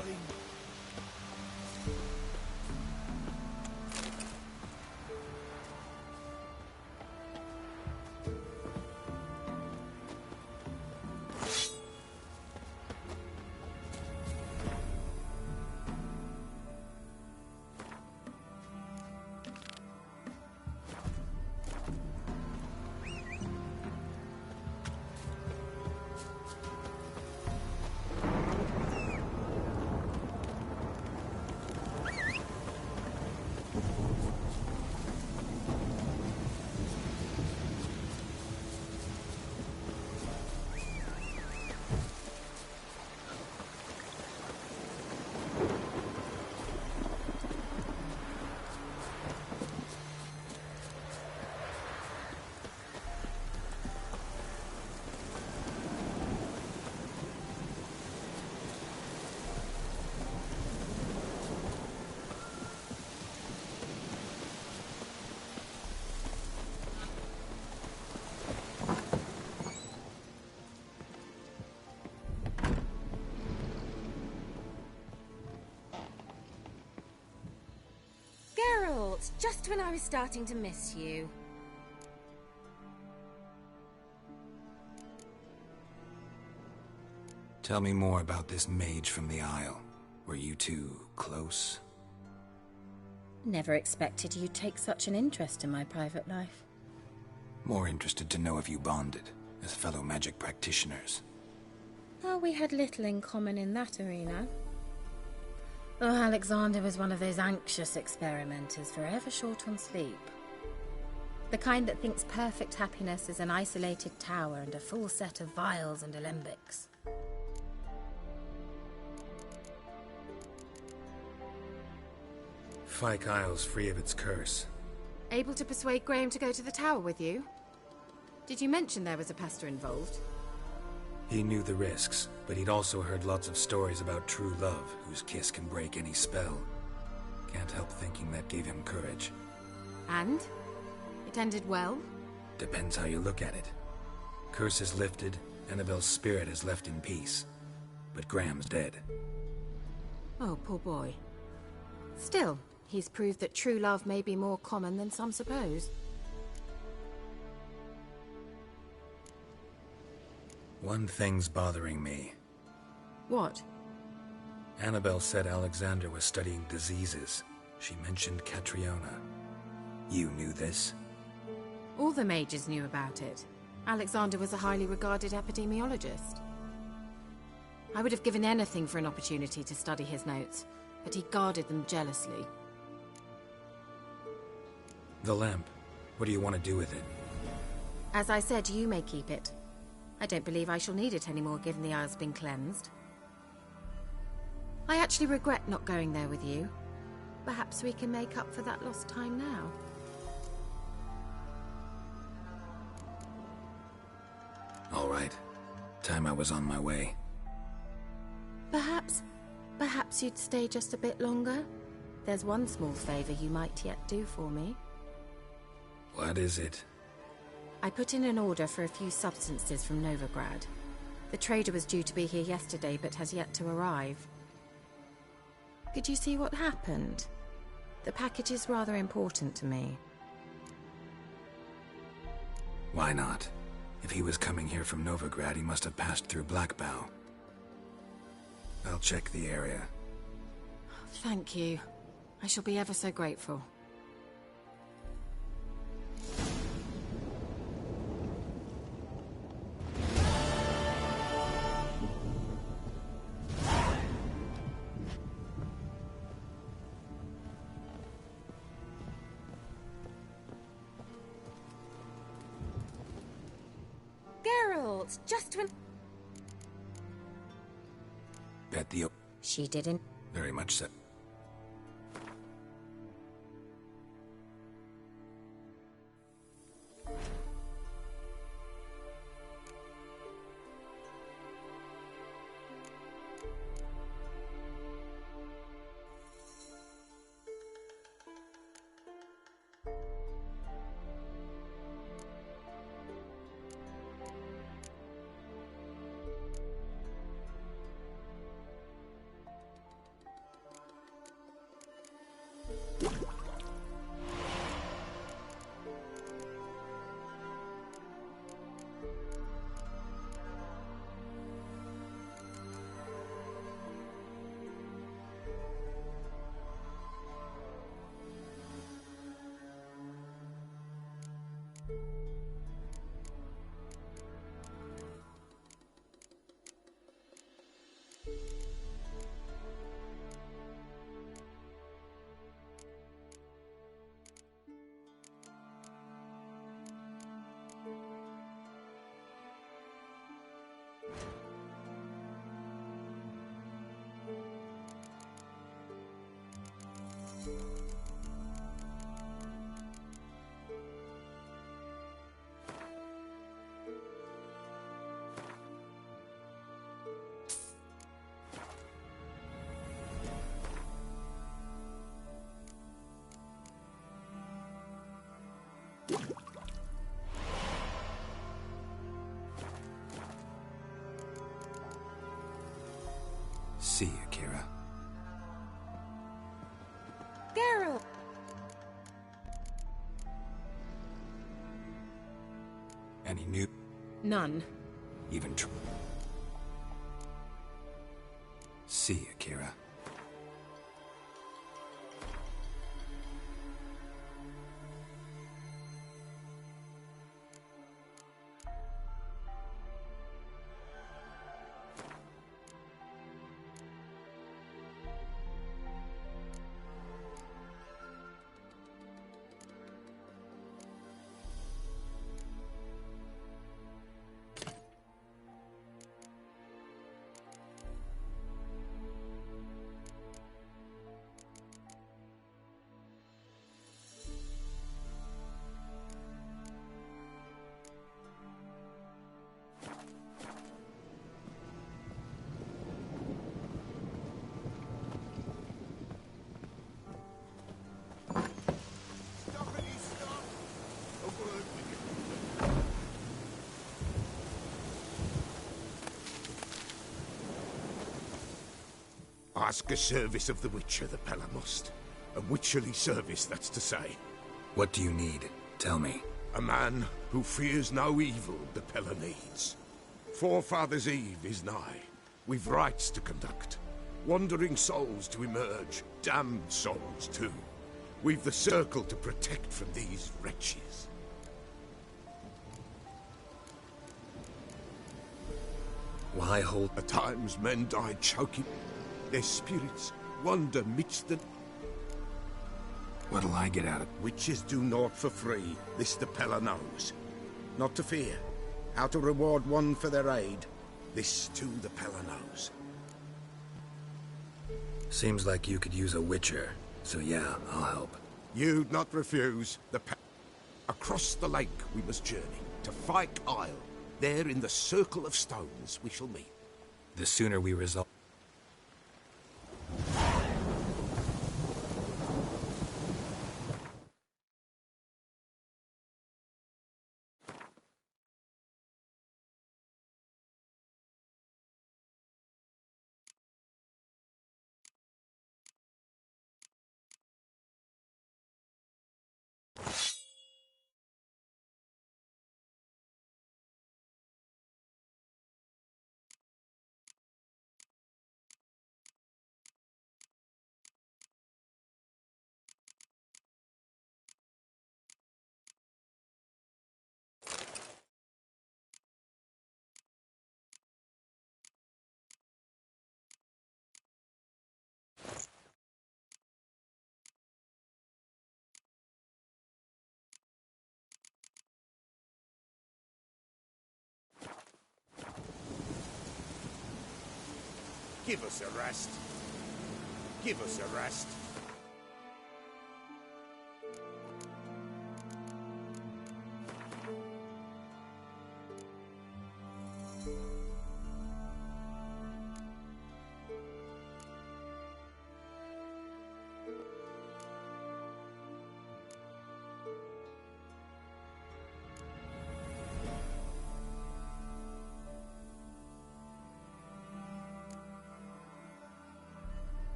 fine. Geralt, just when I was starting to miss you. Tell me more about this mage from the Isle. Were you two close? Never expected you'd take such an interest in my private life. More interested to know if you bonded, as fellow magic practitioners. Oh, we had little in common in that arena. Oh, Alexander was one of those anxious experimenters, forever short on sleep. The kind that thinks perfect happiness is an isolated tower and a full set of vials and alembics. Fyke Isle's free of its curse. Able to persuade Graham to go to the tower with you? Did you mention there was a pester involved? He knew the risks, but he'd also heard lots of stories about true love, whose kiss can break any spell. Can't help thinking that gave him courage. And? It ended well? Depends how you look at it. Curse is lifted, Annabelle's spirit is left in peace. But Graham's dead. Oh, poor boy. Still, he's proved that true love may be more common than some suppose. One thing's bothering me. What? Annabelle said Alexander was studying diseases. She mentioned Catriona. You knew this? All the mages knew about it. Alexander was a highly regarded epidemiologist. I would have given anything for an opportunity to study his notes, but he guarded them jealously. The lamp. What do you want to do with it? As I said, you may keep it. I don't believe I shall need it anymore, given the Isle's been cleansed. I actually regret not going there with you. Perhaps we can make up for that lost time now. All right. Time I was on my way. Perhaps you'd stay just a bit longer? There's one small favor you might yet do for me. What is it? I put in an order for a few substances from Novigrad. The trader was due to be here yesterday, but has yet to arrive. Could you see what happened? The package is rather important to me. Why not? If he was coming here from Novigrad, he must have passed through Blackbough. I'll check the area. Thank you. I shall be ever so grateful. Geralt, just when... Bet the... She didn't. Very much so. See you, Kira. Geralt! Any new? None. Even true. See you, Kira. Ask a service of the Witcher, the Pella must. A witcherly service, that's to say. What do you need? Tell me. A man who fears no evil the Pella needs. Forefathers' Eve is nigh. We've rites to conduct. Wandering souls to emerge. Damned souls, too. We've the circle to protect from these wretches. Why hold? At times men die choking. Their spirits wander midst the... What'll I get out of? Witches do naught for free, this the Pella knows. Not to fear. How to reward one for their aid, this too the Pella knows. Seems like you could use a witcher, so yeah, I'll help. You'd not refuse the Across the lake we must journey, to Fyke Isle. There in the circle of stones we shall meet. The sooner we resolve... Give us a rest. Give us a rest.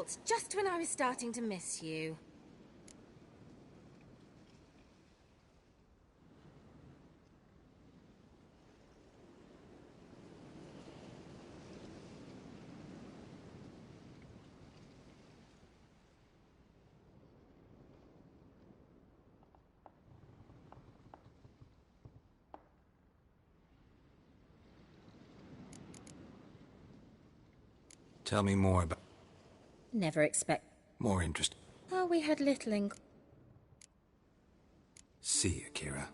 else, just when I was starting to miss you. Tell me more about... Never expect... More interest. Well, we had little in... See you, Kira.